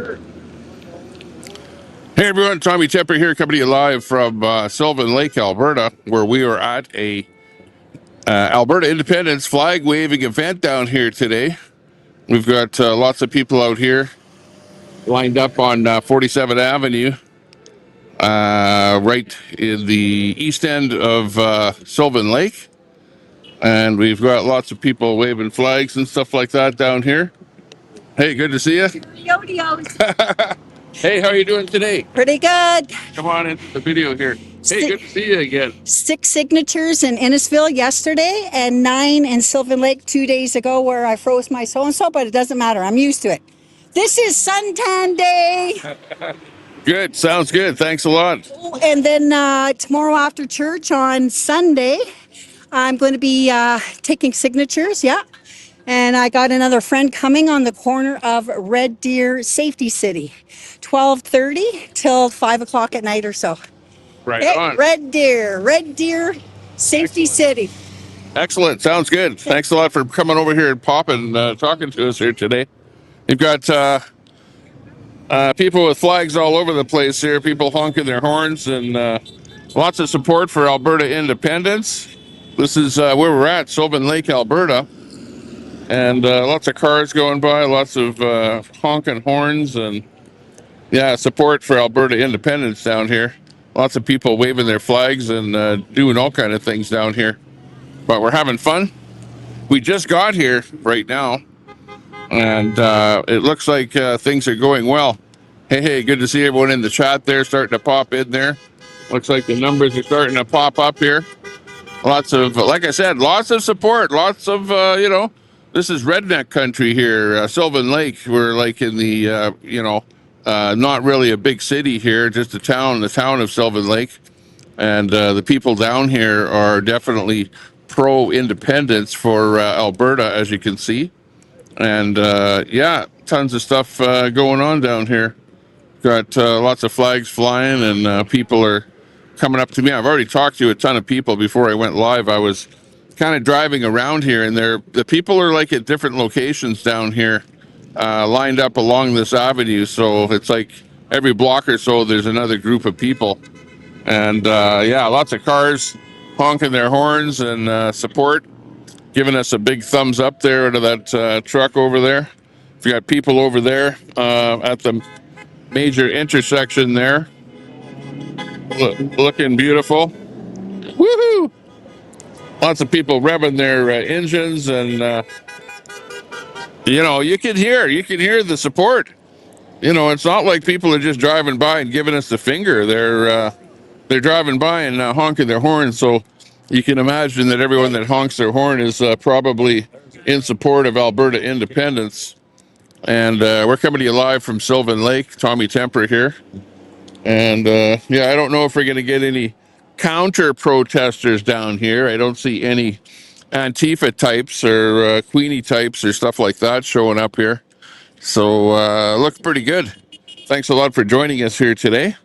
Hey everyone, Tommy Tepper here, coming to you live from Sylvan Lake, Alberta, where we are at a Alberta Independence flag waving event down here today. We've got lots of people out here lined up on 47th Avenue, right in the east end of Sylvan Lake. And we've got lots of people waving flags and stuff like that down here. Hey, good to see you. Hey, how are you doing today? Pretty good. Come on into the video here. Hey, good to see you again. 6 signatures in Innisfil yesterday and 9 in Sylvan Lake 2 days ago where I froze my so-and-so, but it doesn't matter. I'm used to it. This is suntan day. Good. Sounds good. Thanks a lot. And then tomorrow after church on Sunday, I'm going to be taking signatures. Yeah. And I got another friend coming on the corner of Red Deer Safety City, 12:30 till 5 o'clock at night or so. Right on. Red Deer Safety City. Excellent. Sounds good. Thanks a lot for coming over here and popping, talking to us here today. You've got people with flags all over the place here, people honking their horns, and lots of support for Alberta independence. This is where we're at, Sylvan Lake, Alberta. And lots of cars going by, lots of honking horns, and yeah, support for Alberta independence down here. Lots of people waving their flags and doing all kind of things down here. But we're having fun. We just got here right now, and it looks like things are going well. Hey, good to see everyone in the chat there, starting to pop in there. Looks like the numbers are starting to pop up here. Lots of, like I said, lots of support, lots of, this is redneck country here, Sylvan Lake. We're like in the, not really a big city here, just a town, the town of Sylvan Lake. And the people down here are definitely pro-independence for Alberta, as you can see. And yeah, tons of stuff going on down here. Got lots of flags flying, and people are coming up to me. I've already talked to a ton of people before I went live. I was kind of driving around here, and the people are like at different locations down here, lined up along this avenue. So it's like every block or so there's another group of people, and yeah, lots of cars honking their horns and support, giving us a big thumbs up there to that truck over there. We got people over there at the major intersection there, looking beautiful. Woohoo! Lots of people revving their engines, and you can hear the support. It's not like people are just driving by and giving us the finger. They're driving by and honking their horns. So you can imagine that everyone that honks their horn is probably in support of Alberta independence. And we're coming to you live from Sylvan Lake. Tommy Tepper here. And yeah, I don't know if we're going to get any counter protesters down here. I don't see any Antifa types or Queenie types or stuff like that showing up here. So looks pretty good. Thanks a lot for joining us here today.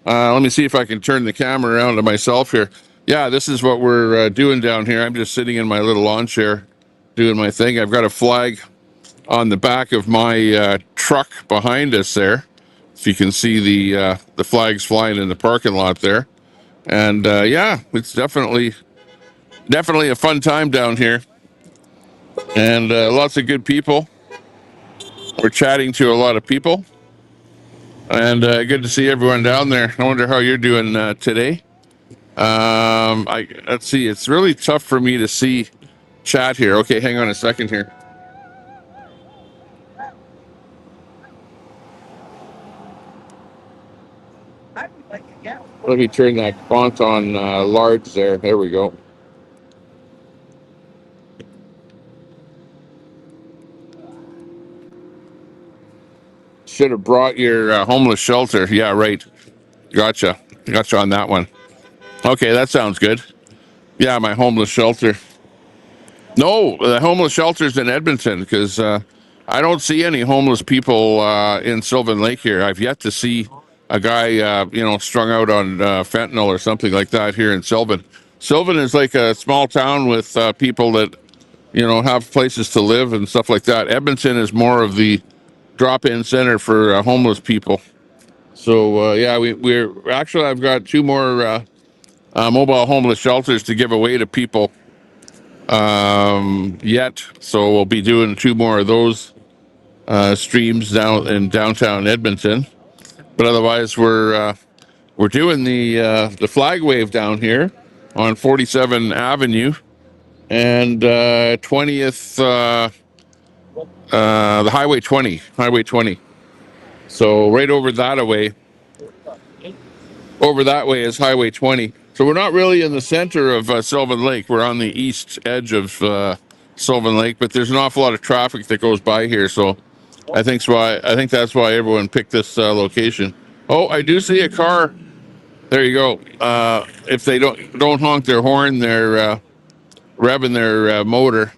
Let me see if I can turn the camera around to myself here. Yeah, this is what we're doing down here. I'm just sitting in my little lawn chair doing my thing. I've got a flag on the back of my truck behind us there. If you can see the flags flying in the parking lot there. And yeah, it's definitely a fun time down here, and lots of good people. We're chatting to a lot of people, and good to see everyone down there. I wonder how you're doing today. Let's see. It's really tough for me to see chat here. Okay, hang on a second here. Let me turn that font on large there. There we go. Should have brought your homeless shelter. Yeah, right. Gotcha on that one. Okay, that sounds good. Yeah, my homeless shelter. No, the homeless shelter's in Edmonton, because I don't see any homeless people in Sylvan Lake here. I've yet to see a guy, strung out on fentanyl or something like that here in Sylvan. Sylvan is like a small town with people that, have places to live and stuff like that. Edmonton is more of the drop-in center for homeless people. So yeah, we're actually, I've got 2 more mobile homeless shelters to give away to people yet. So we'll be doing 2 more of those streams down in downtown Edmonton. But otherwise, we're doing the flag wave down here on 47 Avenue and 20th, the Highway 20. So right over that way is Highway 20. So we're not really in the center of Sylvan Lake. We're on the east edge of Sylvan Lake, but there's an awful lot of traffic that goes by here. So I think that's why everyone picked this location. Oh, I do see a car. There you go. If they don't honk their horn, they're revving their motor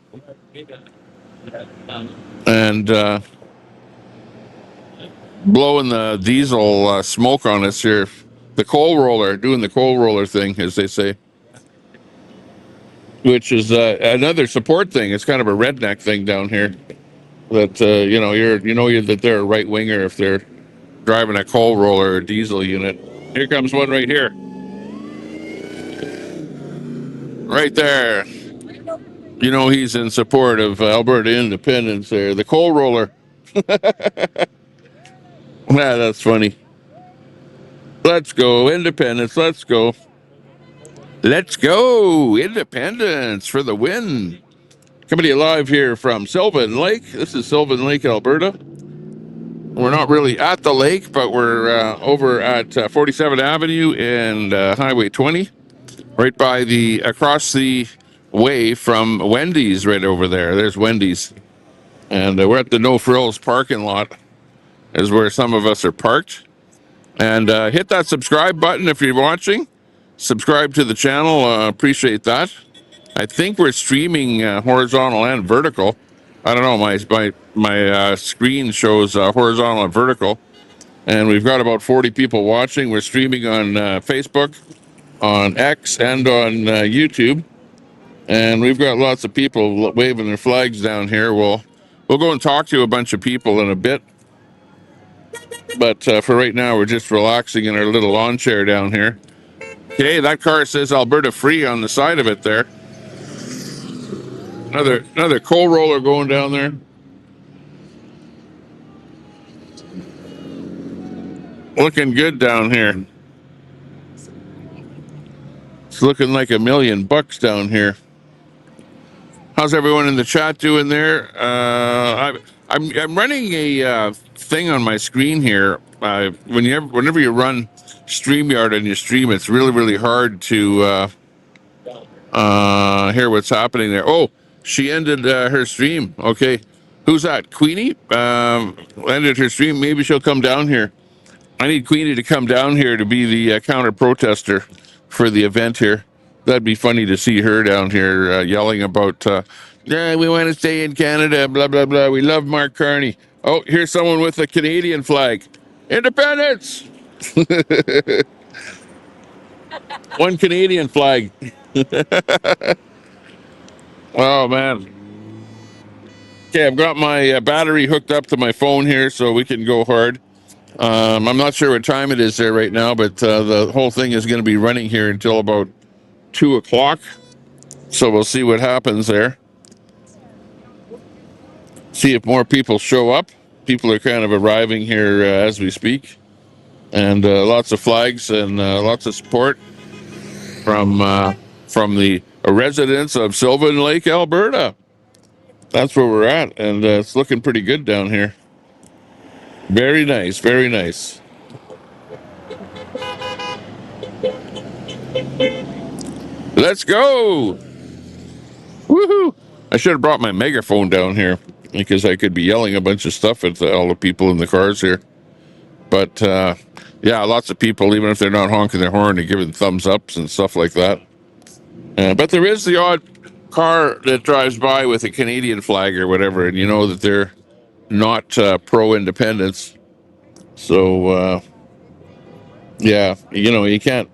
and blowing the diesel smoke on us here. The coal roller, doing the coal roller thing, as they say, which is another support thing. It's kind of a redneck thing down here. That that they're a right winger if they're driving a coal roller or diesel unit. Here comes one right here, right there. You know he's in support of Alberta independence. There, the coal roller. Yeah, that's funny. Let's go independence. Let's go. Let's go independence for the win. Coming to you live here from Sylvan Lake. This is Sylvan Lake, Alberta. We're not really at the lake, but we're over at 47th Avenue and Highway 20, right by across the way from Wendy's, right over there. There's Wendy's. And we're at the No Frills parking lot, is where some of us are parked. And hit that subscribe button if you're watching. Subscribe to the channel. Appreciate that. I think we're streaming horizontal and vertical. I don't know. My screen shows horizontal and vertical, and we've got about 40 people watching. We're streaming on Facebook, on X, and on YouTube, and we've got lots of people waving their flags down here. We'll go and talk to a bunch of people in a bit, but for right now, we're just relaxing in our little lawn chair down here. Okay, that car says Alberta Free on the side of it there. Another coal roller going down there. Looking good down here. It's looking like $1 million down here. How's everyone in the chat doing there? I'm running a thing on my screen here. Whenever you run StreamYard on your stream, it's really hard to hear what's happening there. Oh, she ended her stream. Okay, who's that? Queenie ended her stream. Maybe she'll come down here. I need Queenie to come down here to be the counter protester for the event here. That'd be funny to see her down here yelling about, yeah, we want to stay in Canada, blah, blah, blah. We love Mark Carney. Oh, here's someone with a Canadian flag. Independence! One Canadian flag. Oh, man. Okay, I've got my battery hooked up to my phone here so we can go hard. I'm not sure what time it is there right now, but the whole thing is going to be running here until about 2 o'clock. So we'll see what happens there. See if more people show up. People are kind of arriving here as we speak. And lots of flags and lots of support from the residents of Sylvan Lake, Alberta. That's where we're at, and it's looking pretty good down here. Very nice, very nice. Let's go! Woohoo! I should have brought my megaphone down here because I could be yelling a bunch of stuff at all the people in the cars here. But yeah, lots of people, even if they're not honking their horn, are giving thumbs ups and stuff like that. But there is the odd car that drives by with a Canadian flag or whatever, and you know that they're not pro-independence. So yeah, you know, you can't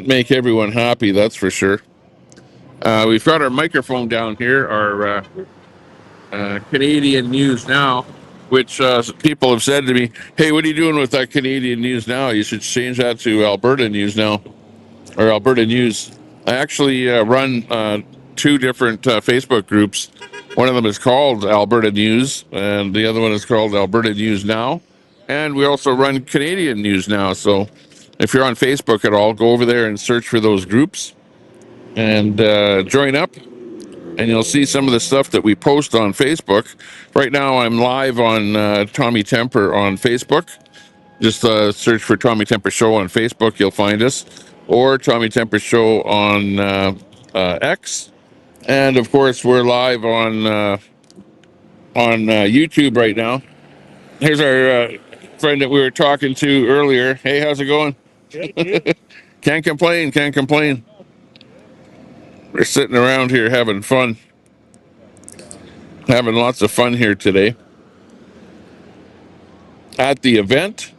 make everyone happy, that's for sure. We've got our microphone down here, our Canadian News Now. which people have said to me, "Hey, what are you doing with that Canadian News Now? You should change that to Alberta News Now or Alberta News." I actually run two different Facebook groups. One of them is called Alberta News, and the other one is called Alberta News Now. And we also run Canadian News Now. So if you're on Facebook at all, go over there and search for those groups and join up. And you'll see some of the stuff that we post on Facebook. Right now, I'm live on Tommy Temper on Facebook. Just search for Tommy Temper Show on Facebook. You'll find us. Or Tommy Temper Show on X. And, of course, we're live on YouTube right now. Here's our friend that we were talking to earlier. Hey, how's it going? Can't complain, can't complain. We're sitting around here having fun. Having lots of fun here today. At the event,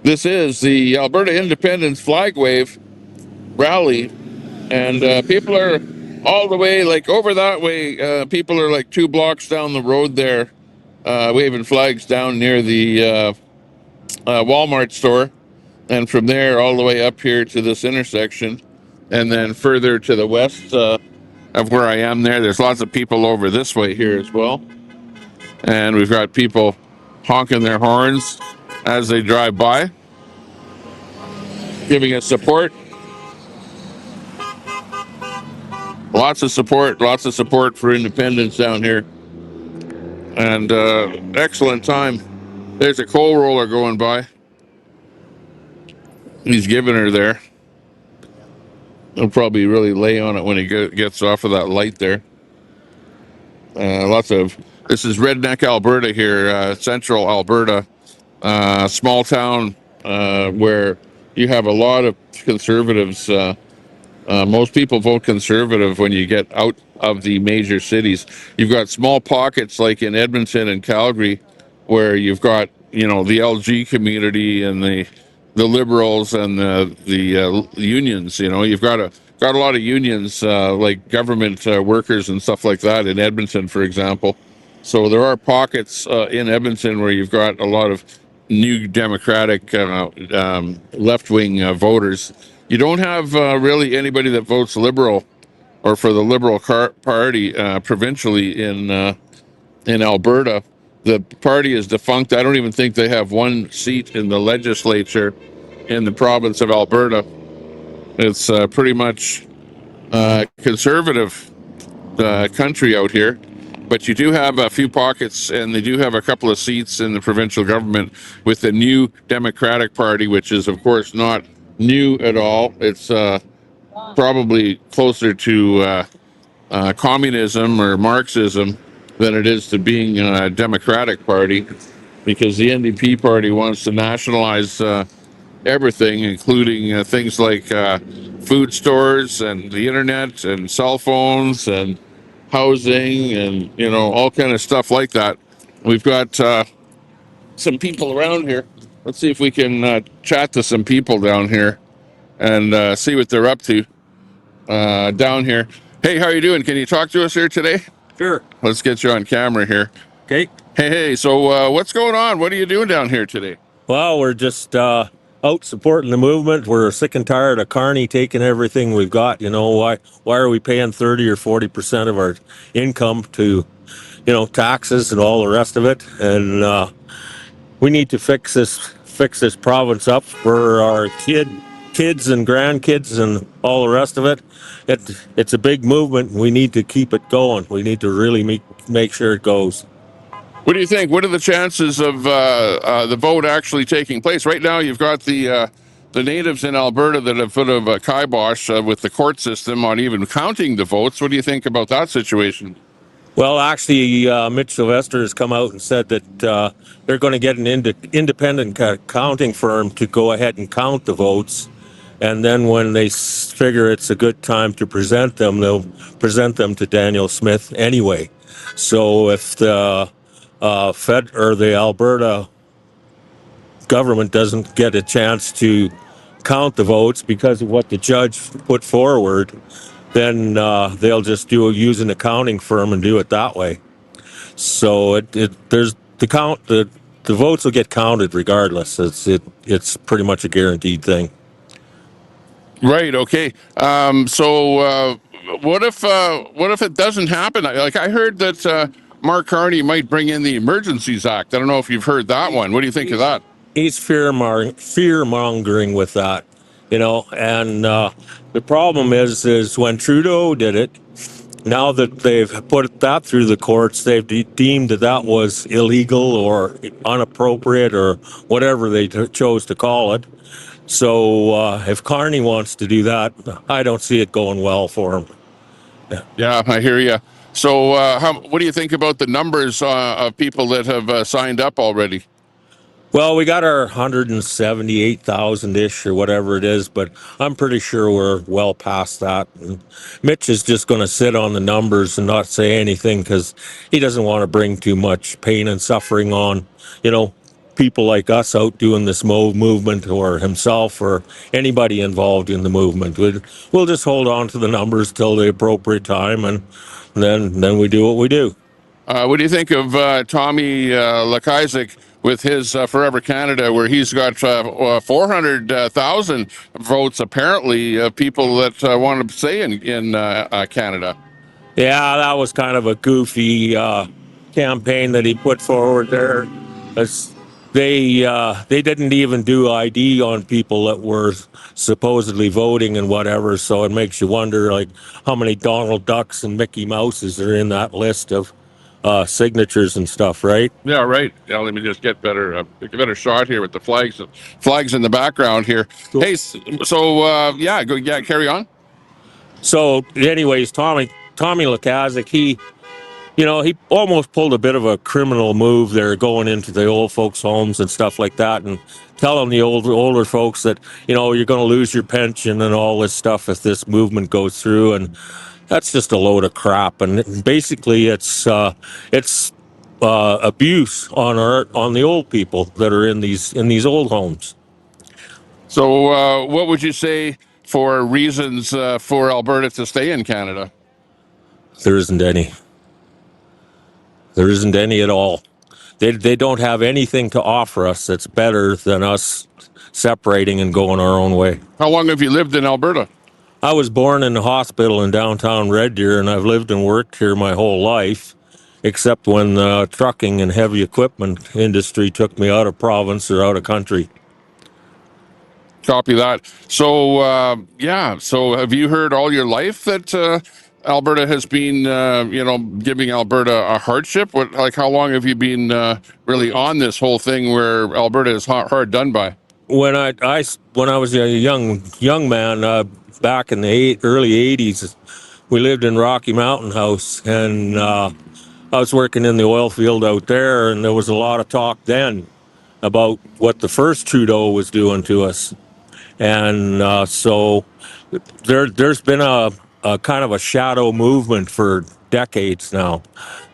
this is the Alberta Independence Flag Wave Rally. And people are all the way, like over that way. People are like 2 blocks down the road there, waving flags down near the Walmart store. And from there, all the way up here to this intersection. And then further to the west of where I am there's lots of people over this way here as well. And we've got people honking their horns as they drive by, giving us support. Lots of support for independence down here. And excellent time. There's a coal roller going by. He's giving her there. He'll probably really lay on it when he gets off of that light there. This is Redneck, Alberta here, central Alberta, small town where you have a lot of conservatives. Most people vote conservative when you get out of the major cities. You've got small pockets like in Edmonton and Calgary where you've got, the LG community and the liberals and the unions. You've got a lot of unions like government workers and stuff like that in Edmonton, for example. So there are pockets in Edmonton where you've got a lot of new Democratic left-wing voters. You don't have really anybody that votes Liberal or for the Liberal Party provincially in Alberta. The party is defunct. I don't even think they have one seat in the legislature in the province of Alberta. It's pretty much conservative country out here. But you do have a few pockets, and they do have a couple of seats in the provincial government with the new Democratic Party, which is, of course, not new at all. It's probably closer to communism or Marxism than it is to being a Democratic Party, because the NDP Party wants to nationalize everything, including things like food stores and the internet and cell phones and housing and all kind of stuff like that. We've got some people around here. Let's see if we can chat to some people down here and see what they're up to down here. Hey, how are you doing? Can you talk to us here today? Sure. Let's get you on camera here. Okay. Hey, so what's going on? What are you doing down here today? Well, we're just out supporting the movement. We're sick and tired of Carney taking everything we've got. Why are we paying 30 or 40% of our income to, taxes and all the rest of it? And we need to fix this province up for our kids and grandkids and all the rest of it. It's a big movement. We need to keep it going. We need to really make sure it goes. What do you think? What are the chances of the vote actually taking place? Right now, you've got the natives in Alberta that have put a kibosh with the court system on even counting the votes. What do you think about that situation? Well, actually, Mitch Sylvester has come out and said that they're going to get an independent counting firm to go ahead and count the votes. And then when they figure it's a good time to present them, they'll present them to Daniel Smith anyway. So if the Fed or the Alberta government doesn't get a chance to count the votes because of what the judge put forward, then they'll just use an accounting firm and do it that way. So there's the votes will get counted regardless. It's pretty much a guaranteed thing. Right. Okay. So what if it doesn't happen? Like I heard that Mark Carney might bring in the Emergencies Act. I don't know if you've heard that one. What do you think of that? He's fear mongering with that, and the problem is when Trudeau did it. Now that they've put that through the courts, they've deemed that was illegal or inappropriate or whatever they chose to call it. So if Carney wants to do that, I don't see it going well for him. Yeah, I hear you. So what do you think about the numbers of people that have signed up already? Well, we got our 178,000-ish or whatever it is, but I'm pretty sure we're well past that. And Mitch is just going to sit on the numbers and not say anything because he doesn't want to bring too much pain and suffering on, people like us out doing this movement, or himself or anybody involved in the movement. We'll just hold on to the numbers till the appropriate time, and then we do what we do. What do you think of Tommy Lakaizik with his Forever Canada, where he's got 400,000 votes, apparently, of people that want to stay in Canada? Yeah, that was kind of a goofy campaign that he put forward there. They didn't even do ID on people that were supposedly voting and whatever, so it makes you wonder, like, how many Donald Ducks and Mickey Mouses are in that list of signatures and stuff, right? Yeah, right. Yeah, let me just get a better shot here with the flags in the background here. Cool. Hey, so carry on. So, anyways, Tommy Lakaizik, he almost pulled a bit of a criminal move there, going into the old folks' homes and stuff like that, and telling the older folks that you're going to lose your pension and all this stuff if this movement goes through, and that's just a load of crap. And basically, it's abuse on the old people that are in these old homes. So, what would you say for reasons for Alberta to stay in Canada? There isn't any. There isn't any at all. They don't have anything to offer us that's better than us separating and going our own way. How long have you lived in Alberta? I was born in a hospital in downtown Red Deer, and I've lived and worked here my whole life, except when the trucking and heavy equipment industry took me out of province or out of country. Copy that. So, so have you heard all your life that Alberta has been, giving Alberta a hardship? How long have you been really on this whole thing where Alberta is hard done by? When I was a young man, back in the early 80s, we lived in Rocky Mountain House, and I was working in the oil field out there, and there was a lot of talk then about what the first Trudeau was doing to us. And so there's been a kind of a shadow movement for decades now,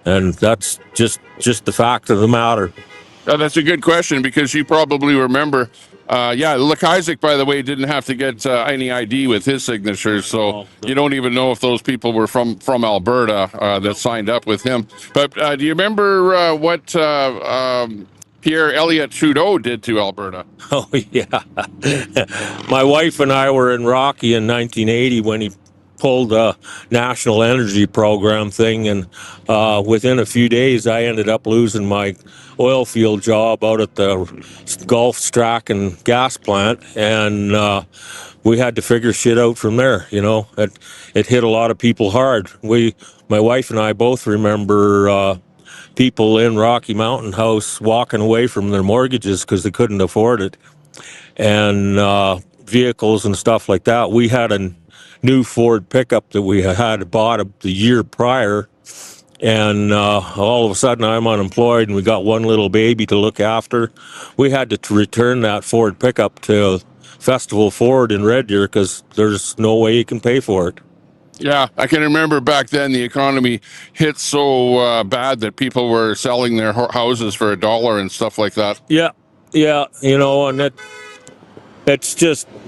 and that's just the fact of the matter. That's a good question, because you probably remember. Lakaizik, by the way, didn't have to get any ID with his signature, so you don't even know if those people were from Alberta that signed up with him. But do you remember what Pierre Elliott Trudeau did to Alberta? Oh, yeah. My wife and I were in Rocky in 1980 when he pulled a national energy program thing, and within a few days I ended up losing my oil field job out at the Gulf Strachan gas plant, and we had to figure shit out from there. It hit a lot of people hard. My wife and I both remember people in Rocky Mountain House walking away from their mortgages because they couldn't afford it, and vehicles and stuff like that. We had a new Ford pickup that we had bought the year prior, and all of a sudden I'm unemployed and we got one little baby to look after. We had to return that Ford pickup to Festival Ford in Red Deer because there's no way you can pay for it. Yeah, I can remember back then the economy hit so bad that people were selling their houses for $1 and stuff like that. Yeah, and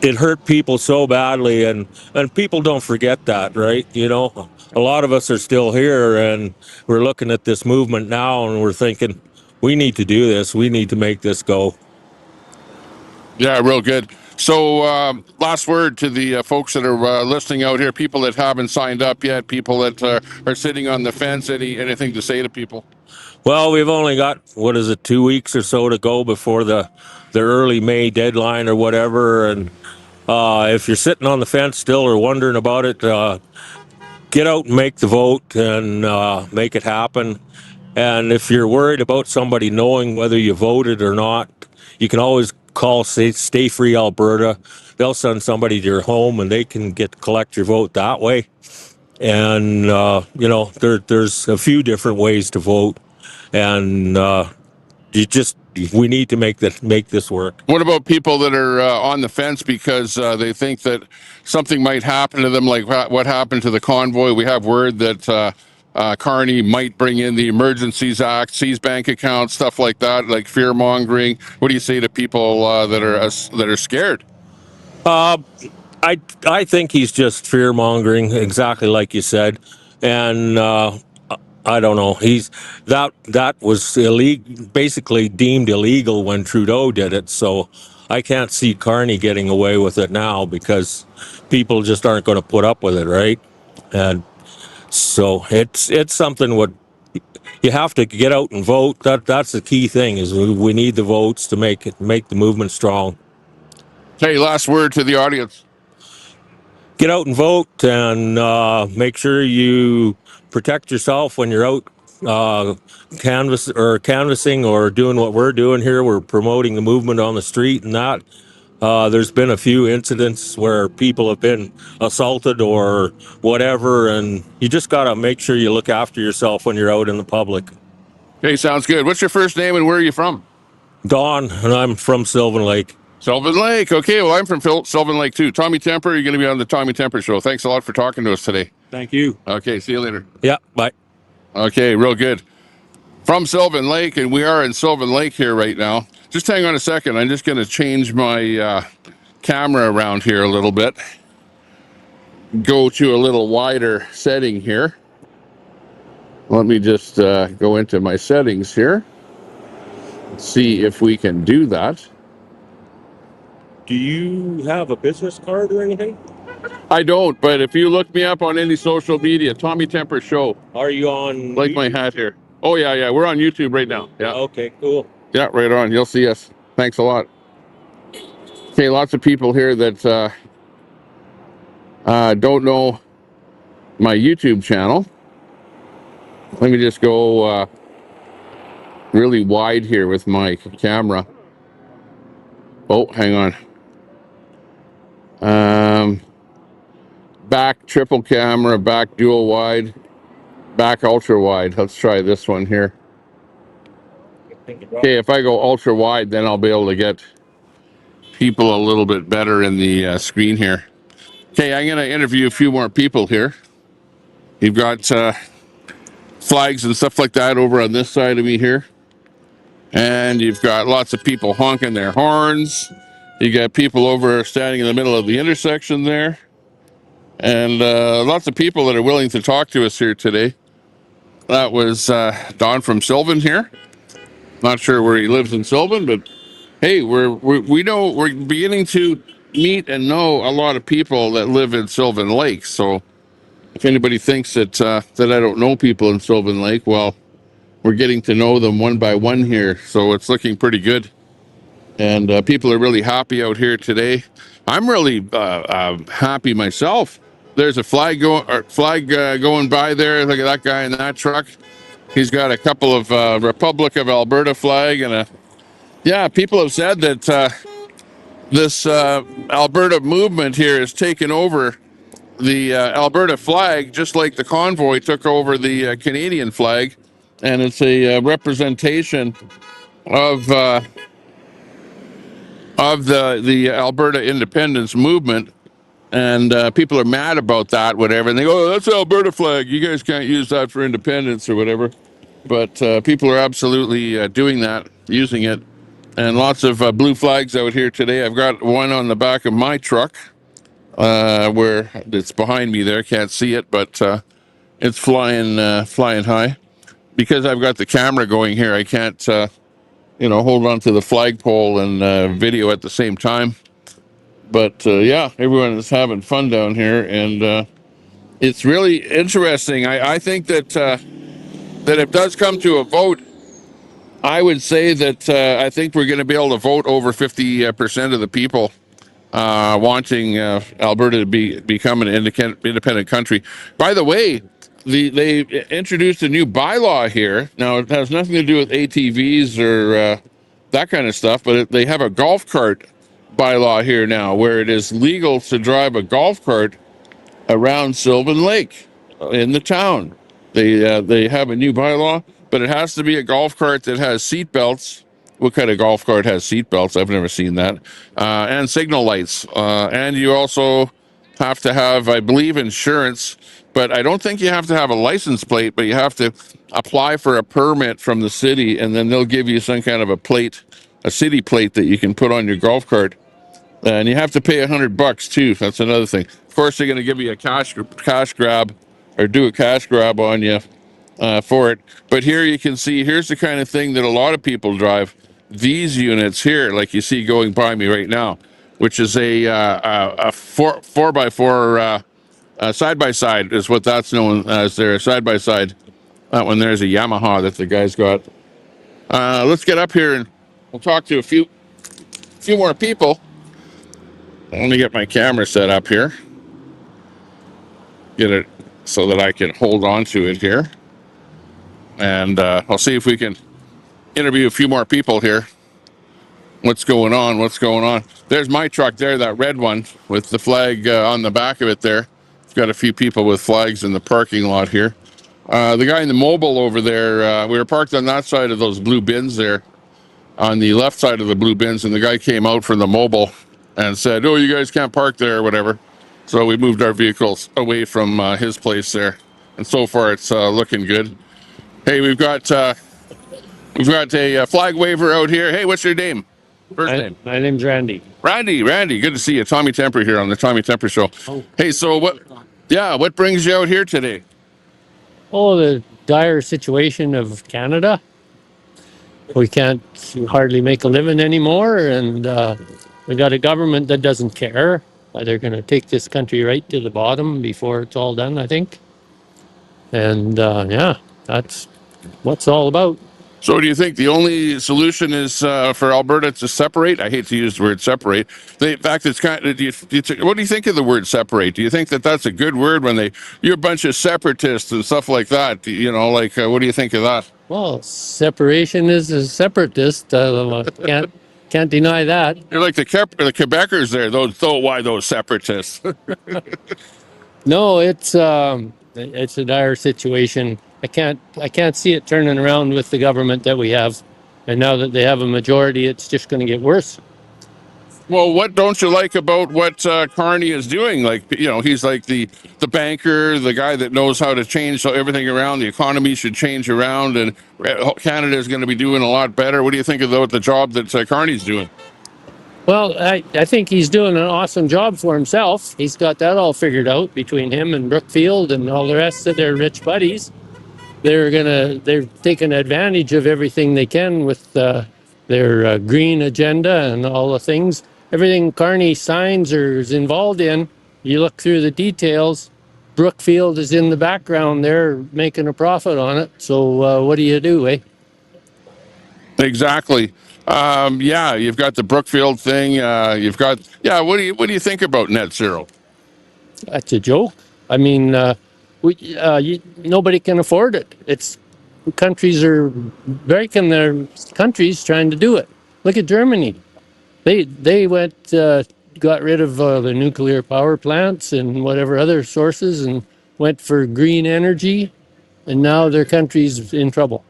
it hurt people so badly, and people don't forget that, right? A lot of us are still here, and we're looking at this movement now, and we're thinking, we need to do this. We need to make this go. Yeah, real good. So, last word to the folks that are listening out here, people that haven't signed up yet, people that are sitting on the fence. Anything to say to people? Well, we've only got, what is it, 2 weeks or so to go before the early May deadline or whatever. And if you're sitting on the fence still or wondering about it, get out and make the vote and make it happen. And if you're worried about somebody knowing whether you voted or not, you can always call Stay Free Alberta. They'll send somebody to your home and they can collect your vote that way. And there's a few different ways to vote, and we need to make this work. What about people that are on the fence because they think that something might happen to them, like what happened to the convoy? We have word that Carney might bring in the Emergencies Act, seize bank accounts, stuff like that, like fear mongering. What do you say to people that are scared? I think he's just fear mongering, exactly like you said, and I don't know. That was illegal, basically deemed illegal when Trudeau did it. So I can't see Carney getting away with it now because people just aren't going to put up with it, right? And so it's something what you have to get out and vote. That's the key thing is we need the votes to make the movement strong. Hey, last word to the audience. Get out and vote, and make sure you protect yourself when you're out canvassing or doing what we're doing here. We're promoting the movement on the street, and that there's been a few incidents where people have been assaulted or whatever, and you just got to make sure you look after yourself when you're out in the public. Okay, sounds good. What's your first name and where are you from? Don, and I'm from Sylvan Lake. Sylvan Lake. Okay, well, I'm from Sylvan Lake too. Tommy Temper, you're going to be on the Tommy Temper Show. Thanks a lot for talking to us today. Thank you. Okay, see you later. Yeah, bye. Okay, real good. From Sylvan Lake, and we are in Sylvan Lake here right now. Just hang on a second. I'm just going to change my camera around here a little bit. Go to a little wider setting here. Let me just go into my settings here. See if we can do that. Do you have a business card or anything? I don't, but if you look me up on any social media, Tommy Temper Show. Are you on? Like YouTube? my hat here. Oh, yeah. We're on YouTube right now. Yeah. Okay, cool. Yeah, right on. You'll see us. Thanks a lot. Okay, lots of people here that don't know my YouTube channel. Let me just go really wide here with my camera. Oh, hang on. Back triple camera, back dual wide, back ultra wide. Let's try this one here. Okay, if I go ultra wide, then I'll be able to get people a little bit better in the screen here. Okay, I'm going to interview a few more people here. You've got flags and stuff like that over on this side of me here. And you've got lots of people honking their horns. You got people over standing in the middle of the intersection there. And lots of people that are willing to talk to us here today. That was Don from Sylvan here. Not sure where he lives in Sylvan, but hey, we're beginning to meet and know a lot of people that live in Sylvan Lake. So if anybody thinks that that I don't know people in Sylvan Lake, well, we're getting to know them one by one here. So it's looking pretty good. And people are really happy out here today. I'm really happy myself. There's a flag going by there. Look at that guy in that truck. He's got a couple of Republic of Alberta flag and people have said that this Alberta movement here has taken over the Alberta flag, just like the convoy took over the Canadian flag, and it's a representation of the Alberta independence movement. And people are mad about that, whatever. And they go, oh, that's the Alberta flag. You guys can't use that for independence or whatever. But people are absolutely doing that, using it. And lots of blue flags out here today. I've got one on the back of my truck where it's behind me there. Can't see it, but it's flying high. because I've got the camera going here, I can't, hold on to the flagpole and video at the same time. But yeah, everyone is having fun down here, and it's really interesting. I think that that if it does come to a vote, I would say that I think we're going to be able to vote over 50% of the people wanting Alberta to become an independent country. By the way, they introduced a new bylaw here. Now, it has nothing to do with ATVs or that kind of stuff, but they have a golf cart bylaw here now where it is legal to drive a golf cart around Sylvan Lake in the town. They have a new bylaw, but it has to be a golf cart that has seat belts. What kind of golf cart has seat belts? I've never seen that. And signal lights. And you also have to have, I believe, insurance, but I don't think you have to have a license plate, but you have to apply for a permit from the city, and then they'll give you some kind of a plate, a city plate that you can put on your golf cart. And you have to pay $100 too. That's another thing. Of course, they're going to give you a cash grab, or do a cash grab on you for it. But here you can see, here's the kind of thing that a lot of people drive. These units here, like you see going by me right now, which is a 4x4 side by side, is what that's known as. Their side by side. That one there's a Yamaha that the guy's got. Let's get up here and we'll talk to a few more people. Let me get my camera set up here. Get it so that I can hold on to it here. And I'll see if we can interview a few more people here. What's going on? There's my truck there, that red one with the flag on the back of it there. It's got a few people with flags in the parking lot here. The guy in the mobile over there, we were parked on that side of those blue bins there, on the left side of the blue bins, and the guy came out from the mobile and said, "Oh, you guys can't park there," or whatever. So we moved our vehicles away from his place there, and so far it's looking good. Hey, we've got a flag waver out here. Hey, what's your name? First name? My name's Randy. Randy, good to see you. Tommy Temper here on the Tommy Temper Show. Oh. Hey, so what brings you out here today? Oh, the dire situation of Canada. We can't hardly make a living anymore, and we got a government that doesn't care. They're going to take this country right to the bottom before it's all done, I think. And yeah, that's what it's all about. So do you think the only solution is for Alberta to separate? I hate to use the word separate. In fact, it's kind of, what do you think of the word separate? Do you think that that's a good word when you're a bunch of separatists and stuff like that? What do you think of that? Well, separation is a separatist. Can't deny that. You're like the Quebecers there. Those separatists? No, it's a dire situation. I can't see it turning around with the government that we have, and now that they have a majority, it's just going to get worse. Well, what don't you like about what Carney is doing? He's like the banker, the guy that knows how to change everything around. The economy should change around, and Canada is going to be doing a lot better. What do you think of the job that Carney's doing? Well, I think he's doing an awesome job for himself. He's got that all figured out between him and Brookfield and all the rest of their rich buddies. They're taking advantage of everything they can with their green agenda and all the things. Everything Carney signs or is involved in, you look through the details, Brookfield is in the background there making a profit on it. So what do you do, eh? Exactly. Yeah, you've got the Brookfield thing. What do you think about net zero? That's a joke. I mean, nobody can afford it. Countries are breaking their countries trying to do it. Look at Germany. They got rid of the nuclear power plants and whatever other sources and went for green energy, and now their country's in trouble.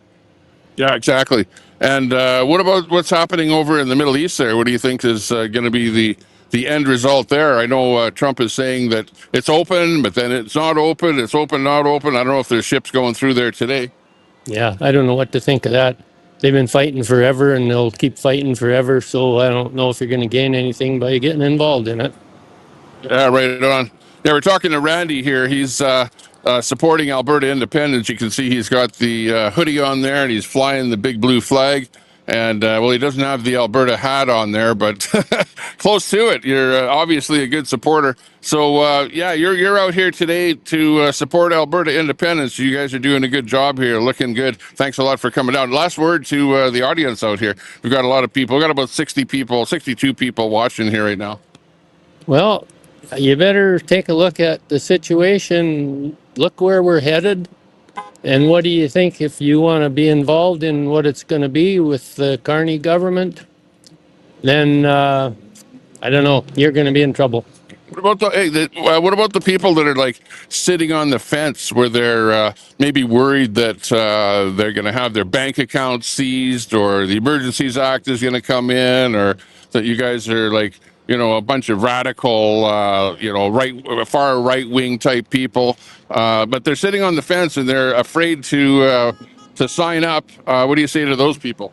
Yeah, exactly. And what about what's happening over in the Middle East there? What do you think is going to be the end result there? I know Trump is saying that it's open, but then it's not open. It's open, not open. I don't know if there's ships going through there today. Yeah, I don't know what to think of that. They've been fighting forever, and they'll keep fighting forever, so I don't know if you're going to gain anything by getting involved in it. Yeah, right on. Yeah, we're talking to Randy here. He's supporting Alberta independence. You can see he's got the hoodie on there, and he's flying the big blue flag. And well, he doesn't have the Alberta hat on there, but close to it. You're obviously a good supporter. So yeah, you're out here today to support Alberta independence. You guys are doing a good job here, looking good. Thanks a lot for coming down. Last word to the audience out here. We've got a lot of people. We've got about 60 people, 62 people watching here right now. Well, you better take a look at the situation, look where we're headed, and what do you think if you want to be involved in what it's going to be with the Carney government, then I don't know, you're going to be in trouble. What about what about the people that are like sitting on the fence where they're maybe worried that they're going to have their bank accounts seized, or the Emergencies Act is going to come in, or that you guys are like, you know, a bunch of radical, you know, far right wing type people, but they're sitting on the fence and they're afraid to sign up. What do you say to those people?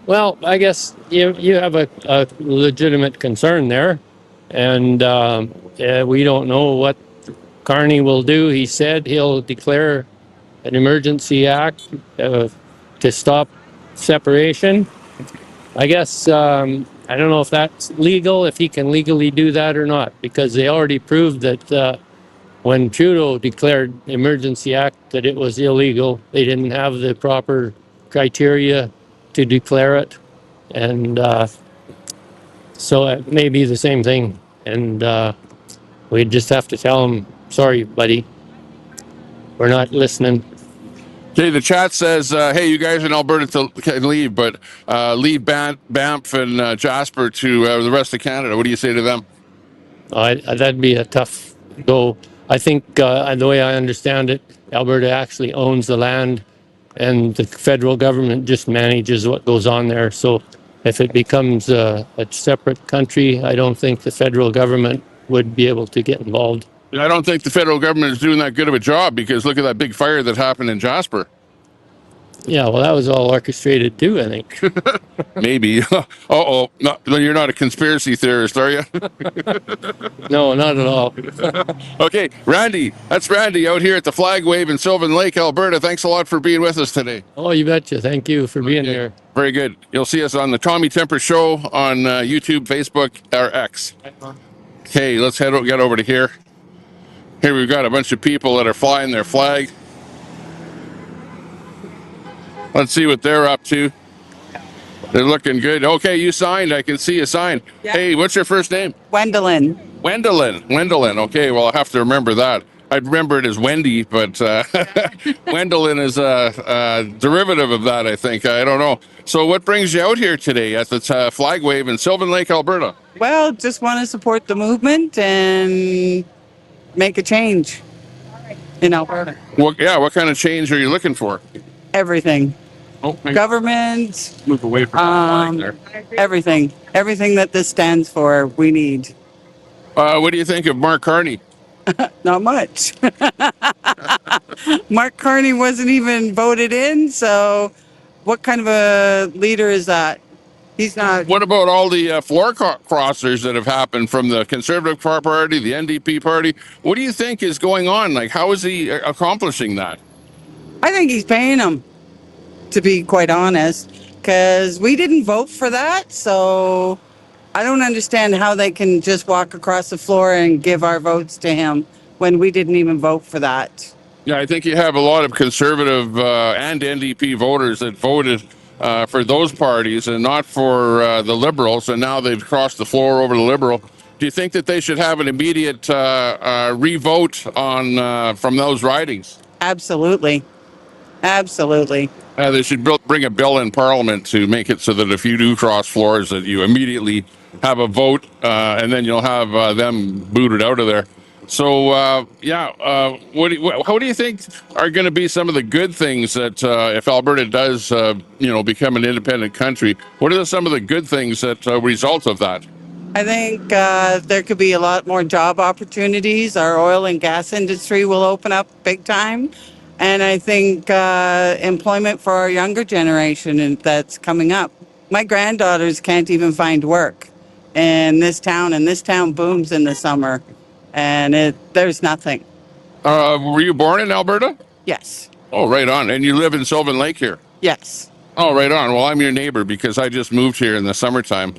Well, I guess you have a legitimate concern there, and we don't know what Carney will do. He said he'll declare an emergency act to stop separation. I guess I don't know if that's legal, if he can legally do that or not, because they already proved that when Trudeau declared emergency act that it was illegal. They didn't have the proper criteria to declare it, and so it may be the same thing. And we just have to tell him, sorry, buddy, we're not listening. Okay, the chat says, hey, you guys in Alberta can leave, but leave Banff and Jasper to the rest of Canada. What do you say to them? That'd be a tough go. I think the way I understand it, Alberta actually owns the land, and the federal government just manages what goes on there. So if it becomes a separate country, I don't think the federal government would be able to get involved. I don't think the federal government is doing that good of a job, because look at that big fire that happened in Jasper. Yeah, well, that was all orchestrated too, I think. Maybe. Uh-oh. No, you're not a conspiracy theorist, are you? No, not at all. Okay, Randy. That's Randy out here at the Flag Wave in Sylvan Lake, Alberta. Thanks a lot for being with us today. Oh, you betcha. Thank you for being here. Very good. You'll see us on the Tommy Temper Show on YouTube, Facebook, or X. Okay, let's get over to here. Here we've got a bunch of people that are flying their flag. Let's see what they're up to. They're looking good. Okay, you signed. I can see you signed. Yeah. Hey, what's your first name? Gwendolyn. Gwendolyn. Okay, well, I'll have to remember that. I'd remember it as Wendy, but Gwendolyn is a derivative of that, I think. I don't know. So what brings you out here today at the Flag Wave in Sylvan Lake, Alberta? Well, just want to support the movement and make a change in Alberta. What kind of change are you looking for? Everything. Oh, government. Move away from there. Everything that this stands for, we need. What do you think of Mark Carney? Not much. Mark Carney wasn't even voted in, so what kind of a leader is that? He's not. What about all the floor crossers that have happened from the Conservative Party, the NDP party? What do you think is going on? Like, how is he accomplishing that? I think he's paying them, to be quite honest, because we didn't vote for that, so I don't understand how they can just walk across the floor and give our votes to him when we didn't even vote for that. Yeah, I think you have a lot of Conservative and NDP voters that voted for those parties and not for the Liberals, and now they've crossed the floor over to Liberal. Do you think that they should have an immediate re-vote on from those ridings? Absolutely. They should bring a bill in Parliament to make it so that if you do cross floors, that you immediately have a vote, and then you'll have them booted out of there. So, how do you think are going to be some of the good things that if Alberta does, become an independent country? What are some of the good things that result of that? I think there could be a lot more job opportunities. Our oil and gas industry will open up big time. And I think employment for our younger generation that's coming up. My granddaughters can't even find work in this town, and this town booms in the summer, and there's nothing. Were you born in Alberta? Yes. Oh, right on. And you live in Sylvan Lake here? Yes. Oh, right on. Well, I'm your neighbor because I just moved here in the summertime.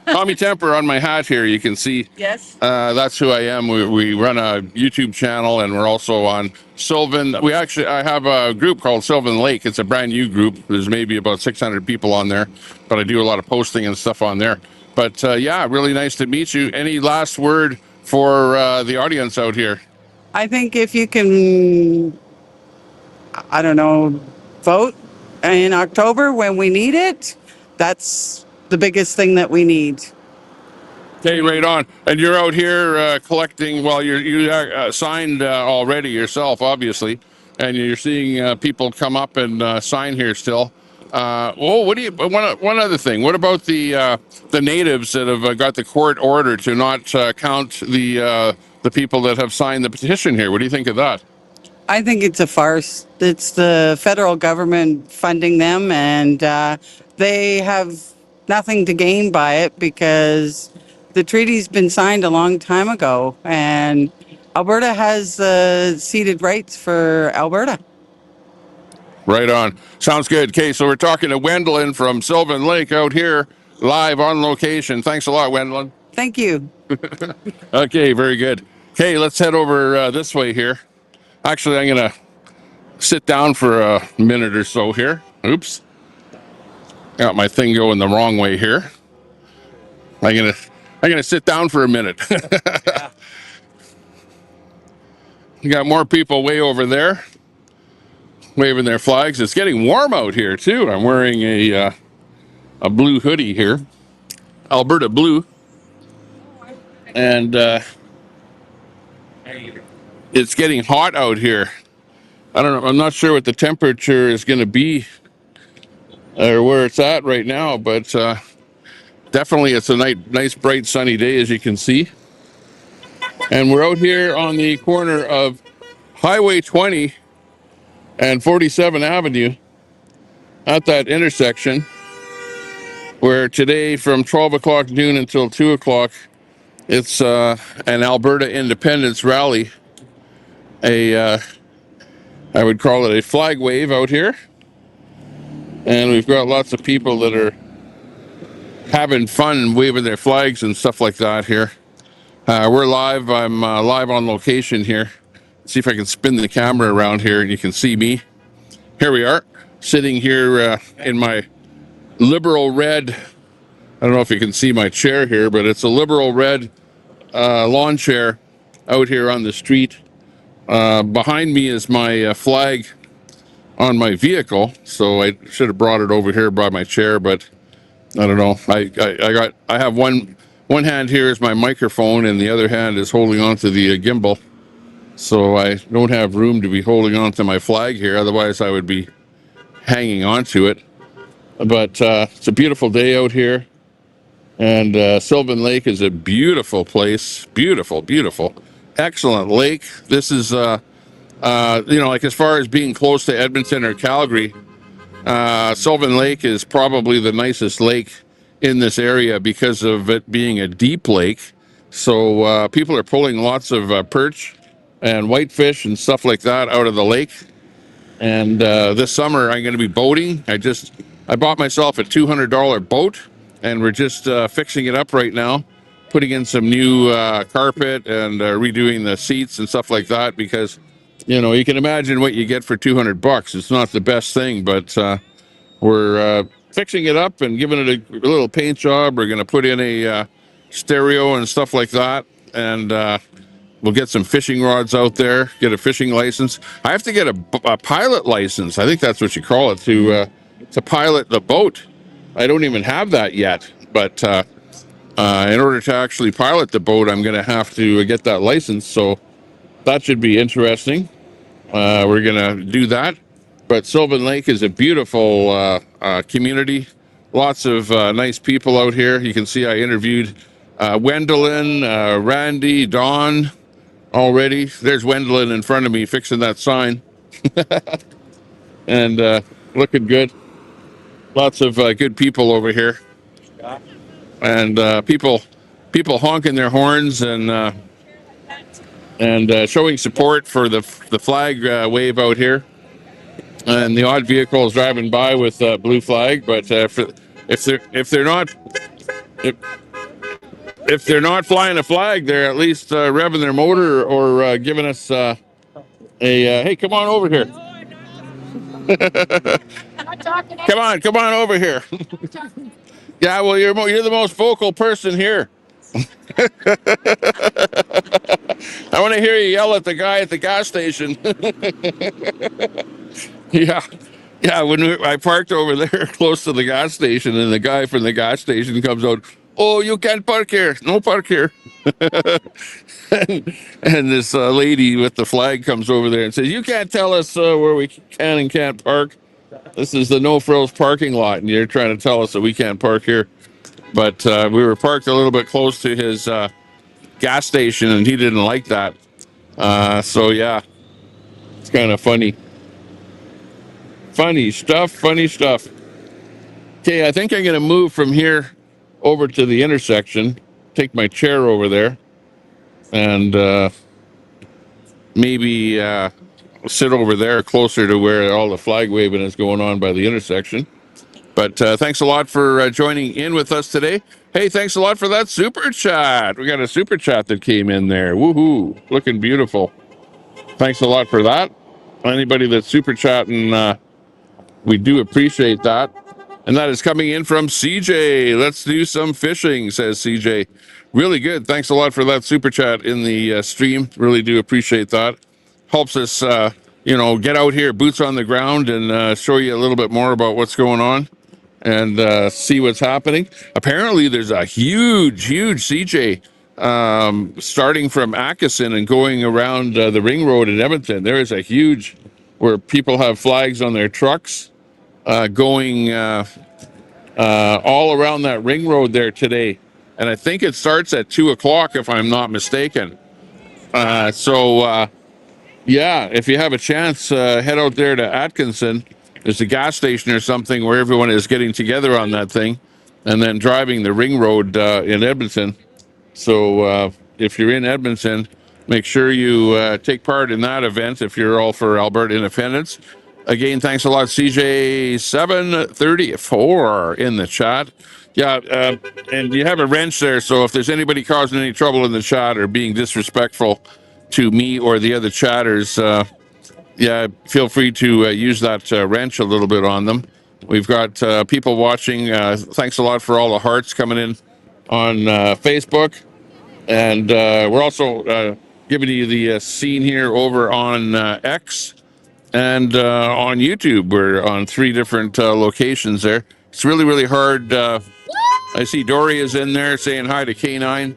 Tommy Temper on my hat here, you can see. Yes. That's who I am. We run a YouTube channel, and we're also on Sylvan. I have a group called Sylvan Lake. It's a brand new group. There's maybe about 600 people on there, but I do a lot of posting and stuff on there. But yeah, really nice to meet you. Any last word for the audience out here? I think if you can, I don't know, vote in October when we need it, that's the biggest thing that we need. Okay, right on. And you're out here collecting. Well, you signed already yourself, obviously, and you're seeing people come up and sign here still. What do you? One other thing. What about the natives that have got the court order to not count the people that have signed the petition here? What do you think of that? I think it's a farce. It's the federal government funding them, and they have nothing to gain by it because the treaty's been signed a long time ago, and Alberta has ceded rights for Alberta. Right on. Sounds good. Okay, so we're talking to Wendelin from Sylvan Lake out here, live on location. Thanks a lot, Wendelin. Thank you. Okay, very good. Okay, let's head over this way here. Actually, I'm going to sit down for a minute or so here. Oops. Got my thing going the wrong way here. I'm gonna sit down for a minute. You got more people way over there waving their flags. It's getting warm out here too. I'm wearing a blue hoodie here, Alberta blue, and it's getting hot out here. I don't know. I'm not sure what the temperature is going to be or where it's at right now, but definitely it's a nice, bright, sunny day, as you can see. And we're out here on the corner of Highway 20 and 47th Avenue at that intersection where today from 12 o'clock noon until 2 o'clock, it's an Alberta independence rally. I would call it a flag wave out here. And we've got lots of people that are having fun waving their flags and stuff like that here. We're live. I'm live on location here. Let's see if I can spin the camera around here and you can see me. Here we are, sitting here in my liberal red. I don't know if you can see my chair here, but it's a liberal red lawn chair out here on the street. Behind me is my flag on my vehicle, so I should have brought it over here by my chair, but I don't know. I have one hand here is my microphone, and the other hand is holding on to the gimbal, so I don't have room to be holding on to my flag here. Otherwise, I would be hanging on to it. But it's a beautiful day out here, and Sylvan Lake is a beautiful place. Beautiful, beautiful, excellent lake. This is like as far as being close to Edmonton or Calgary, Sylvan Lake is probably the nicest lake in this area because of it being a deep lake. So people are pulling lots of perch and whitefish and stuff like that out of the lake. And this summer I'm going to be boating. I bought myself a $200 boat, and we're just fixing it up right now, putting in some new carpet and redoing the seats and stuff like that, because you can imagine what you get for $200. It's not the best thing, but we're fixing it up and giving it a little paint job. We're going to put in a stereo and stuff like that, and we'll get some fishing rods out there, get a fishing license. I have to get a pilot license. I think that's what you call it, to pilot the boat. I don't even have that yet, but in order to actually pilot the boat, I'm going to have to get that license, so that should be interesting. We're going to do that. But Sylvan Lake is a beautiful community. Lots of nice people out here. You can see I interviewed Wendelin, Randy, Don already. There's Wendelin in front of me fixing that sign. And looking good. Lots of good people over here. And people honking their horns and and showing support for the flag wave out here. And the odd vehicle is driving by with blue flag, but if they're not if they're not flying a flag, they're at least revving their motor or giving us a hey, come on over here. Come on over here. Yeah, well, you're the most vocal person here. I want to hear you yell at the guy at the gas station. Yeah, yeah. I parked over there close to the gas station, and the guy from the gas station comes out. Oh, you can't park here. No park here. and this lady with the flag comes over there and says, "You can't tell us where we can and can't park. This is the no frills parking lot, and you're trying to tell us that we can't park here." But we were parked a little bit close to his gas station, and he didn't like that. So yeah, it's kind of funny. Funny stuff. Funny stuff. Okay, I think I'm going to move from here over to the intersection. Take my chair over there, and maybe sit over there closer to where all the flag waving is going on by the intersection. But thanks a lot for joining in with us today. Hey, thanks a lot for that super chat. We got a super chat that came in there. Woohoo! Looking beautiful. Thanks a lot for that. Anybody that's super chatting, we do appreciate that. And that is coming in from CJ. Let's do some fishing, says CJ. Really good. Thanks a lot for that super chat in the stream. Really do appreciate that. Helps us, get out here, boots on the ground, and show you a little bit more about what's going on and see what's happening. Apparently, there's a huge CJ starting from Atchison and going around the ring road in Edmonton. There is a huge where people have flags on their trucks going all around that ring road there today. And I think it starts at 2:00 if I'm not mistaken. Yeah, if you have a chance, head out there to Atkinson. There's a gas station or something where everyone is getting together on that thing and then driving the ring road in Edmonton. So if you're in Edmonton, make sure you take part in that event if you're all for Alberta independence. Again, thanks a lot, CJ734 in the chat. Yeah, and you have a wrench there, so if there's anybody causing any trouble in the chat or being disrespectful to me or the other chatters, yeah, feel free to use that wrench a little bit on them. We've got people watching. Thanks a lot for all the hearts coming in on Facebook. And we're also giving you the scene here over on X and on YouTube. We're on 3 different locations there. It's really hard. I see Dory is in there saying hi to K9.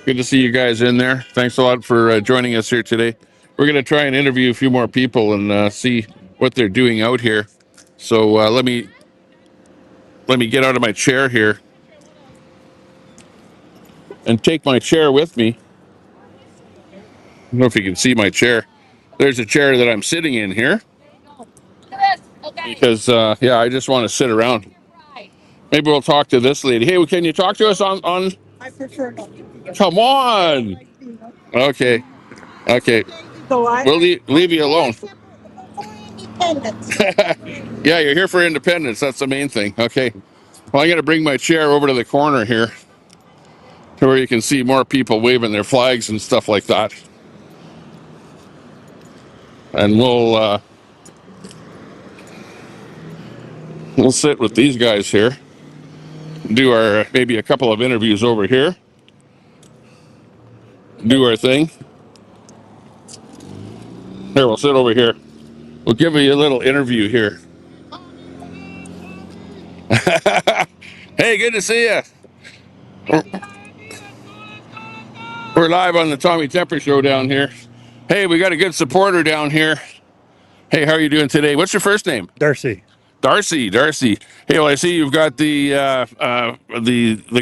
Good to see you guys in there. Thanks a lot for joining us here today. We're going to try and interview a few more people and see what they're doing out here. So let me get out of my chair here and take my chair with me. I don't know if you can see my chair. There's a chair that I'm sitting in here because, yeah, I just want to sit around. Maybe we'll talk to this lady. Hey, can you talk to us on? I prefer not. Come on. Okay. We'll leave you alone. Yeah, you're here for independence. That's the main thing. Okay. Well, I'm going to bring my chair over to the corner here to where you can see more people waving their flags and stuff like that. And we'll sit with these guys here, do our maybe a couple of interviews over here, do our thing. Here, we'll sit over here. We'll give you a little interview here. Hey, good to see you. We're live on the Tommy Tepper Show down here. Hey, we got a good supporter down here. Hey, how are you doing today? What's your first name? Darcy. Darcy. Hey, well, I see you've got the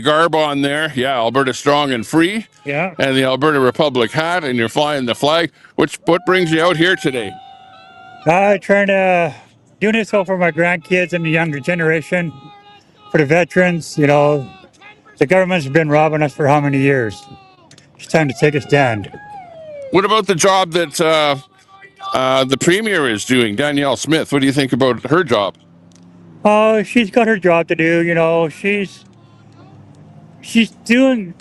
garb on there. Yeah, Alberta Strong and Free. Yeah. And the Alberta Republic hat, and you're flying the flag. What brings you out here today? Trying to do this for my grandkids and the younger generation, for the veterans. You know, the government's been robbing us for how many years? It's time to take a stand. What about the job that the premier is doing, Danielle Smith? What do you think about her job? Oh, she's got her job to do. She's doing.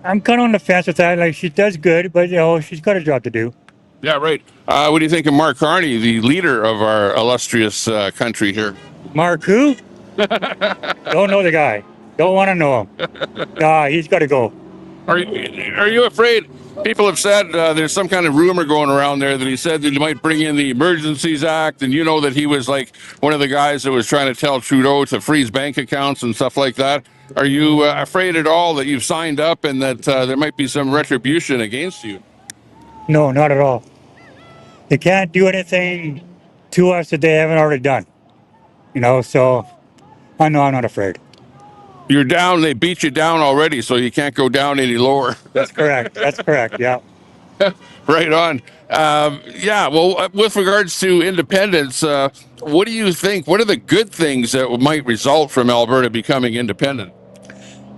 I'm kind of on the fence with that. Like she does good, but she's got a job to do. Yeah, right. What do you think of Mark Carney, the leader of our illustrious country here? Mark who? Don't know the guy. Don't want to know him. Nah, he's got to go. Are you afraid? People have said there's some kind of rumor going around there that he said that he might bring in the Emergencies Act, and you know that he was like one of the guys that was trying to tell Trudeau to freeze bank accounts and stuff like that. Are you afraid at all that you've signed up and that there might be some retribution against you? No, not at all. They can't do anything to us that they haven't already done. So I know I'm not afraid. You're down. They beat you down already, so you can't go down any lower. That's correct. That's correct. Yeah. Right on. Yeah. Well, with regards to independence, what do you think? What are the good things that might result from Alberta becoming independent?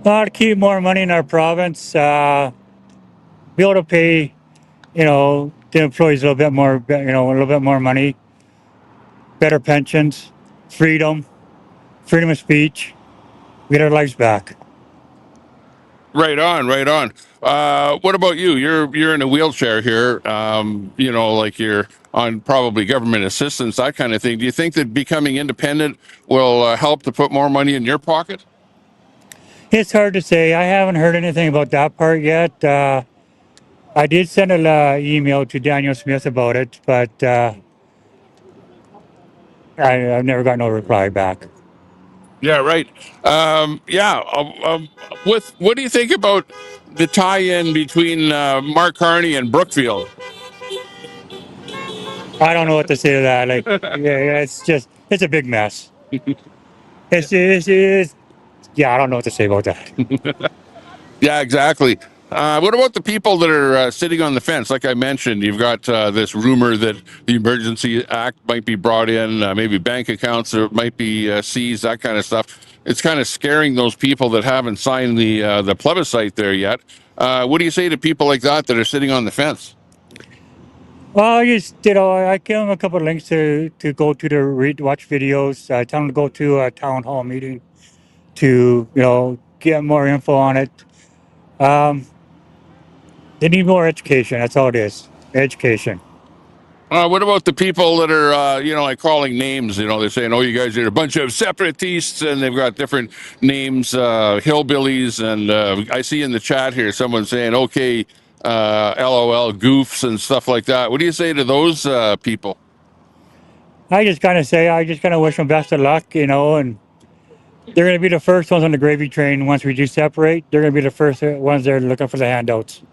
To keep more money in our province, be able to pay, the employees a little bit more, a little bit more money, better pensions, freedom of speech, we get our lives back. Right on, right on. What about you? You're in a wheelchair here. Like you're on probably government assistance, that kind of thing. Do you think that becoming independent will help to put more money in your pocket? It's hard to say. I haven't heard anything about that part yet. I did send an email to Daniel Smith about it, but I've never got no reply back. Yeah, right. With what do you think about the tie-in between Mark Carney and Brookfield? I don't know what to say to that. Like, yeah, it's a big mess. It's yeah, I don't know what to say about that. Yeah, exactly. What about the people that are sitting on the fence? Like I mentioned, you've got this rumor that the Emergency Act might be brought in, maybe bank accounts might be seized, that kind of stuff. It's kind of scaring those people that haven't signed the plebiscite there yet. What do you say to people like that that are sitting on the fence? Well, I give them a couple of links to go to the watch videos. Tell them to go to a town hall meeting to get more info on it. They need more education. That's all it is. Education. What about the people that are, like calling names? They're saying, "Oh, you guys are a bunch of separatists," and they've got different names, hillbillies. And I see in the chat here someone saying, "Okay, LOL, goofs," and stuff like that. What do you say to those people? I just kind of wish them best of luck, and they're going to be the first ones on the gravy train once we do separate. They're going to be the first ones there looking for the handouts.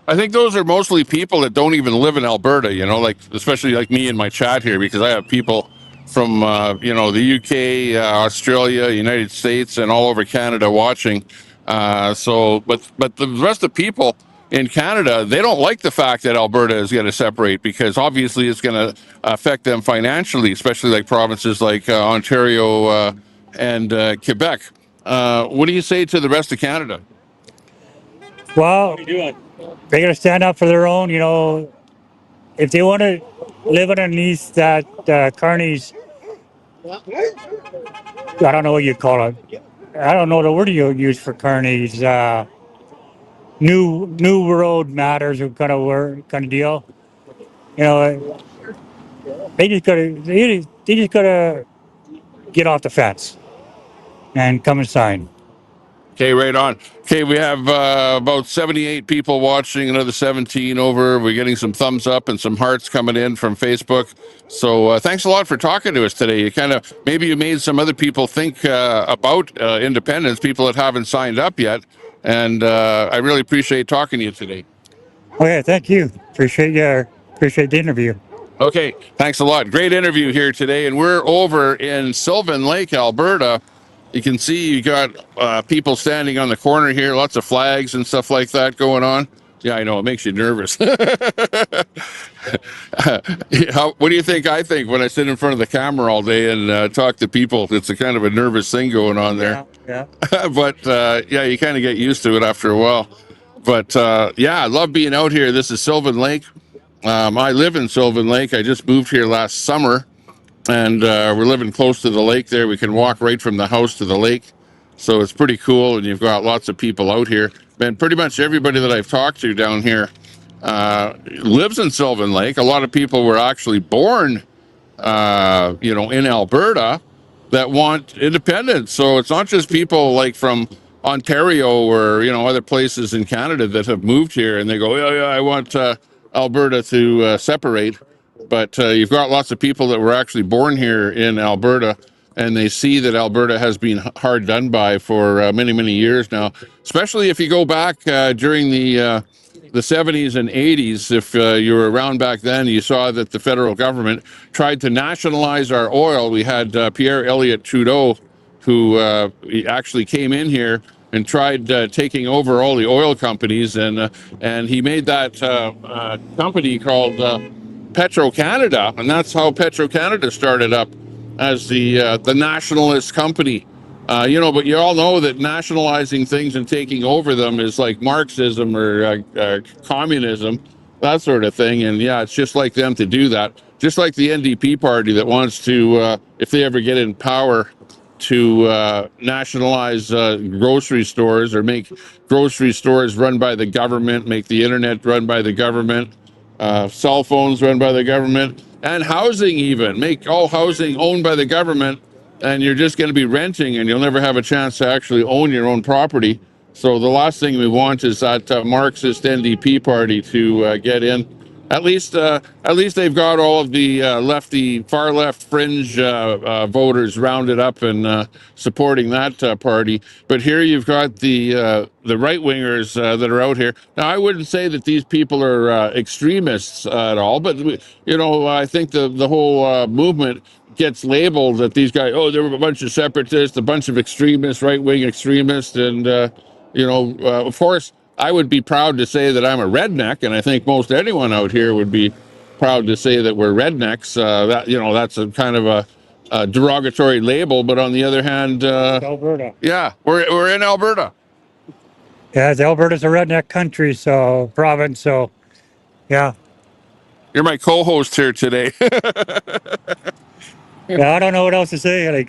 I think those are mostly people that don't even live in Alberta, like especially like me in my chat here, because I have people from, the UK, Australia, United States, and all over Canada watching. But the rest of the people in Canada, they don't like the fact that Alberta is going to separate because obviously it's going to affect them financially, especially like provinces like Ontario and Quebec. What do you say to the rest of Canada? Well, they got to stand up for their own. If they want to live underneath that Carney's, I don't know what you call it. I don't know the word you use for Carney's new world matters kind of deal. They just gotta get off the fence and come and sign. Okay, right on. Okay, we have about 78 people watching, another 17 over. We're getting some thumbs up and some hearts coming in from Facebook. So thanks a lot for talking to us today. Maybe you made some other people think about independence, people that haven't signed up yet. And I really appreciate talking to you today. Okay, thank you. Appreciate the interview. Okay, thanks a lot. Great interview here today. And we're over in Sylvan Lake, Alberta. You can see you got people standing on the corner here, lots of flags and stuff like that going on. Yeah, I know, it makes you nervous. What do you think I think when I sit in front of the camera all day and talk to people? It's a kind of a nervous thing going on there. Yeah. But you kind of get used to it after a while. But yeah, I love being out here. This is Sylvan Lake. I live in Sylvan Lake. I just moved here last summer, and we're living close to the lake there. We can walk right from the house to the lake. So it's pretty cool, and you've got lots of people out here. And pretty much everybody that I've talked to down here lives in Sylvan Lake. A lot of people were actually born, in Alberta that want independence. So it's not just people like from Ontario or other places in Canada that have moved here and they go, yeah, I want Alberta to separate. But you've got lots of people that were actually born here in Alberta, and they see that Alberta has been hard done by for many, many years now. Especially if you go back during the 70s and 80s, if you were around back then, you saw that the federal government tried to nationalize our oil. We had Pierre Elliott Trudeau, who actually came in here and tried taking over all the oil companies, and he made that company called Petro-Canada, and that's how Petro-Canada started up as the nationalist company. But you all know that nationalizing things and taking over them is like Marxism or communism, that sort of thing. And yeah, it's just like them to do that. Just like the NDP party that wants to, if they ever get in power, to nationalize grocery stores or make grocery stores run by the government, make the internet run by the government, cell phones run by the government, and housing even. Make all housing owned by the government, and you're just going to be renting and you'll never have a chance to actually own your own property. So the last thing we want is that Marxist NDP party to get in. At least they've got all of the far left fringe voters rounded up and supporting that party. But here you've got the right wingers that are out here. Now, I wouldn't say that these people are extremists at all, but I think the whole movement gets labeled that these guys, oh, they were a bunch of separatists, a bunch of extremists, right wing extremists, and of course, I would be proud to say that I'm a redneck, and I think most anyone out here would be proud to say that we're rednecks. That's a kind of a derogatory label. But on the other hand, Alberta. yeah, we're in Alberta. Yeah, Alberta's a redneck country, so province. So, yeah. You're my co-host here today. Yeah, I don't know what else to say.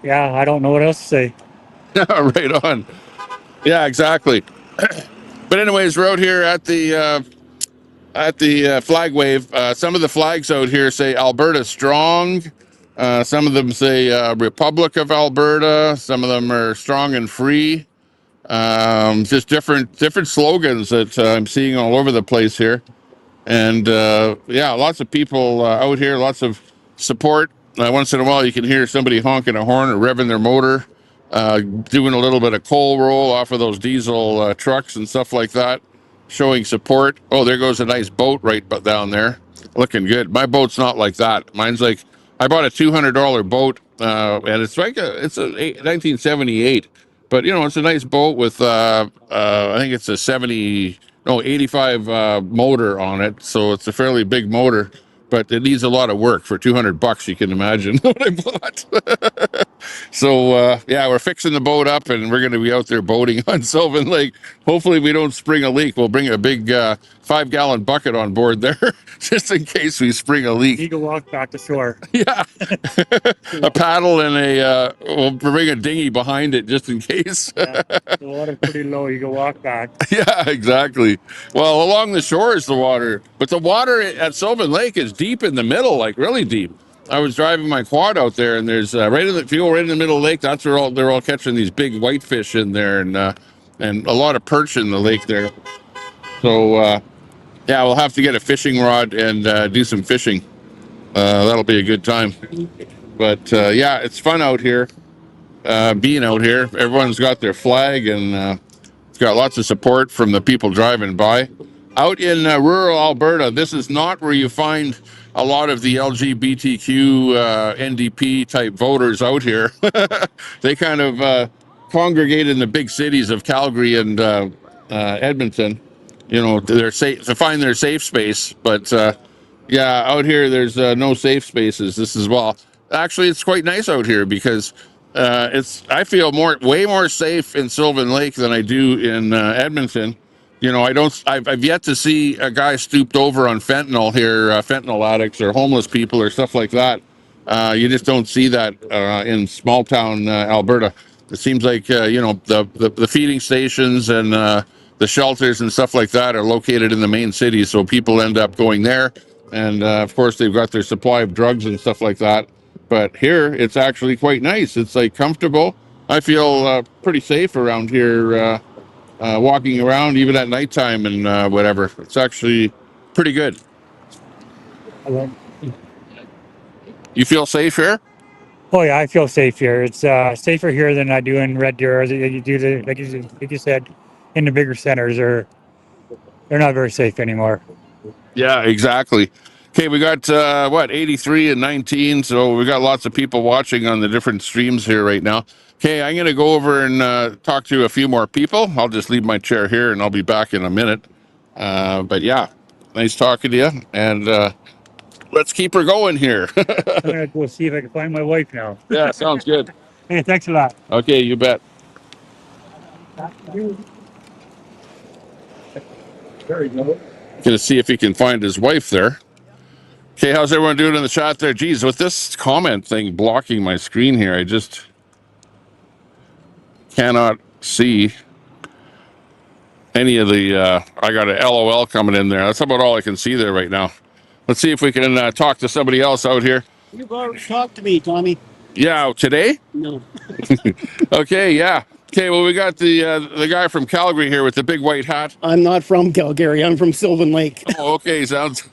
Yeah, I don't know what else to say. Right on. Yeah, exactly. But anyways, we're out here at the flag wave. Some of the flags out here say Alberta strong. Some of them say Republic of Alberta. Some of them are strong and free. Just different slogans that I'm seeing all over the place here. And yeah, lots of people out here, lots of support. Once in a while, you can hear somebody honking a horn or revving their motor, doing a little bit of coal roll off of those diesel trucks and stuff like that, showing support. Oh, there goes a nice boat right down there, looking good. My boat's not like that. Mine's like, I bought a $200 boat, and it's like it's a 1978, but it's a nice boat with I think it's a 85 motor on it, so it's a fairly big motor, but it needs a lot of work for $200. You can imagine what I bought. So yeah, we're fixing the boat up, and we're going to be out there boating on Sylvan Lake. Hopefully, we don't spring a leak. We'll bring a big 5-gallon bucket on board there, just in case we spring a leak. You can walk back to shore. Yeah, a paddle and we'll bring a dinghy behind it just in case. Yeah, the water's pretty low. You can walk back. Yeah, exactly. Well, along the shore is the water, but the water at Sylvan Lake is deep in the middle, like really deep. I was driving my quad out there, and there's if you go right in the middle of the lake, that's where they're all catching these big whitefish in there, and a lot of perch in the lake there. So yeah, we'll have to get a fishing rod and do some fishing. That'll be a good time. But yeah, it's fun out here, being out here. Everyone's got their flag, and it's got lots of support from the people driving by. Out in rural Alberta, this is not where you find a lot of the LGBTQ NDP type voters out here. They kind of congregate in the big cities of Calgary and Edmonton. They're safe to find their safe space. But yeah, out here there's no safe spaces. This is actually it's quite nice out here because I feel way more safe in Sylvan Lake than I do in Edmonton. You know, I've yet to see a guy stooped over on fentanyl here, fentanyl addicts or homeless people or stuff like that. You just don't see that in small town Alberta. It seems like you know the feeding stations and the shelters and stuff like that are located in the main cities, so people end up going there, and of course they've got their supply of drugs and stuff like that. But here, it's actually quite nice. It's like comfortable. I feel pretty safe around here. Walking around even at nighttime and whatever. It's actually pretty good. You feel safe here? Oh yeah, I feel safe here. It's safer here than I do in Red Deer. As you do like you said, in the bigger centers, they're not very safe anymore. Yeah, exactly. Okay, we got what 83 and 19, so we got lots of people watching on the different streams here right now. Okay, I'm gonna go over and talk to a few more people. I'll just leave my chair here and I'll be back in a minute. But yeah, nice talking to you, and let's keep her going here. I'm gonna go see if I can find my wife now. Yeah, sounds good. Hey, thanks a lot. Okay, you bet. Gonna see if he can find his wife there. Okay, how's everyone doing in the chat there? Geez, with this comment thing blocking my screen here, I just cannot see any of the. I got a LOL coming in there. That's about all I can see there right now. Let's see if we can talk to somebody else out here. You've already talked to me, Tommy. Yeah, today? No. Okay, yeah. Okay, well, we got the guy from Calgary here with the big white hat. I'm not from Calgary. I'm from Sylvan Lake. Oh, okay, sounds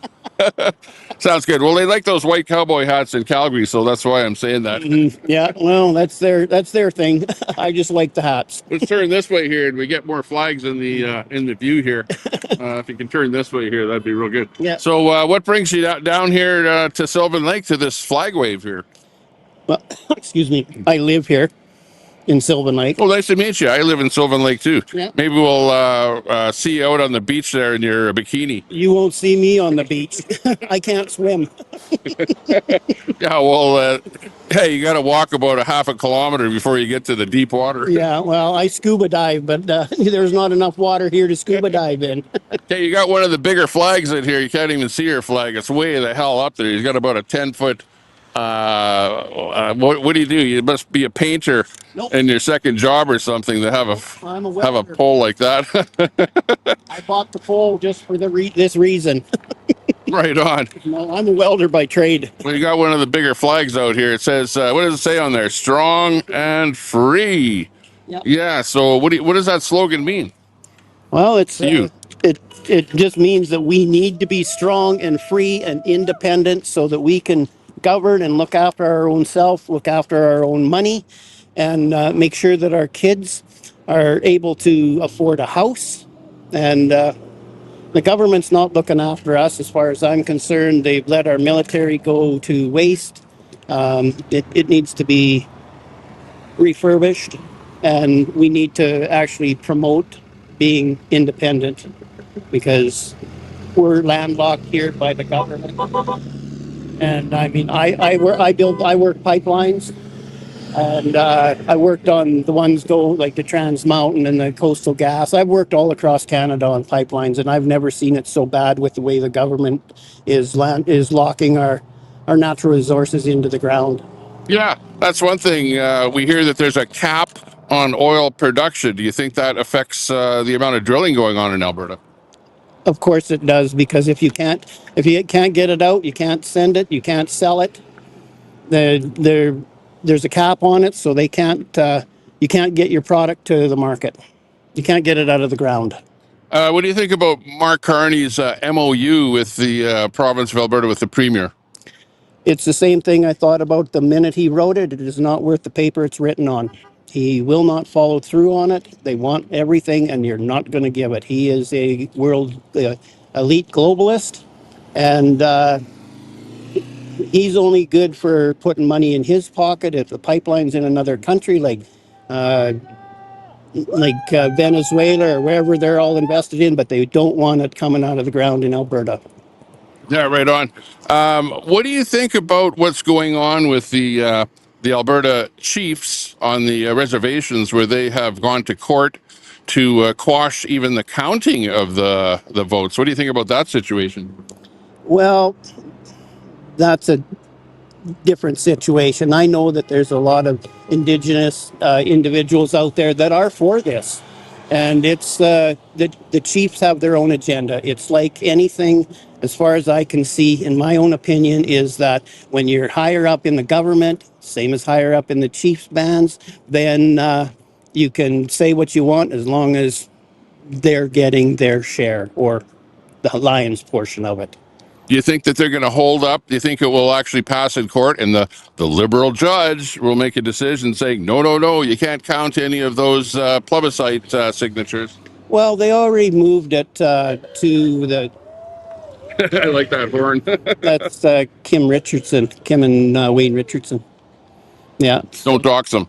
sounds good. Well, they like those white cowboy hats in Calgary, so that's why I'm saying that. Yeah, well, that's their thing. I just like the hats. Let's turn this way here, and we get more flags in the view here. If you can turn this way here, that'd be real good. Yeah. So, what brings you down here to Sylvan Lake to this flag wave here? Well, excuse me. I live here in Sylvan Lake. Oh, nice to meet you. I live in Sylvan Lake too. Yeah. Maybe we'll see you out on the beach there in your bikini. You won't see me on the beach. I can't swim. Yeah, well, hey, you got to walk about a half a kilometer before you get to the deep water. Yeah, well, I scuba dive, but there's not enough water here to scuba dive in. Okay, you got one of the bigger flags in here. You can't even see your flag. It's way the hell up there. He's got about a 10-foot. What do? You must be a painter Nope. in your second job or something to have I'm a a welder. pole like that. I bought the pole just for this reason. Right on. No, I'm a welder by trade. Well, you got one of the bigger flags out here. It says, what does it say on there? Strong and free. Yep. Yeah. So what does that slogan mean? Well, it's You. it just means that we need to be strong and free and independent so that we can govern and look after our own self, look after our own money, and make sure that our kids are able to afford a house. And the government's not looking after us as far as I'm concerned. They've let our military go to waste. It needs to be refurbished, and we need to actually promote being independent because we're landlocked here by the government. And I mean, I work pipelines, and I worked on the ones like the Trans Mountain and the Coastal Gas. I've worked all across Canada on pipelines, and I've never seen it so bad with the way the government is locking our natural resources into the ground. Yeah, that's one thing. We hear that there's a cap on oil production. Do you think that affects the amount of drilling going on in Alberta? Of course it does, because if you can't get it out, you can't send it, you can't sell it. There's a cap on it, so you can't get your product to the market. You can't get it out of the ground. What do you think about Mark Carney's MOU with the province of Alberta with the premier? It's the same thing I thought about the minute he wrote it. It is not worth the paper it's written on. He will not follow through on it. They want everything, and you're not going to give it. He is a world elite globalist, and he's only good for putting money in his pocket. If the pipeline's in another country, like Venezuela or wherever, they're all invested in, but they don't want it coming out of the ground in Alberta. Yeah, right on. What do you think about what's going on with the Alberta chiefs on the reservations, where they have gone to court to quash even the counting of the votes. What do you think about that situation? Well, that's a different situation. I know that there's a lot of Indigenous individuals out there that are for this. And it's the chiefs have their own agenda. It's like anything, as far as I can see, in my own opinion, is that when you're higher up in the government, same as higher up in the chiefs' bands, then you can say what you want as long as they're getting their share or the lion's portion of it. Do you think that they're going to hold up? Do you think it will actually pass in court and the liberal judge will make a decision saying, no, you can't count any of those plebiscite signatures? Well, they already moved it to the. I like that horn. That's Kim Richardson, Kim and Wayne Richardson. Yeah. Don't dox them.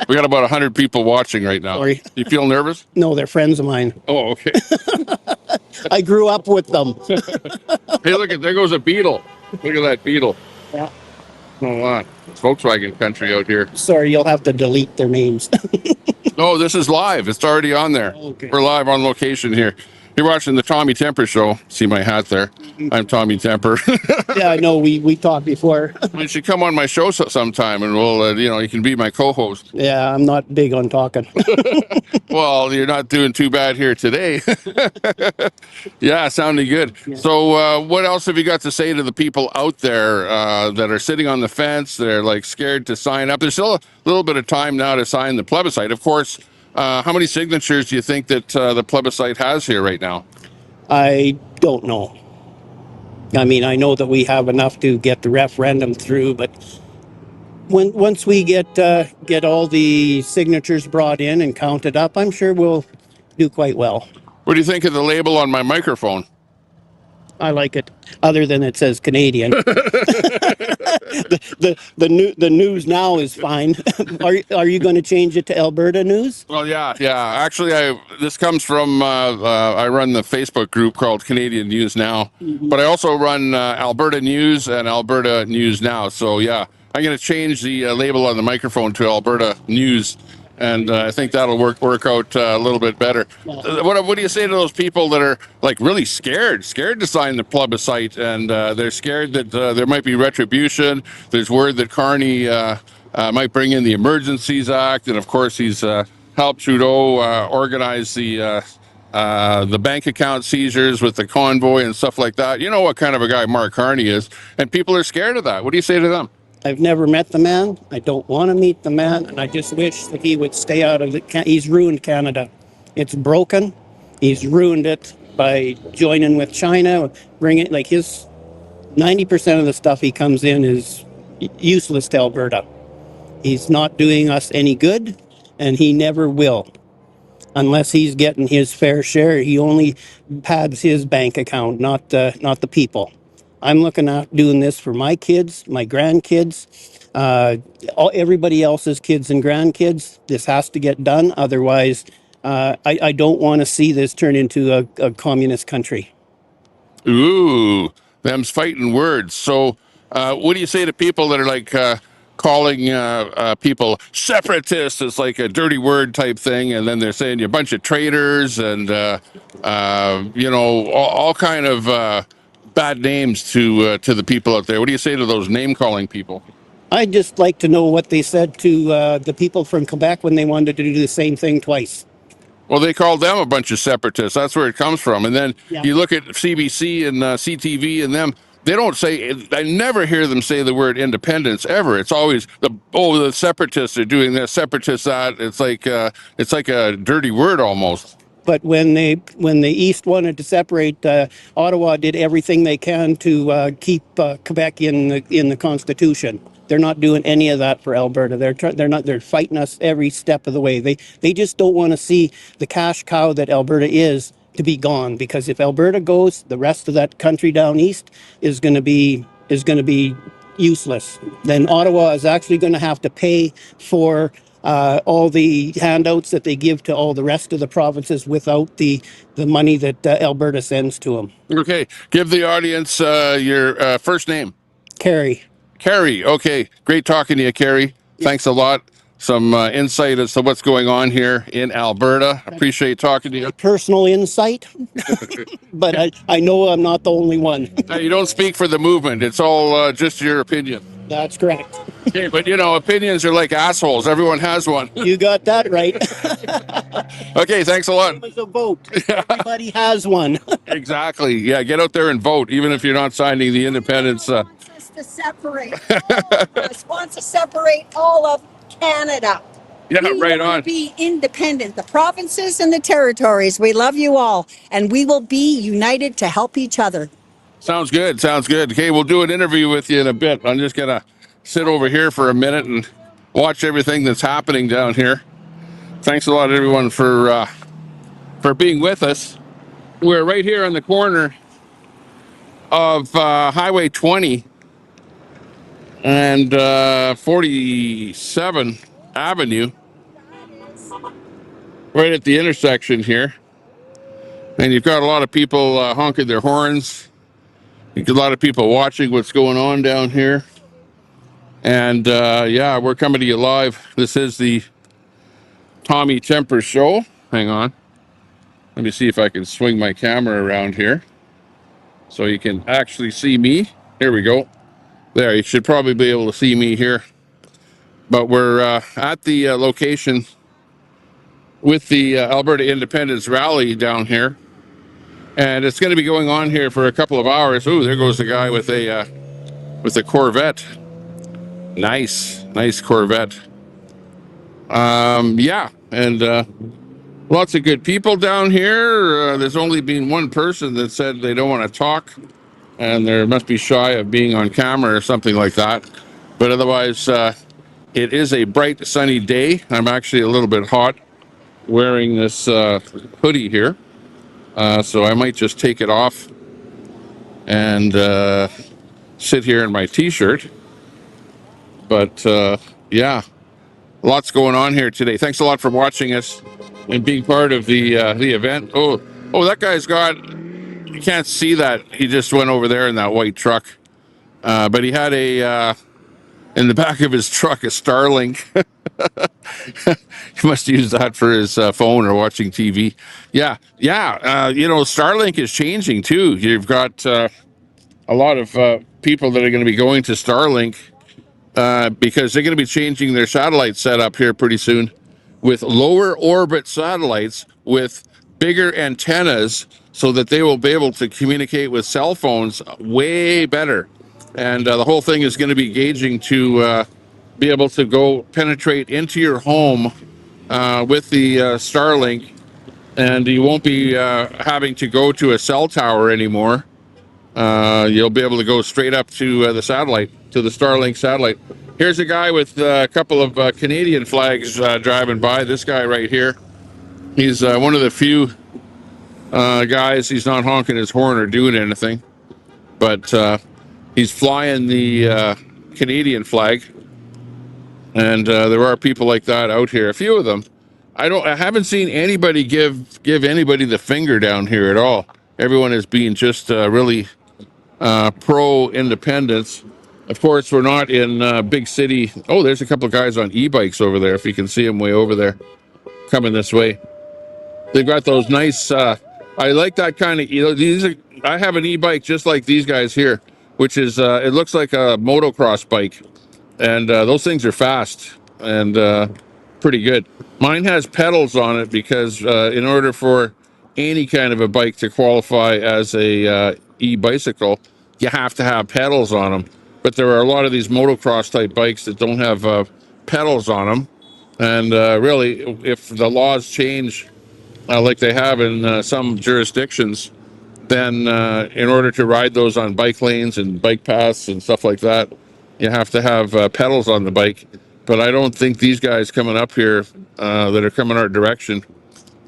We got about 100 people watching right now. Sorry. You feel nervous? No, they're friends of mine. Oh, okay. I grew up with them. Hey, look, there goes a beetle. Look at that beetle. Yeah. Oh, wow. It's Volkswagen country out here. Sorry, you'll have to delete their names. No, this is live. It's already on there. Okay. We're live on location here. You're watching the Tommy Temper Show. See my hat there. I'm Tommy Temper. Yeah, I know. We talked before. You should come on my show sometime, and we'll, you can be my co-host. Yeah, I'm not big on talking. Well, you're not doing too bad here today. Yeah, sounding good. Yeah. So what else have you got to say to the people out there that are sitting on the fence? They're like scared to sign up. There's still a little bit of time now to sign the plebiscite. Of course, how many signatures do you think that the plebiscite has here right now? I don't know. I mean, I know that we have enough to get the referendum through, but once we get all the signatures brought in and counted up, I'm sure we'll do quite well. What do you think of the label on my microphone? I like it, other than it says Canadian. the news now is fine. Are you going to change it to Alberta News? Well, yeah. Actually, this comes from I run the Facebook group called Canadian News Now, but I also run Alberta News and Alberta News Now. So yeah, I'm going to change the label on the microphone to Alberta News. And I think that'll work out a little bit better. What do you say to those people that are like really scared to sign the plebiscite, and they're scared that there might be retribution? There's word that Carney might bring in the Emergencies Act, and of course he's helped Trudeau organize the bank account seizures with the convoy and stuff like that. You know what kind of a guy Mark Carney is, and people are scared of that. What do you say to them? I've never met the man. I don't want to meet the man, and I just wish that he would stay out of it. He's ruined Canada. It's broken. He's ruined it by joining with China, bringing like his 90% of the stuff he comes in is useless to Alberta. He's not doing us any good, and he never will. Unless he's getting his fair share, he only pads his bank account, not the people. I'm looking at doing this for my kids, my grandkids, everybody else's kids and grandkids. This has to get done. Otherwise, I don't want to see this turn into a communist country. Ooh, them's fighting words. So what do you say to people that are like calling people separatists? It's like a dirty word type thing, and then they're saying you're a bunch of traitors and all kind of bad names to the people out there. What do you say to those name calling people? I'd just like to know what they said to the people from Quebec when they wanted to do the same thing twice. Well, they called them a bunch of separatists. That's where it comes from. And then you look at CBC and CTV and them. They don't say. I never hear them say the word independence ever. It's always the separatists are doing this, separatists that. It's like a dirty word almost. But when the East wanted to separate, Ottawa did everything they can to keep Quebec in the Constitution. They're not doing any of that for Alberta. They're fighting us every step of the way. They just don't want to see the cash cow that Alberta is to be gone, because if Alberta goes, the rest of that country down east is going to be useless. Then Ottawa is actually going to have to pay for all the handouts that they give to all the rest of the provinces without the money that Alberta sends to them. Okay, give the audience your first name. Carrie. Carrie, okay. Great talking to you, Carrie. Thanks a lot. some insight as to what's going on here in Alberta. Appreciate talking to you. Personal insight, but I know I'm not the only one. You don't speak for the movement. It's all just your opinion. That's correct. Okay, but you know, opinions are like assholes. Everyone has one. You got that right. Okay, thanks a lot. Same as a vote. Everybody has one. Exactly. Yeah, get out there and vote, even if you're not signing the independence. Wants us to separate. All of us wants to separate all of Canada. Yeah, We right want on. to be independent, the provinces and the territories. We love you all, and we will be united to help each other. Sounds good. Sounds good. Okay, we'll do an interview with you in a bit. I'm just gonna sit over here for a minute and watch everything that's happening down here. Thanks a lot, everyone, for being with us. We're right here on the corner of Highway 20 and 47 Avenue, right at the intersection here. And you've got a lot of people honking their horns. You've got a lot of people watching what's going on down here. And yeah, we're coming to you live. This is the Tommy Temper Show. Hang on. Let me see if I can swing my camera around here so you can actually see me. Here we go. There, you should probably be able to see me here. But we're at the location with the Alberta Independence Rally down here. And it's going to be going on here for a couple of hours. Ooh, there goes the guy with a Corvette. Nice Corvette. Yeah, and lots of good people down here. There's only been one person that said they don't want to talk, and they must be shy of being on camera or something like that. But otherwise, it is a bright, sunny day. I'm actually a little bit hot wearing this hoodie here, so I might just take it off and sit here in my t-shirt. But yeah, lots going on here today. Thanks a lot for watching us and being part of the event. Oh, that guy's got, you can't see that. He just went over there in that white truck. But he had in the back of his truck, a Starlink. He must use that for his phone or watching TV. Yeah. You know, Starlink is changing too. You've got a lot of people that are going to be going to Starlink because they're going to be changing their satellite setup here pretty soon with lower orbit satellites with bigger antennas so that they will be able to communicate with cell phones way better. And the whole thing is going to be gauging to be able to go penetrate into your home with the Starlink, and you won't be having to go to a cell tower anymore. You'll be able to go straight up to the satellite, to the Starlink satellite. Here's a guy with a couple of Canadian flags driving by. This guy right here, he's one of the few guys. He's not honking his horn or doing anything, but he's flying the Canadian flag. And there are people like that out here. A few of them. I haven't seen anybody give anybody the finger down here at all. Everyone is being just really pro-independence. Of course, we're not in big city. Oh, there's a couple of guys on e-bikes over there. If you can see them way over there, coming this way. They've got those nice. I like that kind of. You know, these are. I have an e-bike just like these guys here, which is. It looks like a motocross bike, and those things are fast and pretty good. Mine has pedals on it because in order for any kind of a bike to qualify as a e-bicycle, you have to have pedals on them. But there are a lot of these motocross type bikes that don't have pedals on them. And really, if the laws change like they have in some jurisdictions, then in order to ride those on bike lanes and bike paths and stuff like that, you have to have pedals on the bike. But I don't think these guys coming up here that are coming our direction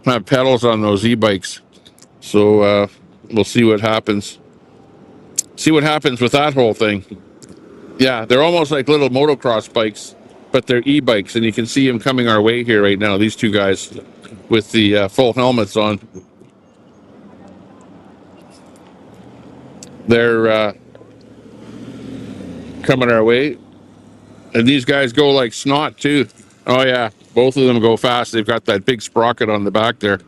have pedals on those e-bikes. So we'll see what happens. See what happens with that whole thing. Yeah, they're almost like little motocross bikes, but they're e-bikes, and you can see them coming our way here right now. These two guys with the full helmets on. They're coming our way, and these guys go like snot too. Oh yeah, both of them go fast. They've got that big sprocket on the back there.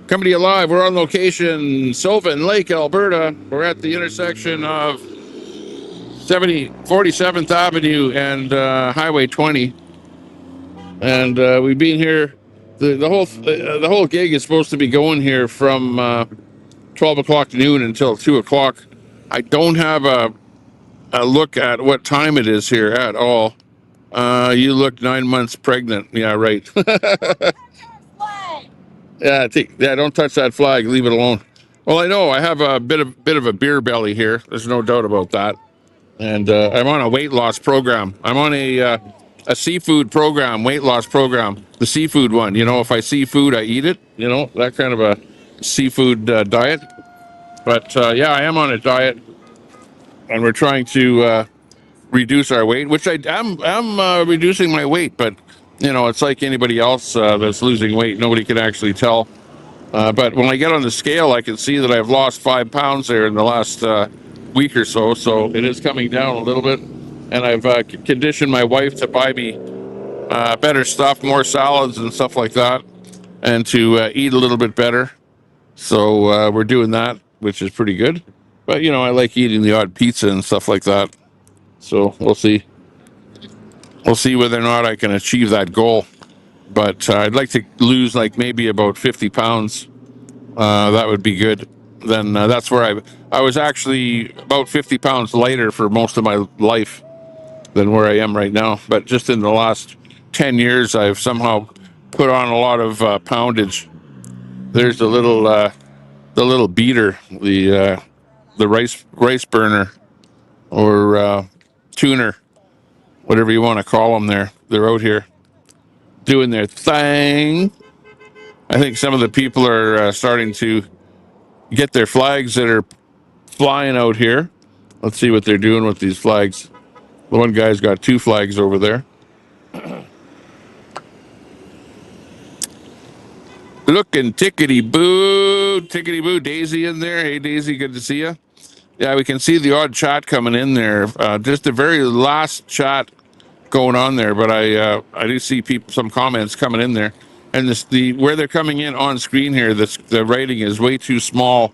Coming to you live. We're on location, Sylvan Lake, Alberta. We're at the intersection of 47th Avenue and Highway 20, and we've been here. The whole gig is supposed to be going here from 12 o'clock to noon until 2 o'clock. I don't have a look at what time it is here at all. You look 9 months pregnant. Yeah, right. Yeah, don't touch that flag. Leave it alone. Well, I know I have a bit of a beer belly here. There's no doubt about that. And I'm on a weight loss program. I'm on a seafood program, weight loss program. The seafood one. You know, if I see food, I eat it. You know, that kind of a seafood diet. But yeah, I am on a diet, and we're trying to reduce our weight, which I'm reducing my weight. But you know, it's like anybody else that's losing weight. Nobody can actually tell. But when I get on the scale, I can see that I've lost 5 pounds there in the last week or so. So it is coming down a little bit. And I've conditioned my wife to buy me better stuff, more salads and stuff like that, and to eat a little bit better. So we're doing that, which is pretty good. But, you know, I like eating the odd pizza and stuff like that. So we'll see. We'll see whether or not I can achieve that goal. But I'd like to lose like maybe about 50 pounds. That would be good. Then that's where I was actually about 50 pounds lighter for most of my life than where I am right now. But just in the last 10 years, I've somehow put on a lot of poundage. There's the little beater, the rice burner, or tuner, whatever you want to call them. They're out here doing their thing. I think some of the people are starting to get their flags that are flying out here. Let's see what they're doing with these flags. The one guy's got 2 flags over there. Looking tickety boo, Daisy in there. Hey, Daisy, good to see you. Yeah, we can see the odd chat coming in there. Just the very last chat going on there, but I do see some comments coming in there, and where they're coming in on screen here. The writing is way too small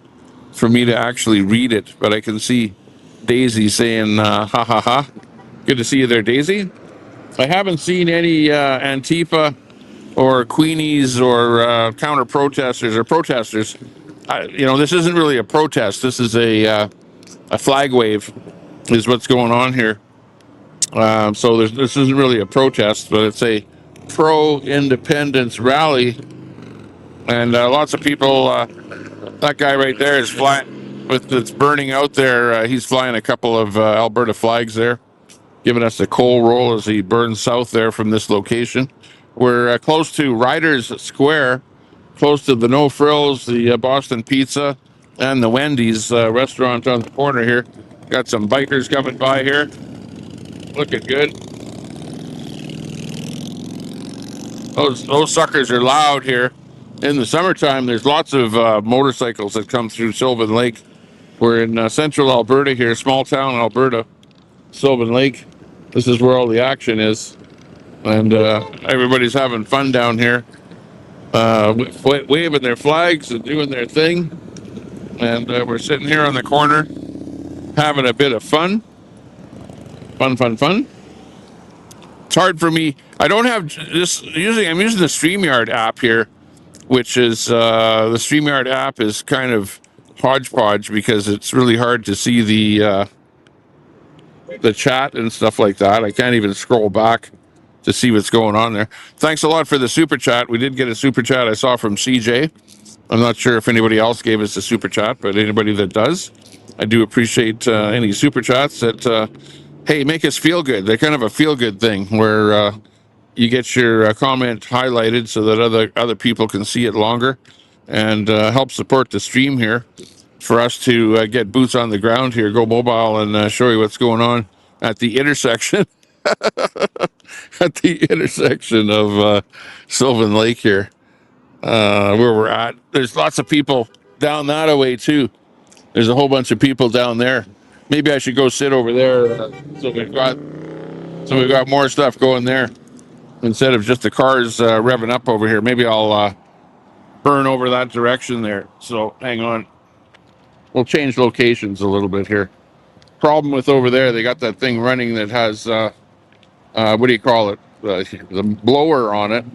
for me to actually read it, but I can see Daisy saying ha ha ha. Good to see you there, Daisy. I haven't seen any Antifa or Queenies or counter protesters or protesters. You know, this isn't really a protest. This is a flag wave, is what's going on here. So this isn't really a protest, but it's a pro-independence rally, and lots of people. That guy right there is flying with it's burning out there. He's flying a couple of Alberta flags there, giving us a coal roll as he burns south there from this location. We're close to Riders Square, close to the No Frills, the Boston Pizza, and the Wendy's restaurant on the corner here. Got some bikers coming by here. Looking good. Those suckers are loud here. In the summertime, there's lots of motorcycles that come through Sylvan Lake. We're in central Alberta here, small town Alberta, Sylvan Lake. This is where all the action is. And everybody's having fun down here, waving their flags and doing their thing. And we're sitting here on the corner, having a bit of fun. Fun. It's hard for me. I don't have this. I'm using the StreamYard app here, which is the StreamYard app is kind of hodgepodge because it's really hard to see the chat and stuff like that. I can't even scroll back to see what's going on there. Thanks a lot for the super chat. We did get a super chat I saw from CJ. I'm not sure if anybody else gave us a super chat, but anybody that does, I do appreciate any super chats that, hey, make us feel good. They're kind of a feel good thing where you get your comment highlighted so that other people can see it longer and help support the stream here for us to get boots on the ground here, go mobile and show you what's going on at the intersection. At the intersection of Sylvan Lake here, where we're at. There's lots of people down that way too. There's a whole bunch of people down there. Maybe I should go sit over there so So we've got more stuff going there instead of just the cars revving up over here. Maybe I'll burn over that direction there. So hang on. We'll change locations a little bit here. Problem with over there, they got that thing running that has, what do you call it? The blower on it,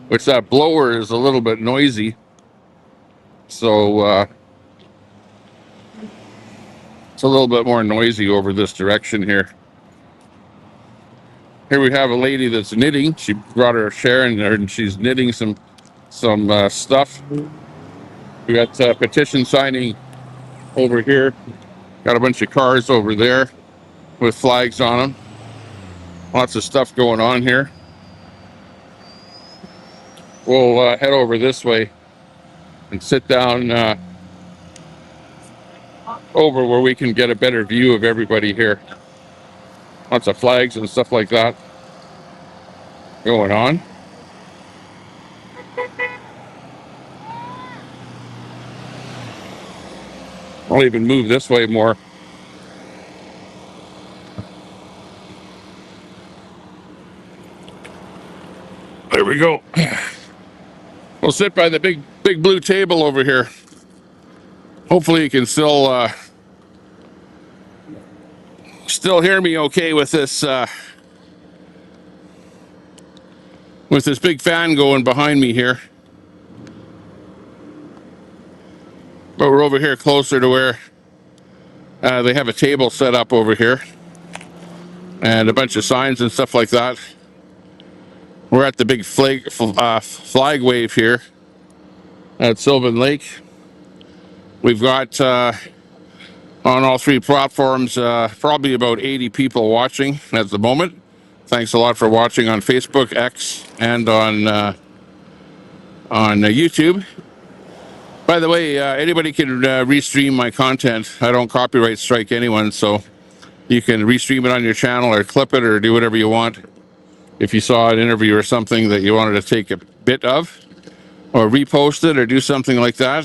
which that blower is a little bit noisy. So it's a little bit more noisy over this direction here. Here we have a lady that's knitting. She brought her a chair in there and she's knitting some stuff. We got petition signing over here. Got a bunch of cars over there with flags on them. Lots of stuff going on here. We'll head over this way and sit down over where we can get a better view of everybody here. Lots of flags and stuff like that going on. I'll even move this way more. There we go. We'll sit by the big blue table over here. Hopefully you can still hear me okay with this big fan going behind me here. But we're over here closer to where they have a table set up over here and a bunch of signs and stuff like that. We're at the big flag wave here at Sylvan Lake. We've got on all three platforms probably about 80 people watching at the moment. Thanks a lot for watching on Facebook, X, and on YouTube. By the way, anybody can restream my content. I don't copyright strike anyone, so you can restream it on your channel or clip it or do whatever you want. If you saw an interview or something that you wanted to take a bit of, or repost it or do something like that,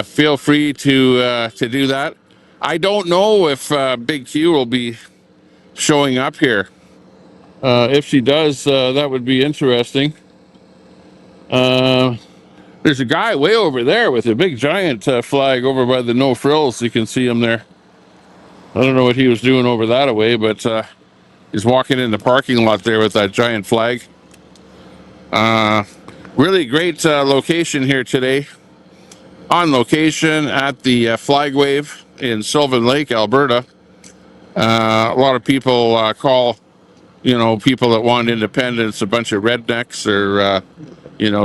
feel free to do that. I don't know if Big Q will be showing up here. If she does, that would be interesting. There's a guy way over there with a big giant flag over by the no frills. You can see him there. I don't know what he was doing over that away, but he's walking in the parking lot there with that giant flag. Really great location here today. On location at the flag wave in Sylvan Lake, Alberta. A lot of people call, people that want independence a bunch of rednecks or,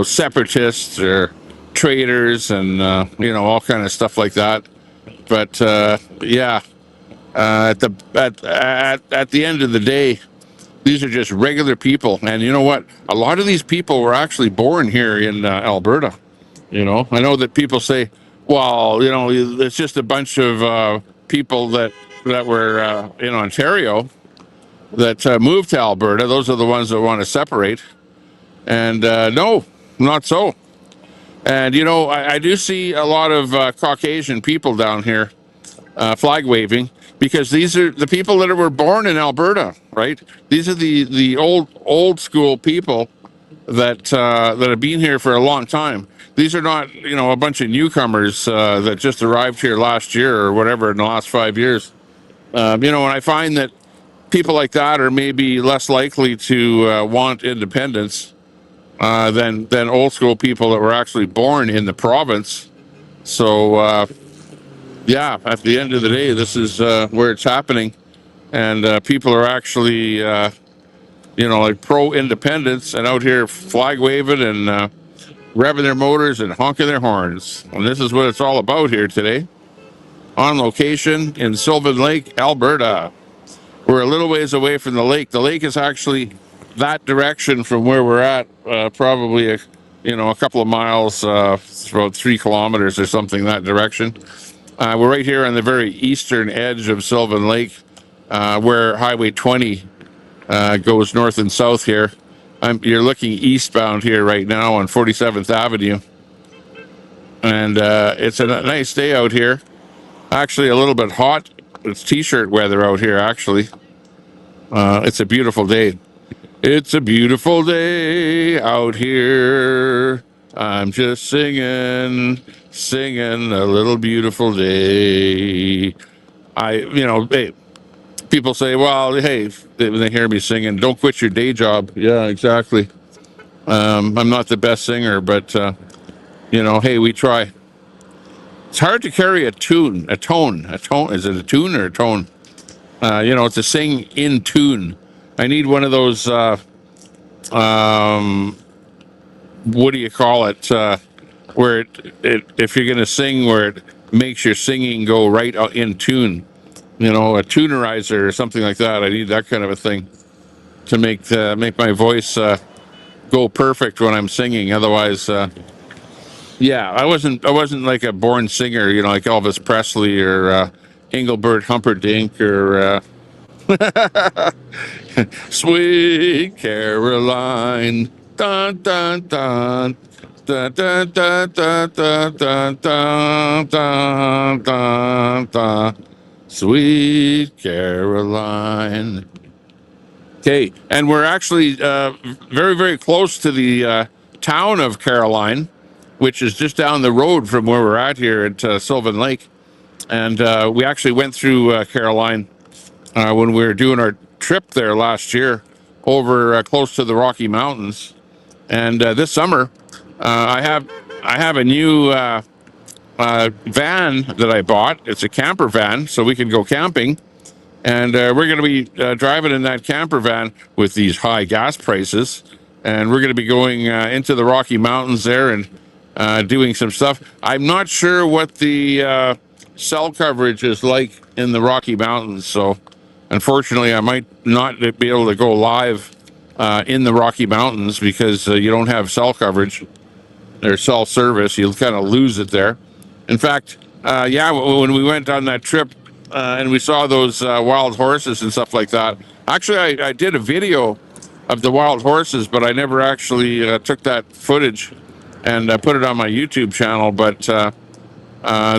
separatists or traitors and, all kind of stuff like that. But yeah, at the end of the day, these are just regular people. And you know what? A lot of these people were actually born here in Alberta. I know that people say, well, it's just a bunch of people that were in Ontario that moved to Alberta. Those are the ones that want to separate. And no, not so. And, I do see a lot of Caucasian people down here flag waving, because these are the people that were born in Alberta, right? These are the old school people that have been here for a long time. These are not, a bunch of newcomers that just arrived here last year or whatever in the last 5 years. And I find that people like that are maybe less likely to want independence than old school people that were actually born in the province. So yeah, at the end of the day, this is where it's happening, and people are actually like pro-independence and out here flag waving and revving their motors and honking their horns. And this is what it's all about here today. On location in Sylvan Lake, Alberta. We're a little ways away from the lake. The lake is actually that direction from where we're at, probably a couple of miles, about 3 kilometers or something that direction. We're right here on the very eastern edge of Sylvan Lake, where Highway 20 goes north and south here. You're looking eastbound here right now on 47th Avenue. And it's a nice day out here. Actually a little bit hot. It's t-shirt weather out here, actually. It's a beautiful day. It's a beautiful day out here. I'm just singing, singing a little beautiful day. Hey, people say, well, hey, when they hear me singing, don't quit your day job. Yeah, exactly. I'm not the best singer, but, hey, we try. It's hard to carry a tone. Is it a tune or a tone? To sing in tune. I need one of those, what do you call it? Where if you're going to sing, where it makes your singing go right out in tune. A tunerizer or something like that. I need that kind of a thing to make my voice go perfect when I'm singing. Otherwise, I wasn't like a born singer. Like Elvis Presley or Engelbert Humperdinck or Sweet Caroline. Dun dun dun. Dun, dun, dun, dun, dun, dun, dun, dun, dun, dun. Sweet Caroline. Okay, and we're actually very, very close to the town of Caroline, which is just down the road from where we're at here at Sylvan Lake. And we actually went through Caroline when we were doing our trip there last year over close to the Rocky Mountains. And this summer, I have a new van that I bought. It's a camper van, so we can go camping. And we're going to be driving in that camper van with these high gas prices. And we're going to be going into the Rocky Mountains there and doing some stuff. I'm not sure what the cell coverage is like in the Rocky Mountains. So unfortunately, I might not be able to go live in the Rocky Mountains because you don't have cell coverage or cell service. You'll kind of lose it there. In fact, when we went on that trip and we saw those wild horses and stuff like that, actually, I did a video of the wild horses, but I never actually took that footage and put it on my YouTube channel. But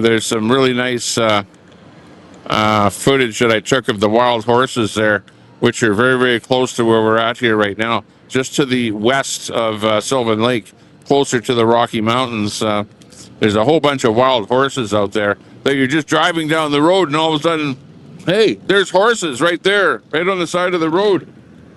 there's some really nice footage that I took of the wild horses there, which are very, very close to where we're at here right now, just to the west of Sylvan Lake, closer to the Rocky Mountains. There's a whole bunch of wild horses out there that you're just driving down the road and all of a sudden, hey, there's horses right there, right on the side of the road.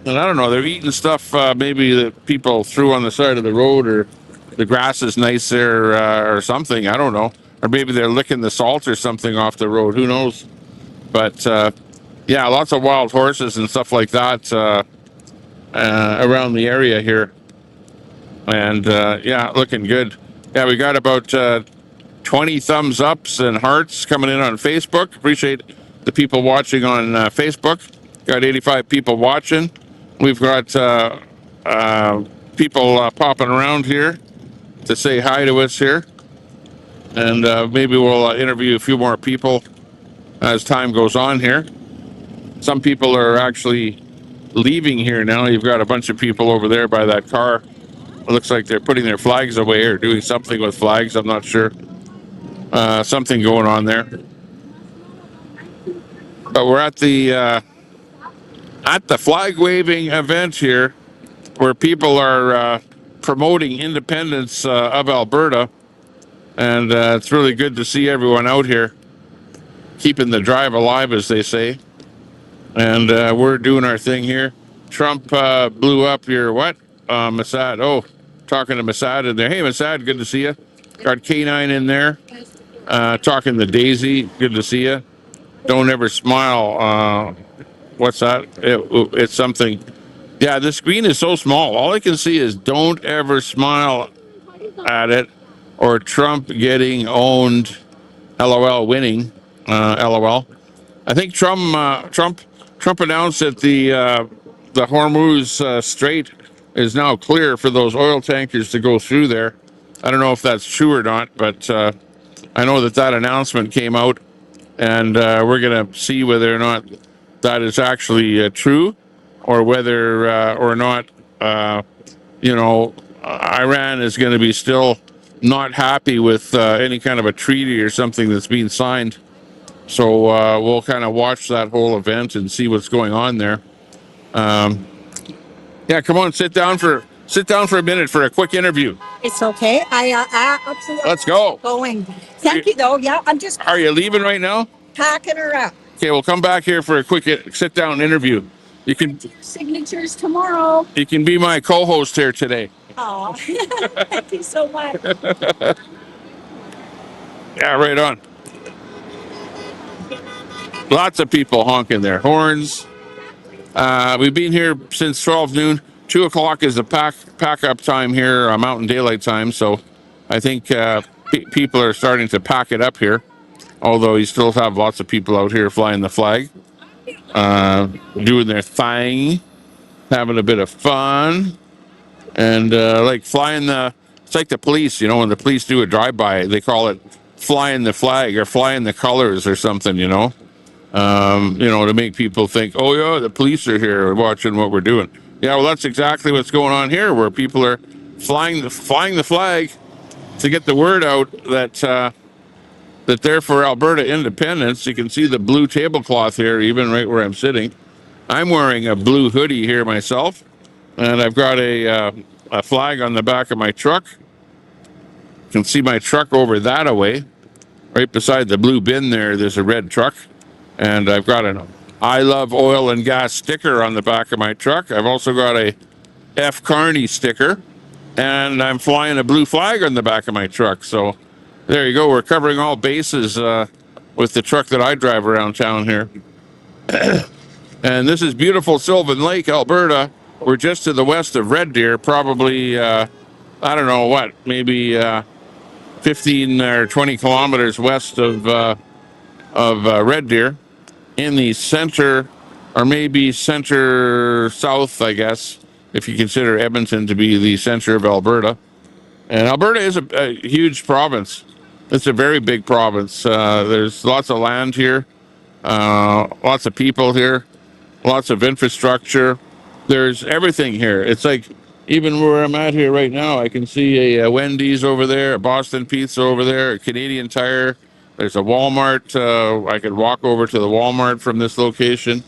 And I don't know, they're eating stuff maybe that people threw on the side of the road, or the grass is nice there or something. I don't know. Or maybe they're licking the salt or something off the road. Who knows? But lots of wild horses and stuff like that around the area here. And looking good. Yeah, we got about 20 thumbs ups and hearts coming in on Facebook. Appreciate the people watching on Facebook. Got 85 people watching. We've got people popping around here to say hi to us here. And maybe we'll interview a few more people as time goes on here. Some people are actually leaving here now. You've got a bunch of people over there by that car. It looks like they're putting their flags away or doing something with flags. I'm not sure. Something going on there. But we're at the flag waving event here, where people are promoting independence of Alberta, and it's really good to see everyone out here keeping the drive alive, as they say. And we're doing our thing here. Trump blew up your what? Masad. Oh, talking to Masad in there. Hey, Masad, good to see you. Got K9 in there. Talking to Daisy. Good to see you. Don't ever smile. What's that? It's something. Yeah, the screen is so small. All I can see is don't ever smile at it, or Trump getting owned. LOL winning. LOL. I think Trump announced that the Hormuz Strait is now clear for those oil tankers to go through there. I don't know if that's true or not, but I know that announcement came out, and we're going to see whether or not that is actually true, or whether or not Iran is going to be still not happy with any kind of a treaty or something that's being signed. So we'll kind of watch that whole event and see what's going on there. Yeah, come on, sit down for a minute for a quick interview. It's okay. Absolutely. Let's go. Going. Thank you, though. Yeah, I'm just Are you leaving right now? packing her up. Okay, we'll come back here for a quick sit down interview. You can Signatures tomorrow. be my co-host here today. Oh, thank you so much. Yeah, right on. Lots of people honking their horns. We've been here since 12 noon. 2 o'clock is the pack up time here, Mountain Daylight Time. So I think people are starting to pack it up here. Although you still have lots of people out here flying the flag, doing their thing, having a bit of fun, and like flying the. It's like the police, you know, when the police do a drive-by, they call it flying the flag or flying the colors or something, you know, to make people think, oh yeah, the police are here watching what we're doing. Yeah, well, that's exactly what's going on here, where people are flying the flag to get the word out that they're for Alberta independence. You can see the blue tablecloth here, even right where I'm sitting. I'm wearing a blue hoodie here myself, and I've got a flag on the back of my truck. You can see my truck over that away. Right beside the blue bin there's a red truck. And I've got an I love oil and gas sticker on the back of my truck. I've also got a F. Carney sticker. And I'm flying a blue flag on the back of my truck. So there you go. We're covering all bases with the truck that I drive around town here. And this is beautiful Sylvan Lake, Alberta. We're just to the west of Red Deer, probably, I don't know what, maybe 15 or 20 kilometers west of Red Deer, in the center, or maybe center south, I guess, if you consider Edmonton to be the center of Alberta. And Alberta is a huge province. It's a very big province. There's lots of land here, lots of people here, lots of infrastructure. There's everything here. It's like, even where I'm at here right now, I can see a Wendy's over there, a Boston Pizza over there, a Canadian Tire. There's a Walmart. I could walk over to the Walmart from this location.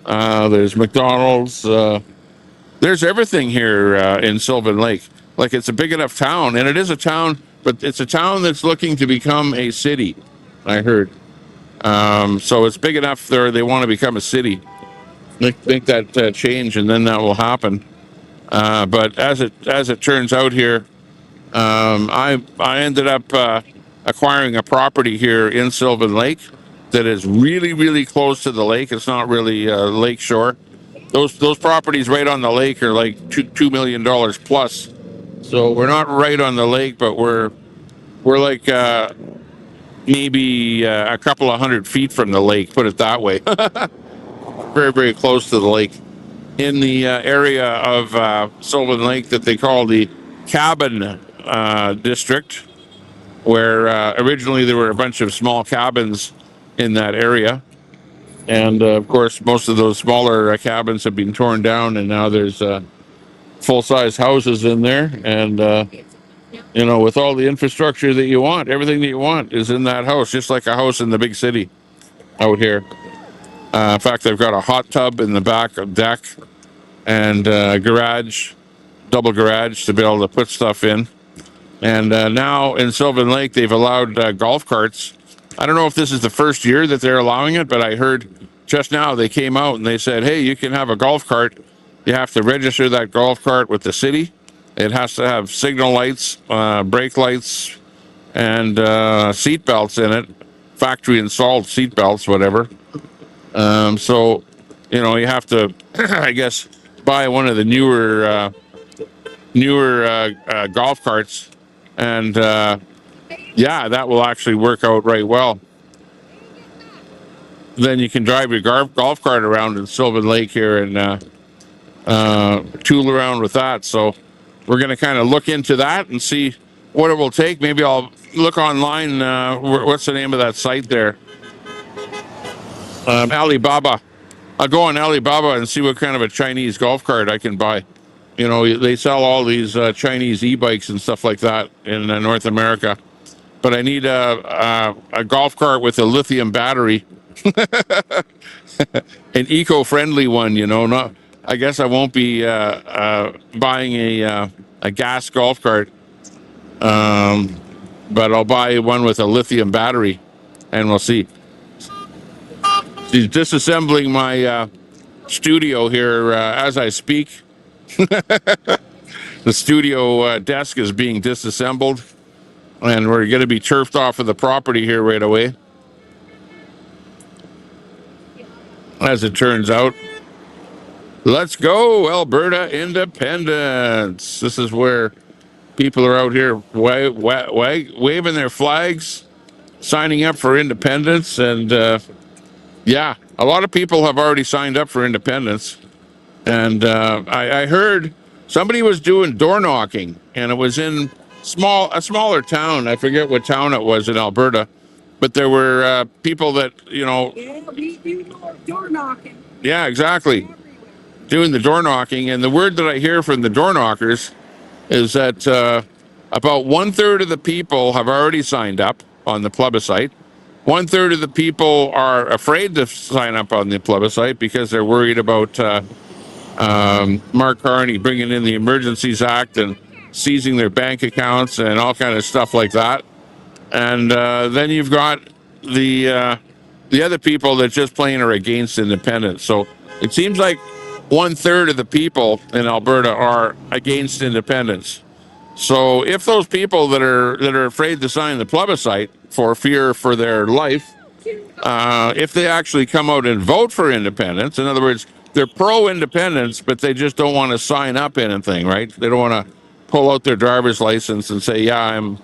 There's McDonald's. There's everything here in Sylvan Lake. Like, it's a big enough town, and it is a town, but it's a town that's looking to become a city, I heard. So it's big enough there they want to become a city. Make that change, and then that will happen. But as it turns out here, I ended up acquiring a property here in Sylvan Lake that is really, really close to the lake. It's not really lake shore. Those properties right on the lake are like $2 million plus. So we're not right on the lake, but we're like maybe a couple of 100 feet from the lake. Put it that way. Very, very close to the lake. In the area of Sylvan Lake that they call the Cabin District, where originally there were a bunch of small cabins in that area. And of course, most of those smaller cabins have been torn down, and now there's full-size houses in there. And, with all the infrastructure that you want, everything that you want is in that house, just like a house in the big city out here. In fact, I've got a hot tub in the back of deck and garage, double garage to be able to put stuff in. And now in Sylvan Lake, they've allowed golf carts. I don't know if this is the first year that they're allowing it, but I heard just now they came out and they said, hey, you can have a golf cart. You have to register that golf cart with the city. It has to have signal lights, brake lights, and seat belts in it, factory installed seat belts, whatever. So, you have to, I guess, buy one of the newer golf carts, and that will actually work out right well. Then you can drive your golf cart around in Sylvan Lake here and tool around with that. So we're going to kind of look into that and see what it will take. Maybe I'll look online. What's the name of that site there? Alibaba. I'll go on Alibaba and see what kind of a Chinese golf cart I can buy. They sell all these Chinese e-bikes and stuff like that in North America. But I need a golf cart with a lithium battery, an eco-friendly one. I guess I won't be buying a gas golf cart, but I'll buy one with a lithium battery, and we'll see. She's disassembling my studio here as I speak. The studio desk is being disassembled, and we're going to be turfed off of the property here right away, as it turns out. Let's go, Alberta independence. This is where people are out here waving their flags, signing up for independence. And yeah, a lot of people have already signed up for independence. And I heard somebody was doing door knocking, and it was in a smaller town. I forget what town it was in Alberta, but there were people that, Yeah, we do door knocking. yeah, exactly, doing the door knocking. And the word that I hear from the door knockers is that about 1/3 of the people have already signed up on the plebiscite. 1/3 of the people are afraid to sign up on the plebiscite because they're worried about Mark Carney bringing in the Emergencies Act and seizing their bank accounts and all kind of stuff like that. And then you've got the other people that just plain are against independence. So it seems like 1/3 of the people in Alberta are against independence. So if those people that are afraid to sign the plebiscite for fear for their life, if they actually come out and vote for independence, in other words, they're pro-independence, but they just don't want to sign up anything, right? They don't want to pull out their driver's license and say, yeah, I'm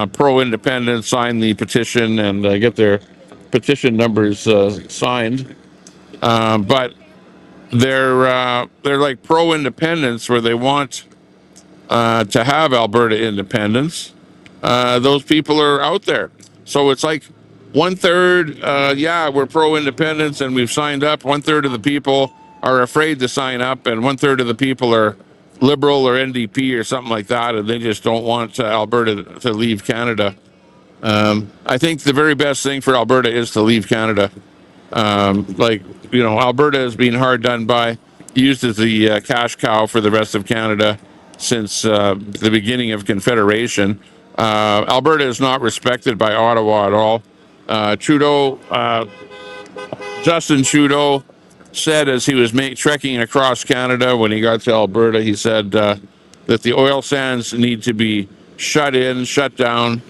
pro-independence, sign the petition, and get their petition numbers signed. But they're like pro-independence, where they want to have Alberta independence. Those people are out there. So it's like 1/3, yeah, we're pro-independence and we've signed up. 1/3 of the people are afraid to sign up, and 1/3 of the people are Liberal or NDP or something like that, and they just don't want Alberta to leave Canada. I think the very best thing for Alberta is to leave Canada. Alberta has been hard done by, used as the cash cow for the rest of Canada since the beginning of Confederation. Alberta is not respected by Ottawa at all. Justin Trudeau said, as he was trekking across Canada when he got to Alberta, he said that the oil sands need to be shut in, shut down,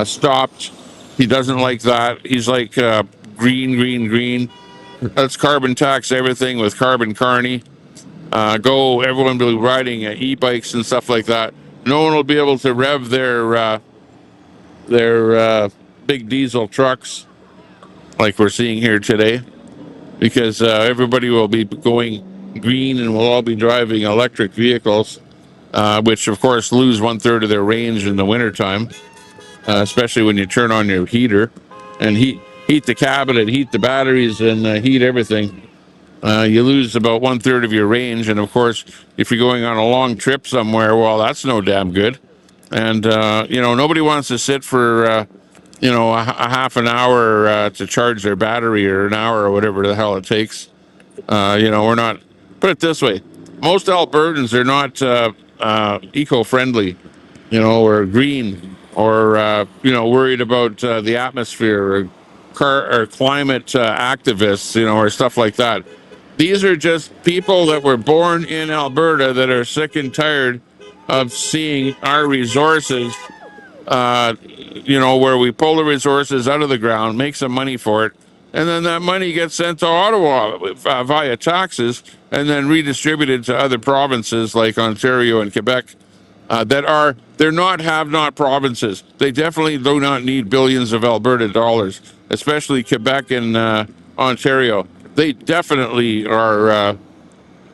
stopped. He doesn't like that. He's like green, green, green. Let's carbon tax everything with carbon carney. Everyone will be riding e-bikes and stuff like that. No one will be able to rev their big diesel trucks like we're seeing here today, because everybody will be going green and we'll all be driving electric vehicles, which of course lose 1/3 of their range in the wintertime, especially when you turn on your heater and heat the cabinet, heat the batteries, and heat everything. You lose about 1/3 of your range. And of course, if you're going on a long trip somewhere, well, that's no damn good. And, nobody wants to sit for, a half an hour to charge their battery, or an hour, or whatever the hell it takes. We're not, put it this way, most Albertans are not eco-friendly, or green, or, worried about the atmosphere, or climate activists, or stuff like that. These are just people that were born in Alberta that are sick and tired of seeing our resources, where we pull the resources out of the ground, make some money for it, and then that money gets sent to Ottawa via taxes, and then redistributed to other provinces like Ontario and Quebec they're not have-not provinces. They definitely do not need billions of Alberta dollars, especially Quebec and Ontario. They definitely are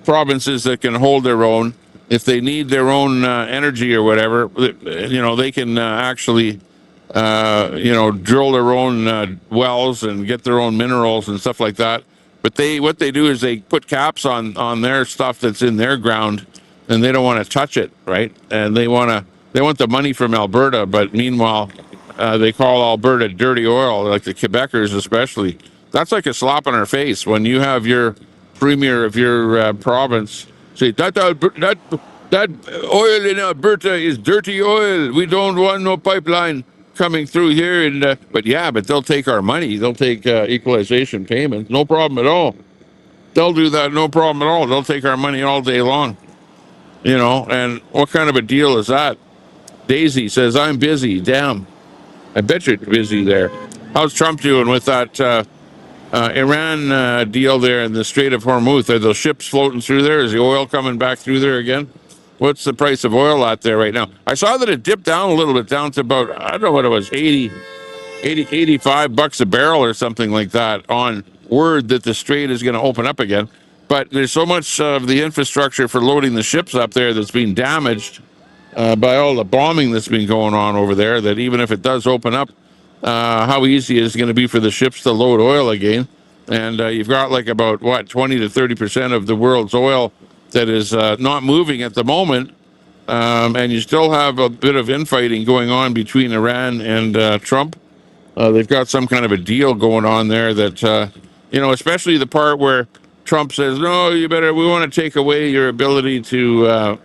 provinces that can hold their own. If they need their own energy or whatever, they can actually, drill their own wells and get their own minerals and stuff like that. But what they do is they put caps on their stuff that's in their ground, and they don't want to touch it, right? And they want the money from Alberta, but meanwhile, they call Alberta dirty oil, like the Quebecers especially. That's like a slap in our face when you have your premier of your province say that oil in Alberta is dirty oil. We don't want no pipeline coming through here. And but they'll take our money. They'll take equalization payments. No problem at all. They'll do that. No problem at all. They'll take our money all day long. You know, and what kind of a deal is that? Daisy says, I'm busy. Damn. I bet you're busy there. How's Trump doing with that Iran deal there in the Strait of Hormuz? Are those ships floating through there? Is the oil coming back through there again? What's the price of oil out there right now? I saw that it dipped down a little bit, down to about, I don't know what it was, 85 bucks a barrel or something like that, on word that the strait is going to open up again. But there's so much of the infrastructure for loading the ships up there that's being damaged by all the bombing that's been going on over there, that even if it does open up, how easy is it going to be for the ships to load oil again? And you've got like about, 20 to 30% of the world's oil that is not moving at the moment. And you still have a bit of infighting going on between Iran and Trump. They've got some kind of a deal going on there that, especially the part where Trump says, no, we want to take away your ability to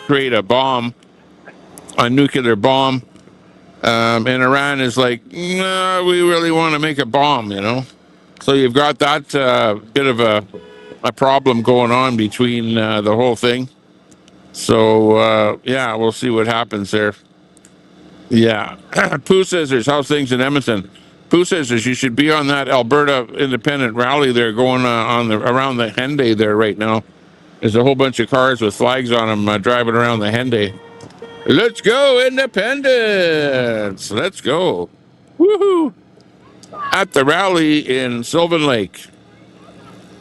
create a bomb, a nuclear bomb. And Iran is like, no, we really want to make a bomb, So you've got that bit of a problem going on between the whole thing. So, we'll see what happens there. Yeah. Pooh Scissors, how's things in Edmonton? Pooh Scissors, you should be on that Alberta independent rally there going around the Henday there right now. There's a whole bunch of cars with flags on them driving around the Henday. Let's go, independence! Let's go. Woohoo! At the rally in Sylvan Lake.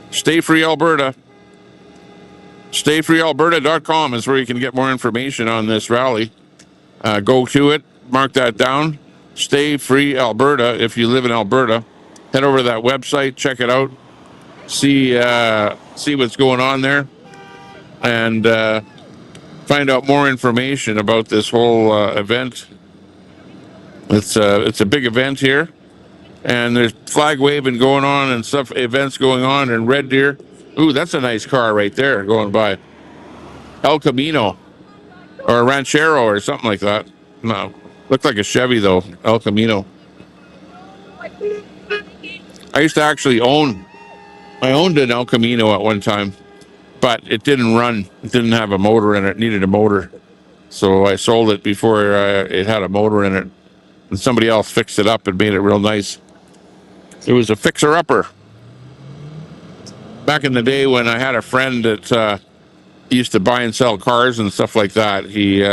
Stay Free Alberta. StayFreeAlberta.com is where you can get more information on this rally. Go to it. Mark that down. Stay Free Alberta. If you live in Alberta, head over to that website, check it out, see what's going on there, and find out more information about this whole event. It's a big event here, and there's flag waving going on and stuff, events going on in Red Deer. Ooh, that's a nice car right there going by. El Camino or a Ranchero or something like that. No, looked like a Chevy though. El Camino. I used to actually owned an El Camino at one time, but it didn't run. It didn't have a motor in it. It needed a motor, so I sold it before it had a motor in it. And somebody else fixed it up and made it real nice. It was a fixer-upper. Back in the day when I had a friend that used to buy and sell cars and stuff like that, he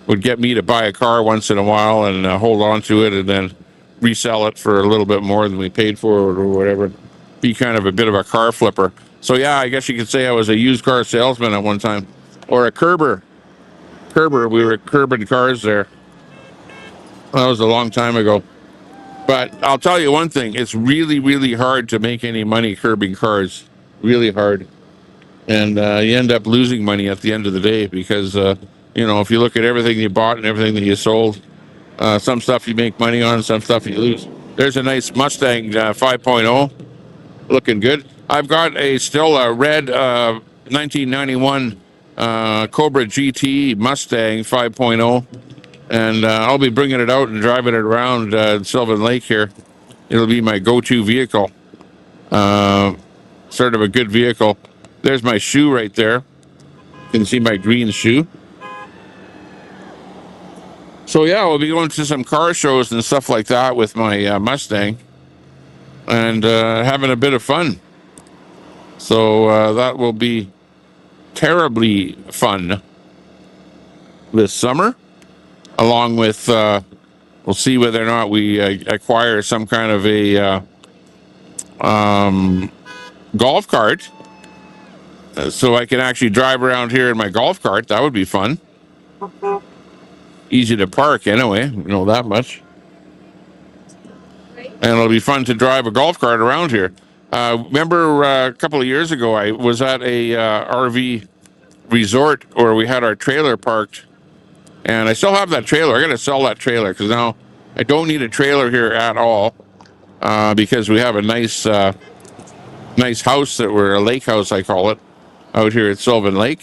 would get me to buy a car once in a while and hold on to it and then resell it for a little bit more than we paid for it or whatever. Be kind of a bit of a car flipper. So yeah, I guess you could say I was a used car salesman at one time. Or a curber. We were curbing cars there. That was a long time ago. But I'll tell you one thing. It's really, really hard to make any money curbing cars. Really hard. And you end up losing money at the end of the day because, if you look at everything you bought and everything that you sold, some stuff you make money on, some stuff you lose. There's a nice Mustang 5.0, looking good. I've got still a red 1991 Cobra GT Mustang 5.0, and I'll be bringing it out and driving it around Sylvan Lake here. It'll be my go-to vehicle, sort of a good vehicle. There's my shoe right there. You can see my green shoe. So yeah, we'll be going to some car shows and stuff like that with my Mustang and having a bit of fun. So that will be terribly fun this summer, along with, we'll see whether or not we acquire some kind of a golf cart so I can actually drive around here in my golf cart. That would be fun. Easy to park anyway, that much. And it'll be fun to drive a golf cart around here. Remember a couple of years ago, I was at a RV resort where we had our trailer parked, and I still have that trailer. I got to sell that trailer because now I don't need a trailer here at all because we have a nice nice house that we're a lake house, I call it, out here at Sylvan Lake,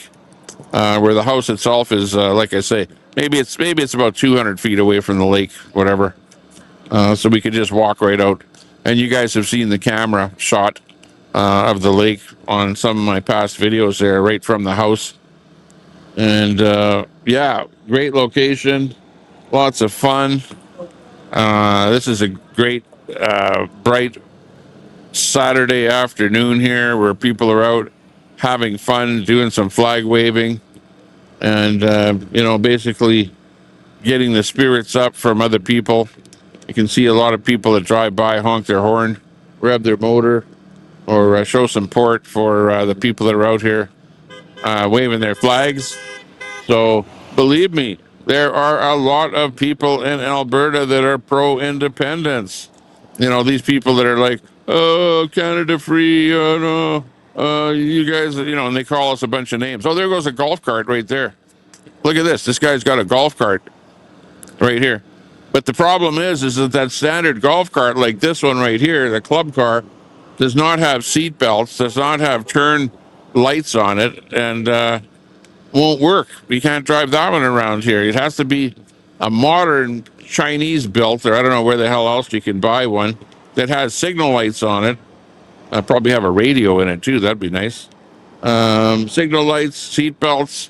where the house itself is, like I say, maybe it's about 200 feet away from the lake, whatever. So we could just walk right out. And you guys have seen the camera shot of the lake on some of my past videos there, right from the house. And yeah, great location, lots of fun. This is a great, bright Saturday afternoon here where people are out having fun, doing some flag waving, and basically getting the spirits up from other people. You can see a lot of people that drive by honk their horn, rev their motor, or show support for the people that are out here waving their flags. So believe me, there are a lot of people in Alberta that are pro-independence. These people that are like, oh, Canada free, no, you guys, and they call us a bunch of names. Oh, there goes a golf cart right there. Look at this. This guy's got a golf cart right here. But the problem is that standard golf cart like this one right here, the club car, does not have seat belts, does not have turn lights on it, and won't work. We can't drive that one around here. It has to be a modern Chinese built, or I don't know where the hell else you can buy one, that has signal lights on it. Probably have a radio in it too. That'd be nice. Signal lights, seat belts,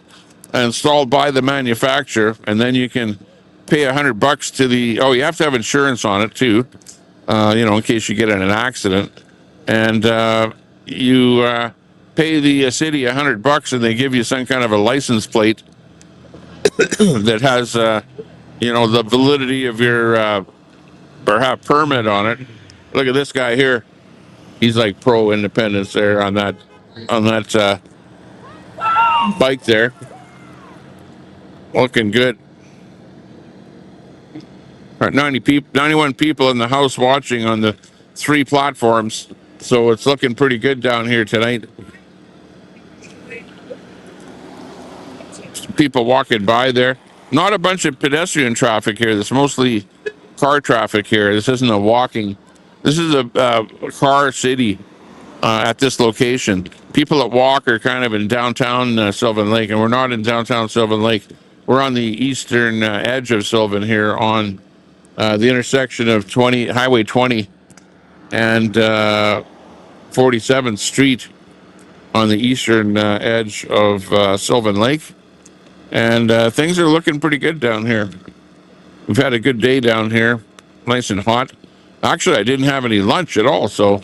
installed by the manufacturer, and then you can pay $100 to the. Oh, you have to have insurance on it too, in case you get in an accident, and you pay the city $100, and they give you some kind of a license plate that has, the validity of your perhaps permit on it. Look at this guy here. He's like pro-independence there on that bike there. Looking good. All right, 91 people in the house watching on the 3 platforms. So it's looking pretty good down here tonight. People walking by there. Not a bunch of pedestrian traffic here. There's mostly car traffic here. This isn't a walking. This is a car city at this location. People that walk are kind of in downtown Sylvan Lake, and we're not in downtown Sylvan Lake. We're on the eastern edge of Sylvan here on the intersection of Highway 20 and 47th Street on the eastern edge of Sylvan Lake. And things are looking pretty good down here. We've had a good day down here, nice and hot. Actually, I didn't have any lunch at all, so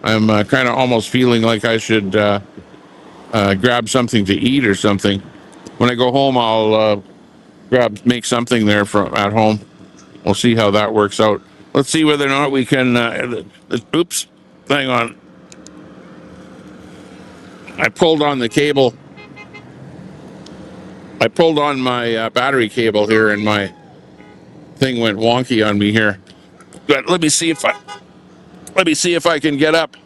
I'm kind of almost feeling like I should grab something to eat or something. When I go home, I'll make something there at home. We'll see how that works out. Let's see whether or not we can. Oops, hang on. I pulled on the cable. I pulled on my battery cable here, and my thing went wonky on me here. But let me see if I can get up.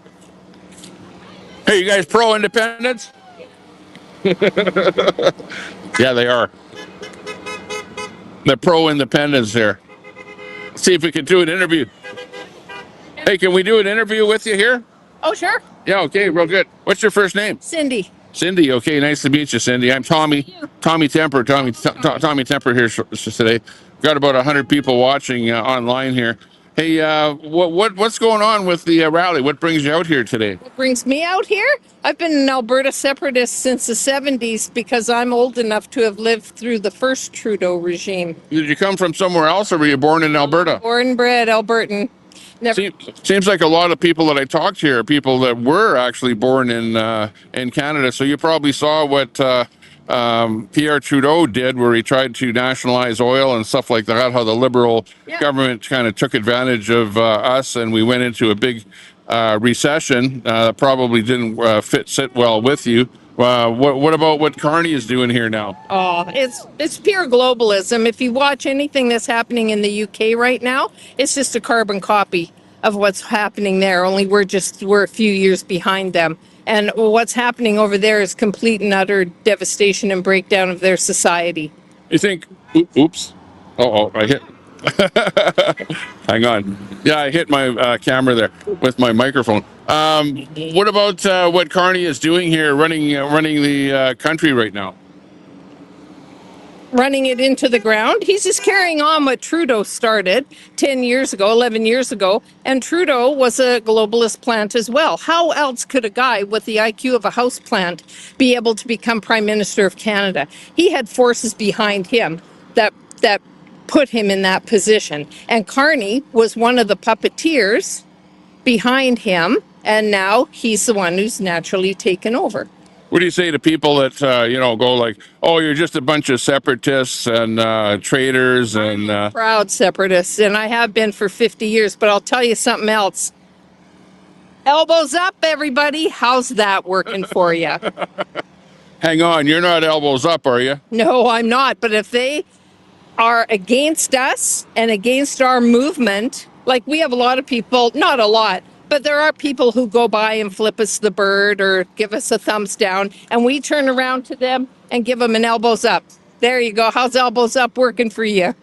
Hey, you guys pro-independence? Yeah, they are. They're pro-independence here. Let's see if we can do an interview. Hey, can we do an interview with you here? Oh, sure. Yeah, okay, real good. What's your first name? Cindy. Cindy, okay, nice to meet you, Cindy. I'm Tommy. Tommy Temper. Tommy Temper here today. Got about 100 people watching online here. Hey, what's going on with the rally? What brings you out here today? What brings me out here? I've been an Alberta separatist since the 70s because I'm old enough to have lived through the first Trudeau regime. Did you come from somewhere else, or were you born in Alberta? Born and bred Albertan. Seems like a lot of people that I talked to here are people that were actually born in Canada. So you probably saw what Pierre Trudeau did, where he tried to nationalize oil and stuff like that. How the Liberal government kind of took advantage of us, and we went into a big recession. Probably didn't sit well with you. What about what Carney is doing here now? Oh, it's pure globalism. If you watch anything that's happening in the UK right now, it's just a carbon copy of what's happening there. Only we're a few years behind them. And what's happening over there is complete and utter devastation and breakdown of their society. You think? Oops! I hit. Hang on. Yeah, I hit my camera there with my microphone. What about what Carney is doing here, running the country right now? Running it into the ground. He's just carrying on what Trudeau started 10 years ago, 11 years ago. And Trudeau was a globalist plant as well. How else could a guy with the IQ of a house plant be able to become Prime Minister of Canada? He had forces behind him that put him in that position. And Carney was one of the puppeteers behind him. And now he's the one who's naturally taken over. What do you say to people that go like, "Oh, you're just a bunch of separatists and traitors and"? Proud separatist, and I have been for 50 years. But I'll tell you something else. Elbows up, everybody. How's that working for you? Hang on, you're not elbows up, are you? No, I'm not. But if they are against us and against our movement, like we have a lot of people, not a lot, but there are people who go by and flip us the bird or give us a thumbs down, and we turn around to them and give them an elbows up. There you go. How's elbows up working for you?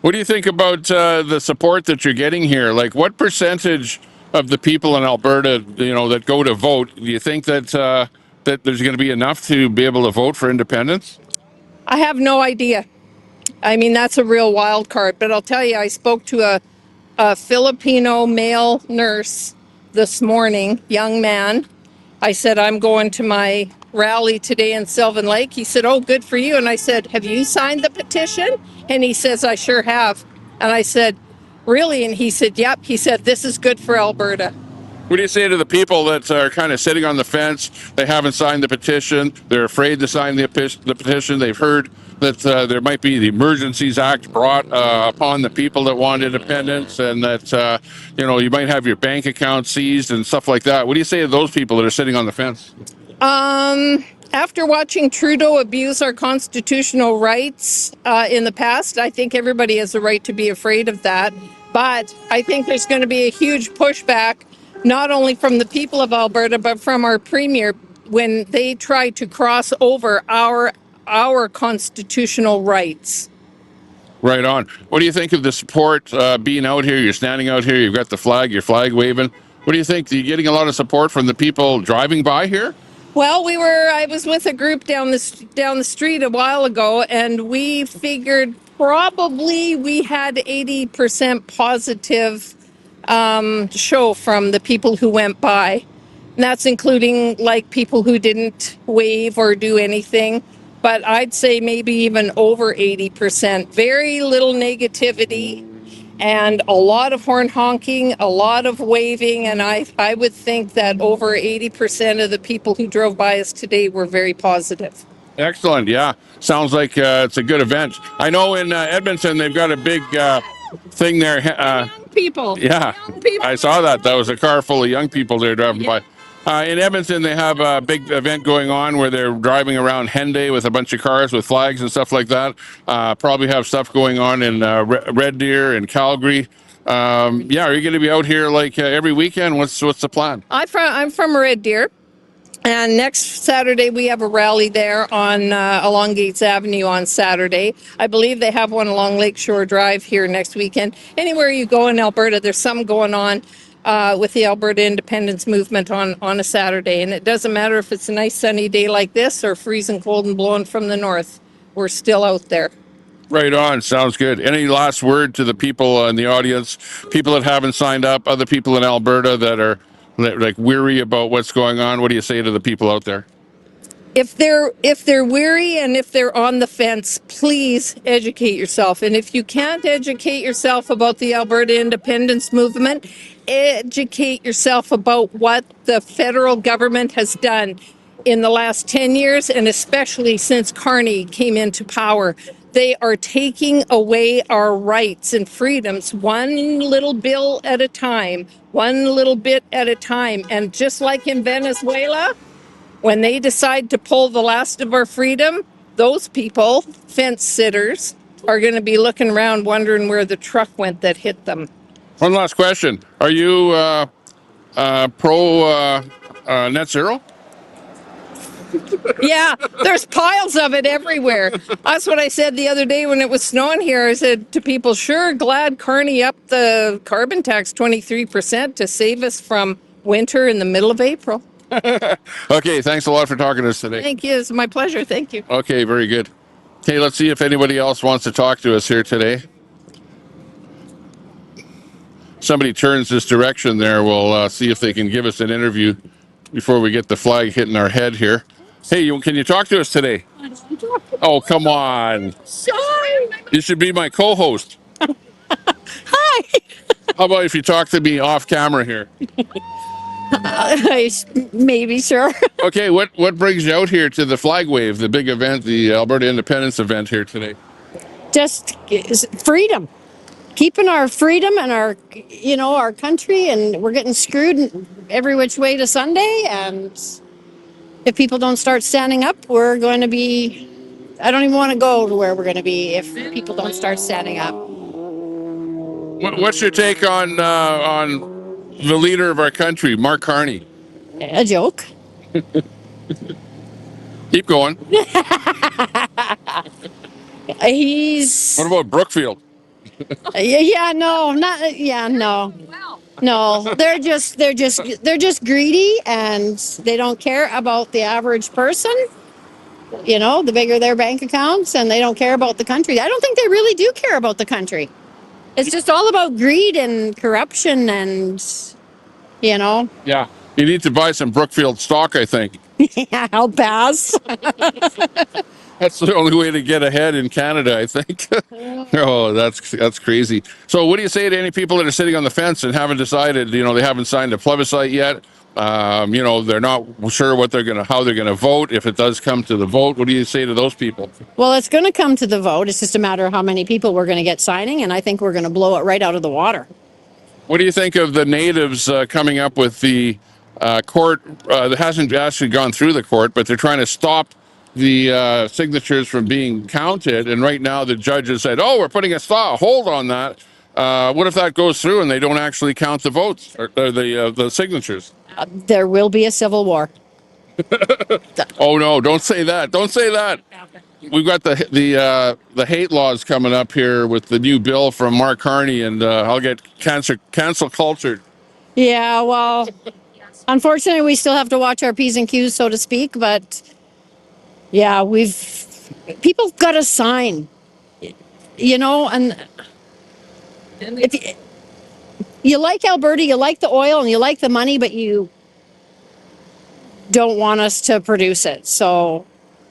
What do you think about the support that you're getting here? Like, what percentage of the people in Alberta, that go to vote, do you think that that there's going to be enough to be able to vote for independence? I have no idea. I mean, that's a real wild card. But I'll tell you, I spoke to a Filipino male nurse this morning, young man. I said, I'm going to my rally today in Sylvan Lake. He said, oh, good for you. And I said, have you signed the petition? And he says, I sure have. And I said, really? And he said, yep. He said, this is good for Alberta. What do you say to the people that are kind of sitting on the fence? They haven't signed the petition. They're afraid to sign the petition. They've heard that there might be the Emergencies Act brought upon the people that want independence, and that you might have your bank account seized and stuff like that. What do you say to those people that are sitting on the fence? After watching Trudeau abuse our constitutional rights in the past, I think everybody has a right to be afraid of that. But I think there's going to be a huge pushback, not only from the people of Alberta, but from our premier when they try to cross over our constitutional rights. Right on. What do you think of the support being out here? You're standing out here. You've got the flag. Your flag waving. What do you think? Are you getting a lot of support from the people driving by here? Well, I was with a group down the street a while ago, and we figured probably we had 80% positive show from the people who went by. And that's including like people who didn't wave or do anything. But I'd say maybe even over 80%. Very little negativity and a lot of horn honking, a lot of waving. And I would think that over 80% of the people who drove by us today were very positive. Excellent. Yeah. Sounds like it's a good event. I know in Edmonton, they've got a big thing there. Young people. Yeah. Young people. I saw that. That was a car full of young people there driving by. In Edmonton, they have a big event going on where they're driving around Henday with a bunch of cars with flags and stuff like that. Probably have stuff going on in Red Deer and Calgary. Are you going to be out here like every weekend? What's the plan? I'm from Red Deer. And next Saturday, we have a rally there on along Gates Avenue on Saturday. I believe they have one along Lakeshore Drive here next weekend. Anywhere you go in Alberta, there's something going on with the Alberta independence movement on a Saturday. And it doesn't matter if it's a nice sunny day like this or freezing cold and blowing from the north. We're still out there. Right on. Sounds good. Any last word to the people in the audience, people that haven't signed up, other people in Alberta that are like weary about what's going on? What do you say to the people out there? If they're weary and if they're on the fence, please educate yourself. And if you can't educate yourself about the Alberta independence movement, educate yourself about what the federal government has done in the last 10 years, and especially since Carney came into power. They are taking away our rights and freedoms one little bill at a time, one little bit at a time. And just like in Venezuela, when they decide to pull the last of our freedom, those people, fence sitters, are going to be looking around wondering where the truck went that hit them. One last question. Are you pro net zero? Yeah, there's piles of it everywhere. That's what I said the other day when it was snowing here. I said to people, sure, glad Carney upped the carbon tax 23% to save us from winter in the middle of April. Okay, thanks a lot for talking to us today. Thank you. It's my pleasure. Thank you. Okay, very good. Okay, let's see if anybody else wants to talk to us here today. Somebody turns this direction there, we'll see if they can give us an interview before we get the flag hitting our head here. Hey, can you talk to us today? Oh, come on. You should be my co-host. Hi. How about if you talk to me off camera here? Maybe, sure. Okay, what brings you out here to the flag wave, the big event, the Alberta Independence event here today? Just freedom. Keeping our freedom and our, our country, and we're getting screwed every which way to Sunday. And if people don't start standing up, we're going to be, I don't even want to go to where we're going to be if people don't start standing up. What's your take on the leader of our country, Mark Carney? A joke. Keep going. He's. What about Brookfield? No. They're just greedy, and they don't care about the average person. The bigger their bank accounts, and they don't care about the country. I don't think they really do care about the country. It's just all about greed and corruption, and Yeah. You need to buy some Brookfield stock, I think. Yeah, I'll pass. That's the only way to get ahead in Canada, I think. Oh, that's crazy. So what do you say to any people that are sitting on the fence and haven't decided, they haven't signed a plebiscite yet? They're not sure how they're gonna vote if it does come to the vote. What do you say to those people? Well, it's going to come to the vote. It's just a matter of how many people we're going to get signing, and I think we're going to blow it right out of the water. What do you think of the natives coming up with the court that hasn't actually gone through the court, but they're trying to stop the signatures from being counted? And right now the judge has said, oh, we're putting a hold on that. What if that goes through and they don't actually count the votes or the signatures? There will be a civil war. Oh, no, don't say that. Don't say that. We've got the hate laws coming up here with the new bill from Mark Carney, and I'll get cancel cultured. Yeah, well, unfortunately, we still have to watch our P's and Q's, so to speak. But yeah, people got to sign, and if you like Alberta, you like the oil and you like the money, but you don't want us to produce it. So,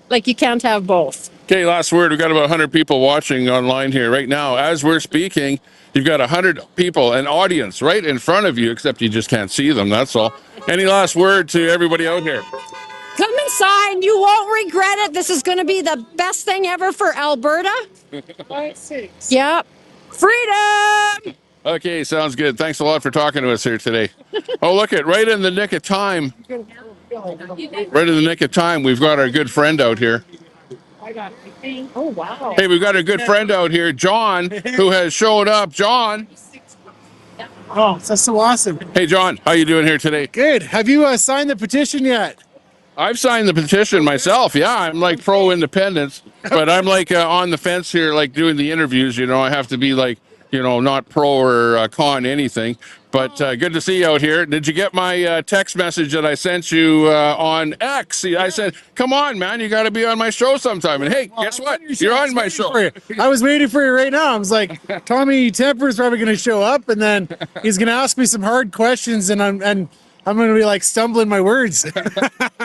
you can't have both. Okay, last word. We've got about 100 people watching online here right now. As we're speaking, you've got 100 people, an audience right in front of you, except you just can't see them, that's all. Any last word to everybody out here? Come and sign. You won't regret it. This is going to be the best thing ever for Alberta. Yeah. Freedom! Okay, sounds good. Thanks a lot for talking to us here today. Oh, look at right in the nick of time. Right in the nick of time, we've got our good friend out here. Oh, wow. Hey, we've got a good friend out here, John, who has showed up. John. Oh, that's so awesome. Hey, John, how you doing here today? Good. Have you signed the petition yet? I've signed the petition myself. Yeah, I'm pro-independence, but I'm on the fence here, doing the interviews. I have to be not pro or con anything. But good to see you out here. Did you get my text message that I sent you on X? I said, come on, man, you got to be on my show sometime. And hey, guess what? You're on my show. I was waiting for you right now. I was like, Tommy Temper's probably going to show up, and then he's going to ask me some hard questions, and I'm going to be stumbling my words.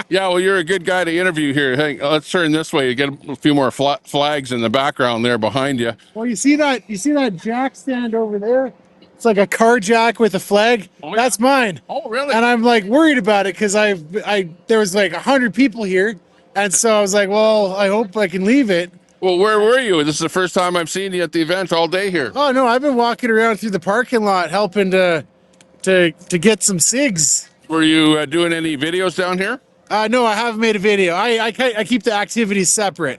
Yeah, well, you're a good guy to interview here. Hey, let's turn this way. You get a few more flags in the background there behind you. Well, you see that jack stand over there? It's like a car jack with a flag. Oh, yeah. That's mine. Oh, really? And I'm worried about it because there was 100 people here, and so I was like, well, I hope I can leave it. Well, where were you? This is the first time I've seen you at the event all day here. Oh no, I've been walking around through the parking lot helping to get some cigs. Were you doing any videos down here? No, I haven't made a video. I keep the activities separate.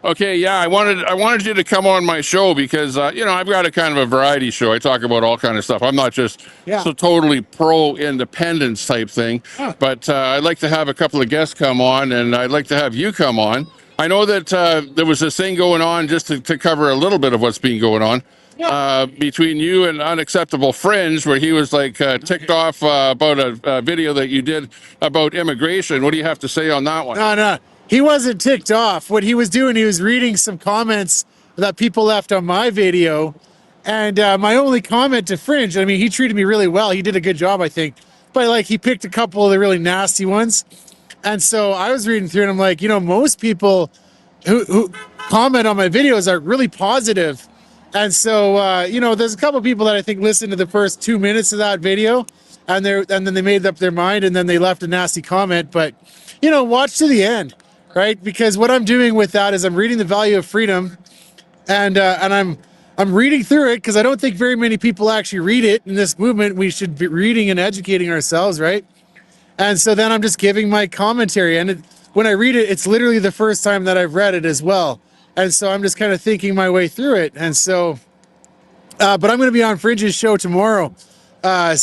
Okay, yeah, I wanted you to come on my show because I've got a kind of a variety show. I talk about all kind of stuff. I'm not just so totally pro independence type thing, but I'd like to have a couple of guests come on, and I'd like to have you come on. I know that there was this thing going on just to cover a little bit of what's been going on between you and Unacceptable Fringe, where he was like ticked off about a video that you did about immigration. What do you have to say on that one? No, he wasn't ticked off. What he was doing, he was reading some comments that people left on my video. And my only comment to Fringe, I mean, he treated me really well. He did a good job, I think. But like, he picked a couple of the really nasty ones. And so I was reading through and I'm like, most people who comment on my videos are really positive. And so, there's a couple of people that I think listened to the first 2 minutes of that video and then they made up their mind and then they left a nasty comment. But, watch to the end, right? Because what I'm doing with that is I'm reading The Value of Freedom and I'm reading through it because I don't think very many people actually read it in this movement. We should be reading and educating ourselves, right? And so then I'm just giving my commentary. And when I read it, it's literally the first time that I've read it as well. And so I'm just kind of thinking my way through it. And so, but I'm going to be on Fringe's show tomorrow. Not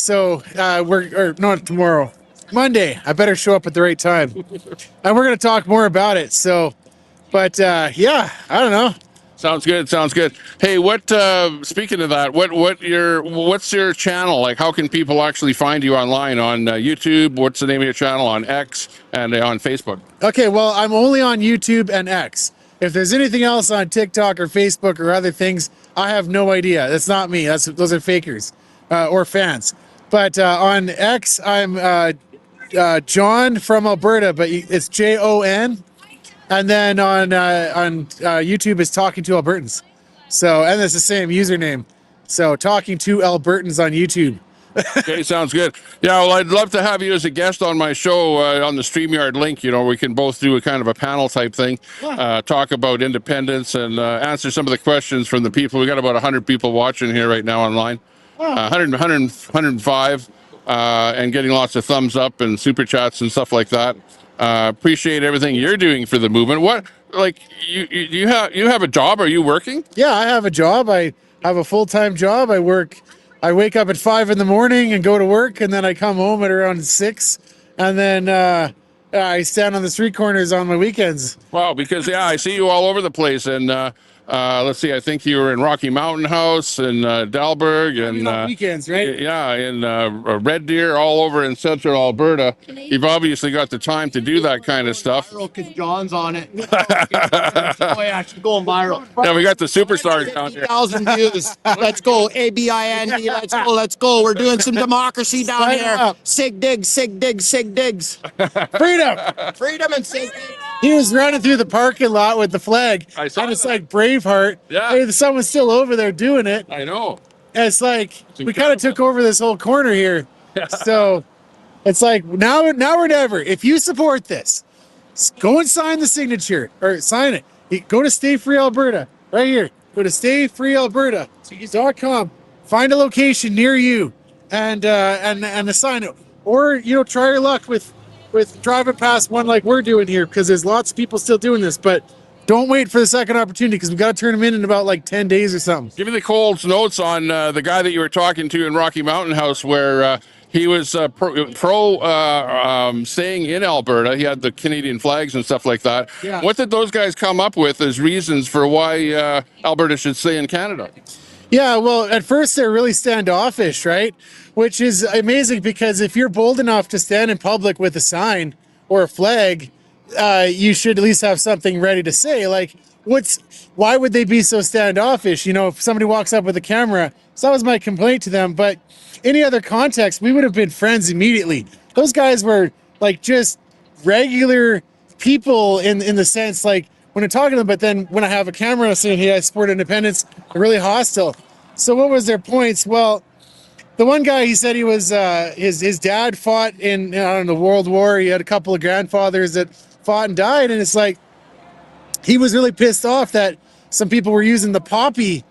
tomorrow, Monday. I better show up at the right time. And we're going to talk more about it. So, but yeah, I don't know. Sounds good. Sounds good. Hey, speaking of that, what's your channel? Like, how can people actually find you online on YouTube? What's the name of your channel on X and on Facebook? Okay, well, I'm only on YouTube and X. If there's anything else on TikTok or Facebook or other things, I have no idea. That's not me. Those are fakers or fans. But on X, I'm John from Alberta, but it's Jon. And then on YouTube, it's Talking to Albertans. So, and it's the same username. So, Talking to Albertans on YouTube. Okay, sounds good. Yeah, well, I'd love to have you as a guest on my show on the StreamYard link. We can both do a kind of a panel type thing, talk about independence and answer some of the questions from the people. We got about 100 people watching here right now online, 105, and getting lots of thumbs up and super chats and stuff like that. Appreciate everything you're doing for the movement. What, like, you have a job? Are you working? Yeah, I have a job. I have a full-time job. I wake up at 5 in the morning and go to work, and then I come home at around 6, and then I stand on the street corners on my weekends. Wow, because I see you all over the place, and let's see, I think you were in Rocky Mountain House and Dalberg and weekends, right? Yeah, in Red Deer, all over in central Alberta. You've obviously got the time to do that kind of stuff. Because John's on it. Oh yeah, she's going viral. Yeah, we got the superstars down here. 50,000 views. Let's go, ABIND. Let's go. We're doing some democracy down here. Sig digs, sig digs, sig digs. Freedom and sig digs. He was running through the parking lot with the flag. I saw and it's that. like Braveheart. Yeah. Hey, someone's still over there doing it. I know. And it's like we kind of took over this whole corner here. So it's like now or never. If you support this, go and sign the signature or sign it. Go to Stay Free Alberta right here. Go to stayfreealberta.com. Find a location near you and assign it. Or try your luck with driving past one like we're doing here because there's lots of people still doing this. But don't wait for the second opportunity because we've got to turn them in about like 10 days or something. Give me the Cole's notes on the guy that you were talking to in Rocky Mountain House where he was pro staying in Alberta. He had the Canadian flags and stuff like that. Yeah. What did those guys come up with as reasons for why Alberta should stay in Canada? Yeah, well, at first they're really standoffish, right? Which is amazing because if you're bold enough to stand in public with a sign or a flag, you should at least have something ready to say. Like, why would they be so standoffish? If somebody walks up with a camera, so that was my complaint to them. But any other context, we would have been friends immediately. Those guys were like just regular people in the sense like when I'm talking to them, but then when I have a camera saying, hey, I support independence, they're really hostile. So what was their points? Well, the one guy, he said he was, his dad fought in the World War. He had a couple of grandfathers that fought and died. And it's like, he was really pissed off that some people were using the poppy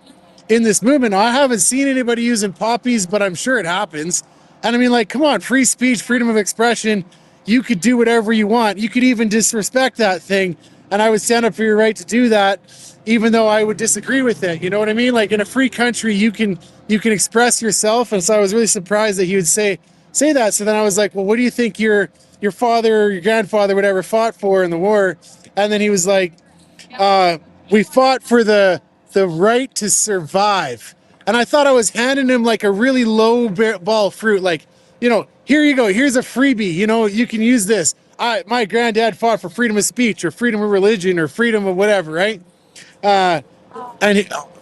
in this movement. I haven't seen anybody using poppies, but I'm sure it happens. And I mean, like, come on, free speech, freedom of expression. You could do whatever you want. You could even disrespect that thing. and I would stand up for your right to do that, even though I would disagree with it. You know what I mean? Like in a free country, you can express yourself. And so I was really surprised that he would say that. So then I was like, well, what do you think your father or your grandfather, whatever, fought for in the war? And then he was like, we fought for the right to survive. And I thought I was handing him like a really low ball fruit, like, you know, here you go, here's a freebie, you know, you can use this. My granddad fought for freedom of speech or freedom of religion or freedom of whatever, right?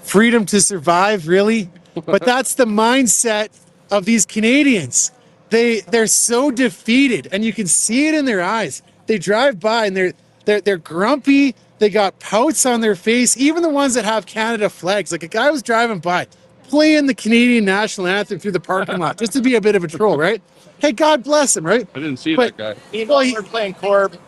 Freedom to survive, really? But that's the mindset of these Canadians. They're so defeated, and you can see it in their eyes. They drive by and they're grumpy. They got pouts on their face. Even the ones that have Canada flags. Like a guy was driving by, playing the Canadian national anthem through the parking lot, just to be a bit of a troll, right? Hey, God bless him, right? I didn't see But that guy. We're playing Corb.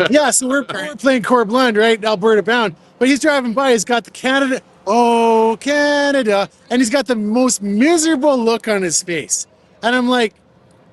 yeah, so we're playing Corb Lund, right? Alberta bound. But he's driving by, he's got the Canada, oh, Canada, and he's got the most miserable look on his face. And I'm like,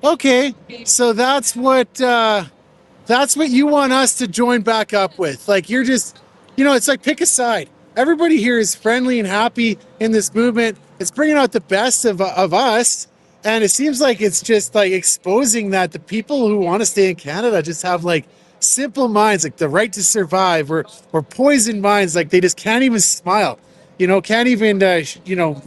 okay, so that's what you want us to join back up with. Like, you're just, you know, it's like pick a side. Everybody here is friendly and happy in this movement. It's bringing out the best of us. And it seems like it's just like exposing that the people who want to stay in Canada just have like simple minds, like the right to survive, or poisoned minds, like they just can't even smile, you know, can't even, you know,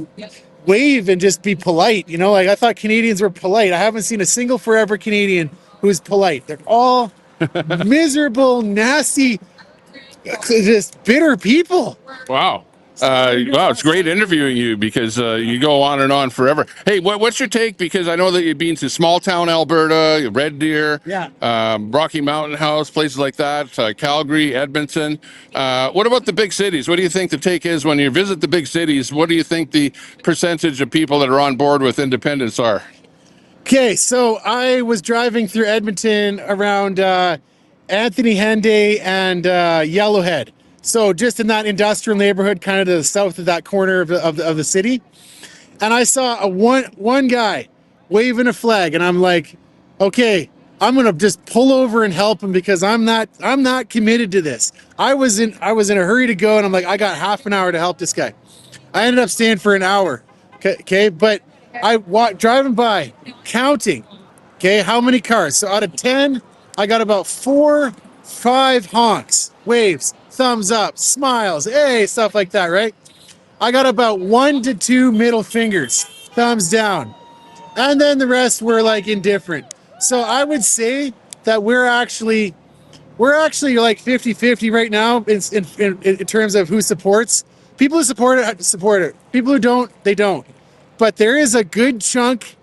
wave and just be polite. You know, like I thought Canadians were polite. I haven't seen a single forever Canadian who's polite. They're all miserable, nasty, just bitter people. Wow. Wow, it's great interviewing you because you go on and on forever. Hey, what's your take? Because I know that you've been to small town Alberta, Red Deer, Yeah. Rocky Mountain House, places like that, Calgary, Edmonton. What about the big cities? What do you think the take is when you visit the big cities? What do you think the percentage of people that are on board with independence are? Okay, so I was driving through Edmonton around Anthony Henday and Yellowhead. So just in that industrial neighborhood, kind of to the south of that corner of the city. And I saw a one guy waving a flag, and I'm like, okay, I'm gonna just pull over and help him because I'm not committed to this. I was in a hurry to go, and I'm like, I got half an hour to help this guy. I ended up staying for an hour. Okay, but I driving by, counting. Okay, how many cars? So out of 10, I got about 4, 5 honks, waves, thumbs up, smiles, hey, stuff like that, right? I got about 1 to 2 middle fingers, thumbs down. And then the rest were like indifferent. So I would say that we're actually like 50-50 right now in terms of who supports. People who support it. People who don't, they don't. But there is a good chunk,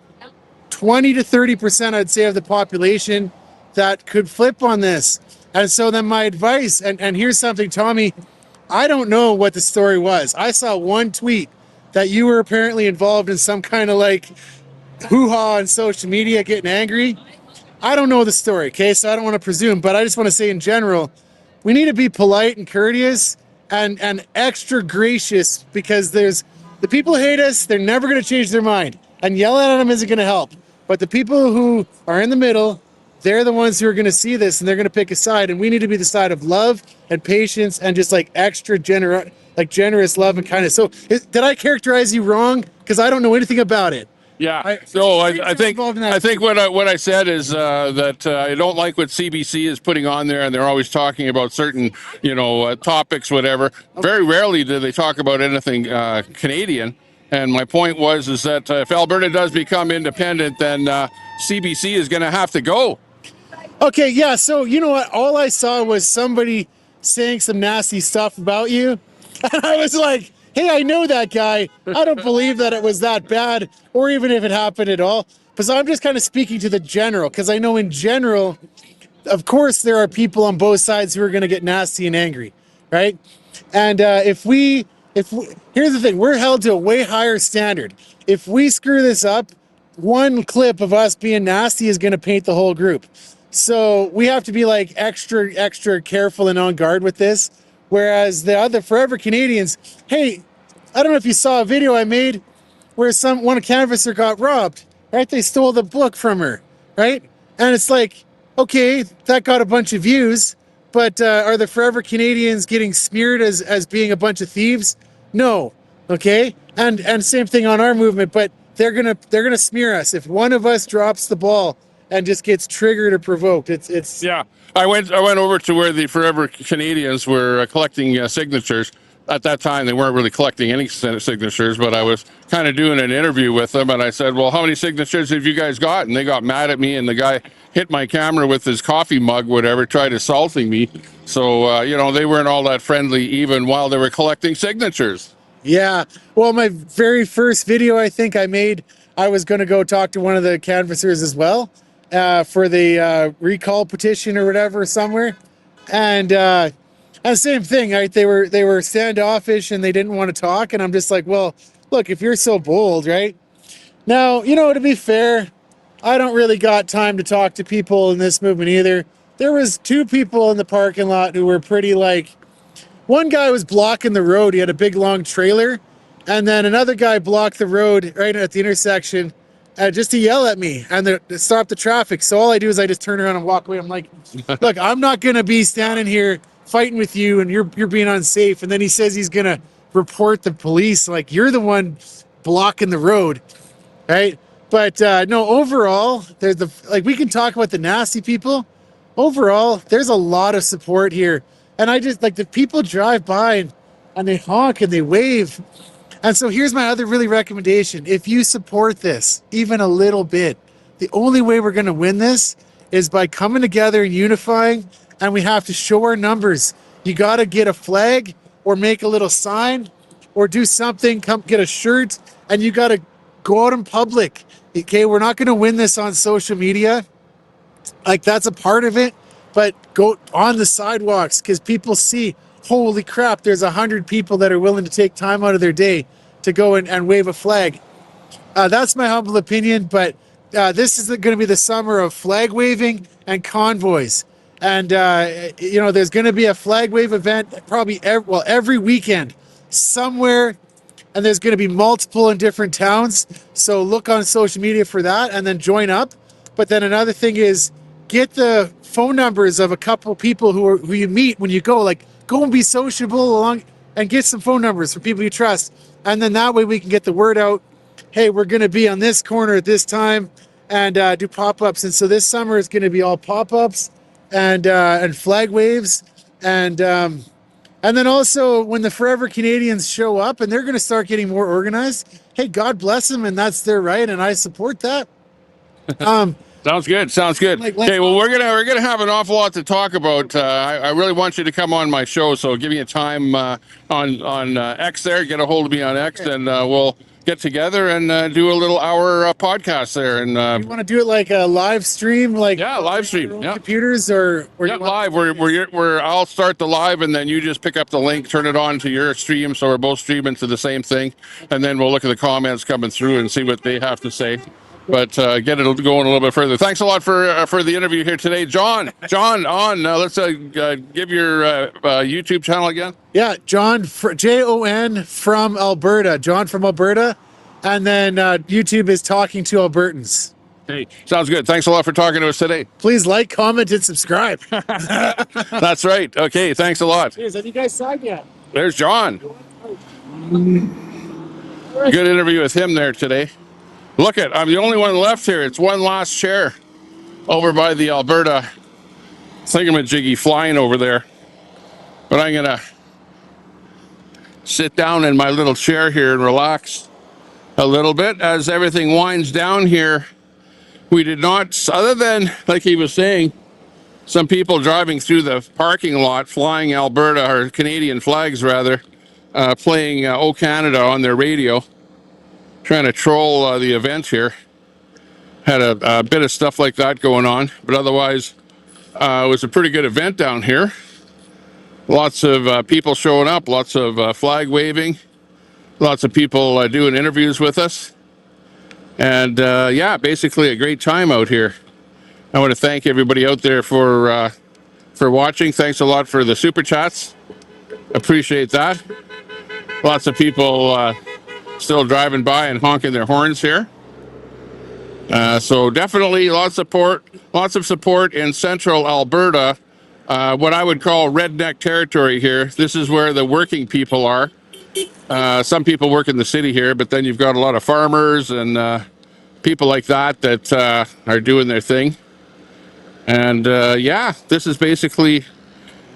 20 to 30%, I'd say, of the population that could flip on this. And so then my advice, and here's something, Tommy, I don't know what the story was. I saw one tweet that you were apparently involved in some kind of like hoo-ha on social media, getting angry. I don't know the story, okay? So I don't want to presume, but I just want to say in general, we need to be polite and courteous and extra gracious, because there's the people who hate us, they're never going to change their mind. And yelling at them isn't going to help. But the people who are in the middle, they're the ones who are going to see this and they're going to pick a side. And we need to be the side of love and patience and just like extra generous love and kindness. So did I characterize you wrong? Because I don't know anything about it. Yeah. I think what I said is that I don't like what CBC is putting on there, and they're always talking about certain, topics, whatever. Very rarely do they talk about anything Canadian. And my point is that if Alberta does become independent, then CBC is going to have to go. Okay, yeah. So you know what? All I saw was somebody saying some nasty stuff about you, and I was like, hey, I know that guy. I don't believe that it was that bad, or even if it happened at all. But so I'm just kind of speaking to the general, because I know in general, of course, there are people on both sides who are going to get nasty and angry, right? And if we, here's the thing, we're held to a way higher standard. If we screw this up, one clip of us being nasty is going to paint the whole group. So we have to be like extra careful and on guard with this. Whereas the other forever Canadians, hey, I don't know if you saw a video I made where one canvasser got robbed, right? They stole the book from her, right? And it's like, okay, that got a bunch of views, But are the Forever Canadians getting smeared as being a bunch of thieves? No. Okay. And same thing on our movement, but they're gonna smear us if one of us drops the ball and just gets triggered or provoked. It's Yeah, I went over to where the Forever Canadians were collecting signatures. At that time, they weren't really collecting any signatures, but I was kind of doing an interview with them, and I said, "Well, how many signatures have you guys got?" And they got mad at me, and the guy hit my camera with his coffee mug, whatever, tried assaulting me. So you know, they weren't all that friendly, even while they were collecting signatures. Yeah. Well, my very first video I think I made, I was going to go talk to one of the canvassers as well for the recall petition or whatever somewhere. And same thing, right? They were standoffish and they didn't want to talk. And I'm just like, well, look, if you're so bold, right? Now, you know, to be fair, I don't really got time to talk to people in this movement either. There was two people in the parking lot who were pretty like, one guy was blocking the road. He had a big long trailer. And then another guy blocked the road right at the intersection just to yell at me and to stop the traffic. So all I do is I just turn around and walk away. I'm like, look, I'm not going to be standing here fighting with you and you're being unsafe. And then he says he's going to report the police. Like, you're the one blocking the road, right? But no, overall, there's we can talk about the nasty people. Overall, there's a lot of support here. And I just, like, the people drive by and they honk and they wave. And so here's my other really recommendation. If you support this even a little bit, the only way we're going to win this is by coming together and unifying, and we have to show our numbers. You got to get a flag or make a little sign or do something, come get a shirt, and you got to go out in public. Okay, we're not going to win this on social media. Like, that's a part of it, but go on the sidewalks because people see, holy crap, there's 100 people that are willing to take time out of their day to go and wave a flag. That's my humble opinion, but this is going to be the summer of flag waving and convoys. And, you know, there's going to be a flag wave event probably every weekend somewhere, and there's going to be multiple in different towns. So look on social media for that and then join up. But then another thing is get the phone numbers of a couple people who you meet when you go. Like, go and be sociable along and get some phone numbers for people you trust. And then that way we can get the word out. Hey, we're going to be on this corner at this time and do pop-ups. And so this summer is going to be all pop-ups and flag waves. And then also when the Forever Canadians show up and they're going to start getting more organized, hey, God bless them. And that's their right. And I support that. Sounds good. Sounds good. Okay, well, we're gonna have an awful lot to talk about. I really want you to come on my show, so give me a time on X there. Get a hold of me on X, and we'll get together and do a little hour podcast there. And you want to do it like a live stream, like live stream, computers or live. Where I'll start the live, and then you just pick up the link, turn it on to your stream, so we're both streaming to the same thing, and then we'll look at the comments coming through and see what they have to say. But get it going a little bit further. Thanks a lot for the interview here today, John. John, let's give your YouTube channel again. Yeah, John, Jon from Alberta. John from Alberta, and then YouTube is Talking to Albertans. Hey, sounds good. Thanks a lot for talking to us today. Please like, comment, and subscribe. That's right. Okay, thanks a lot. Cheers. Have you guys signed yet? There's John. Good interview with him there today. Look I'm the only one left here. It's one last chair over by the Alberta thingamajiggy flying over there. But I'm gonna sit down in my little chair here and relax a little bit as everything winds down here. We did not, other than, like he was saying, some people driving through the parking lot flying Alberta or Canadian flags rather, playing O Canada on their radio, trying to troll the event here. Had a bit of stuff like that going on, but otherwise it was a pretty good event down here. Lots of people showing up, lots of flag waving, lots of people doing interviews with us, and basically a great time out here. I want to thank everybody out there for watching. Thanks a lot for the super chats. Appreciate that. Lots of people still driving by and honking their horns here. So definitely lots of support in central Alberta what I would call redneck territory here. This is where the working people are. Some people work in the city here, but then you've got a lot of farmers and people like that that are doing their thing. And yeah, this is basically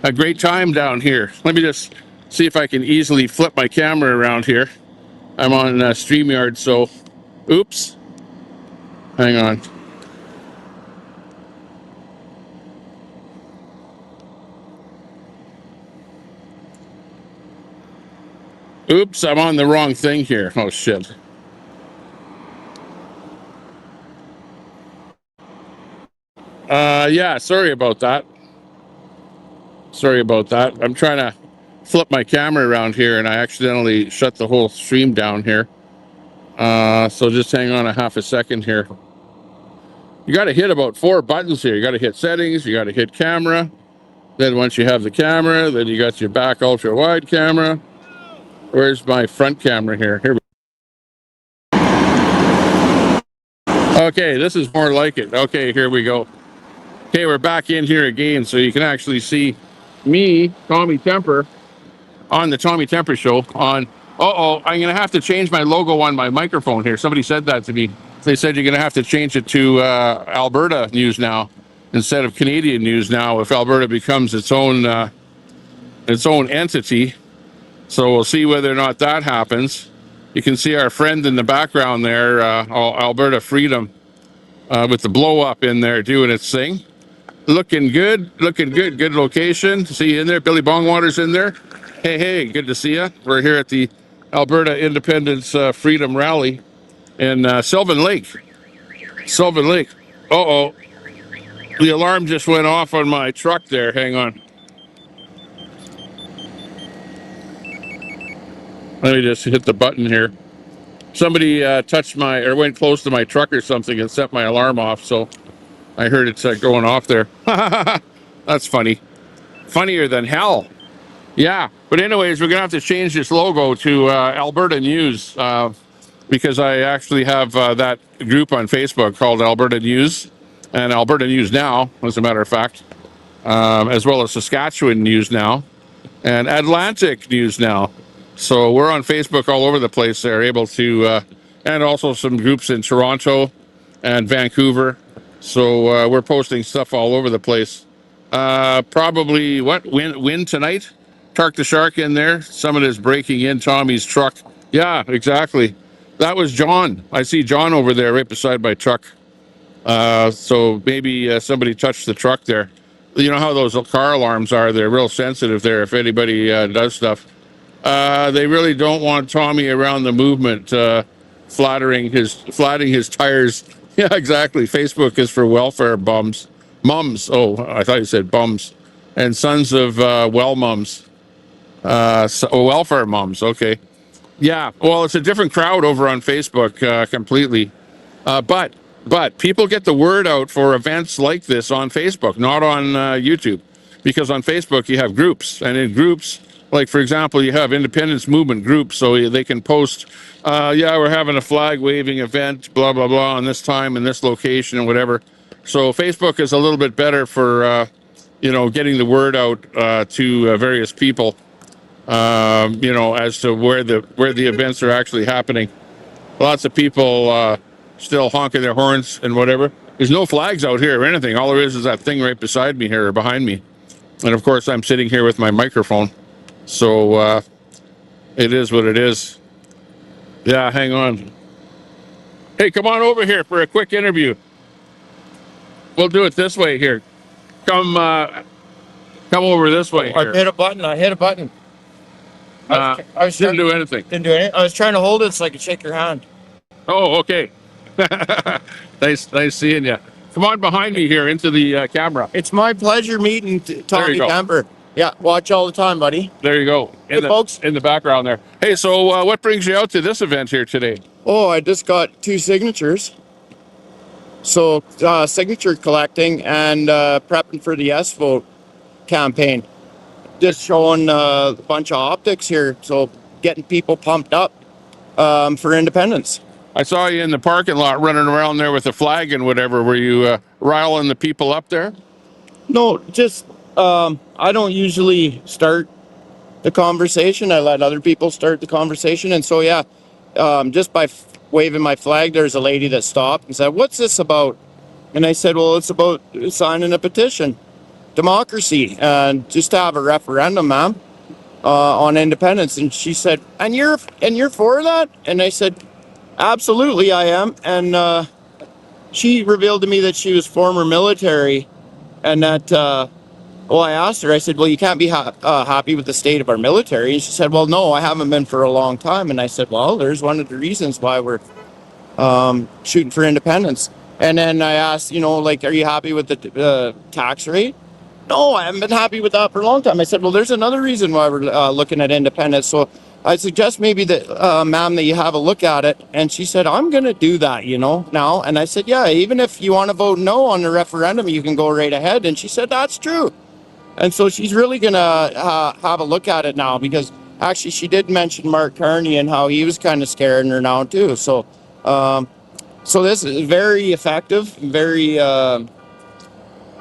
a great time down here. Let me just see if I can easily flip my camera around here. I'm on StreamYard, so oops. Hang on. Oops, I'm on the wrong thing here. Oh, shit. Yeah, sorry about that. Sorry about that. I'm trying to flip my camera around here and I accidentally shut the whole stream down here. So just hang on a half a second here. You got to hit about 4 buttons here. You got to hit settings, you got to hit camera. Then once you have the camera, then you got your back ultra wide camera. Where's my front camera here? Here we go. Okay, this is more like it. Okay, here we go. Okay, we're back in here again, so you can actually see me, Tommy Temper, on the Tommy Temper Show. On I'm gonna have to change my logo on my microphone here. Somebody said that to me. They said you're gonna have to change it to Alberta News Now instead of Canadian News Now if Alberta becomes its own entity. So we'll see whether or not that happens. You can see our friend in the background there, Alberta Freedom, with the blow up in there doing its thing. Looking good, good location. See you in there. Billy Bongwater's in there. Hey, good to see you. We're here at the Alberta Independence Freedom Rally in Sylvan Lake. Sylvan Lake. Uh-oh. The alarm just went off on my truck there. Hang on. Let me just hit the button here. Somebody touched went close to my truck or something and set my alarm off, so I heard it going off there. That's funny. Funnier than hell. Yeah, but anyways, we're gonna have to change this logo to Alberta News because I actually have that group on Facebook called Alberta News and Alberta News Now, as a matter of fact, as well as Saskatchewan News Now and Atlantic News Now. So we're on Facebook all over the place. They're able to, and also some groups in Toronto and Vancouver. So we're posting stuff all over the place. Probably wind tonight. Tark the Shark in there. Someone is breaking in Tommy's truck. Yeah, exactly. That was John. I see John over there right beside my truck. So maybe somebody touched the truck there. You know how those car alarms are. They're real sensitive there if anybody does stuff. They really don't want Tommy around the movement, flattening his tires. Yeah, exactly. Facebook is for welfare bums. Mums. Oh, I thought you said bums. And sons of well mums. Welfare moms. Okay. Yeah. Well, it's a different crowd over on Facebook completely. But people get the word out for events like this on Facebook, not on YouTube. Because on Facebook you have groups, and in groups, like for example, you have independence movement groups, so they can post, yeah, we're having a flag waving event, blah, blah, blah, on this time in this location and whatever. So Facebook is a little bit better for, getting the word out to various people, as to where the events are actually happening. Lots of people still honking their horns and whatever. There's no flags out here or anything. All there is that thing right beside me here or behind me. And of course, I'm sitting here with my microphone. So it is what it is. Yeah, hang on. Hey, come on over here for a quick interview. We'll do it this way here. Come over this way here. I hit a button. Didn't do anything. Didn't do anything. I was trying to hold it so I could shake your hand. Oh, okay. Nice seeing you. Come on behind me here into the camera. It's my pleasure meeting Tommy Temper. Yeah, watch all the time, buddy. There you go. Folks. In the background there. Hey, so what brings you out to this event here today? Oh, I just got 2 signatures. So signature collecting and prepping for the Yes Vote campaign. Just showing a bunch of optics here. So getting people pumped up for independence. I saw you in the parking lot running around there with a flag and whatever. Were you riling the people up there? No, just I don't usually start the conversation. I let other people start the conversation. And so, yeah, just by waving my flag, there's a lady that stopped and said, "What's this about?" And I said, "Well, it's about signing a petition, democracy, and just to have a referendum, ma'am, on independence." And she said, "And you're for that?" And I said, "Absolutely, I am." And she revealed to me that she was former military, and that. Well, I asked her, I said, "Well, you can't be happy with the state of our military." And she said, "Well, no, I haven't been for a long time." And I said, "Well, there's one of the reasons why we're shooting for independence." And then I asked, like, "Are you happy with the tax rate?" "No, I haven't been happy with that for a long time." I said, "Well, there's another reason why we're looking at independence. So I suggest maybe that, ma'am, that you have a look at it." And she said, "I'm going to do that, now." And I said, "Yeah, even if you want to vote no on the referendum, you can go right ahead." And she said, "That's true." And so she's really going to have a look at it now, because actually she did mention Mark Carney and how he was kind of scaring her now too. So, so this is very effective, very,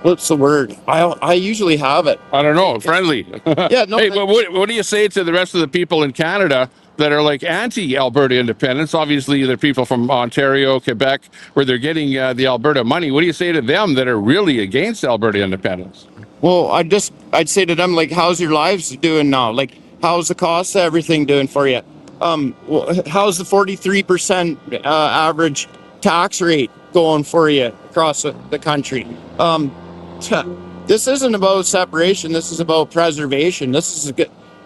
what's the word? I usually have it. I don't know, friendly. Yeah, no. Hey, but what do you say to the rest of the people in Canada that are like anti-Alberta independence? Obviously, they're people from Ontario, Quebec, where they're getting the Alberta money. What do you say to them that are really against Alberta independence? Well, I'd say to them, like, how's your lives doing now? Like, how's the cost of everything doing for you? How's the 43% average tax rate going for you across the country? This isn't about separation. This is about preservation. This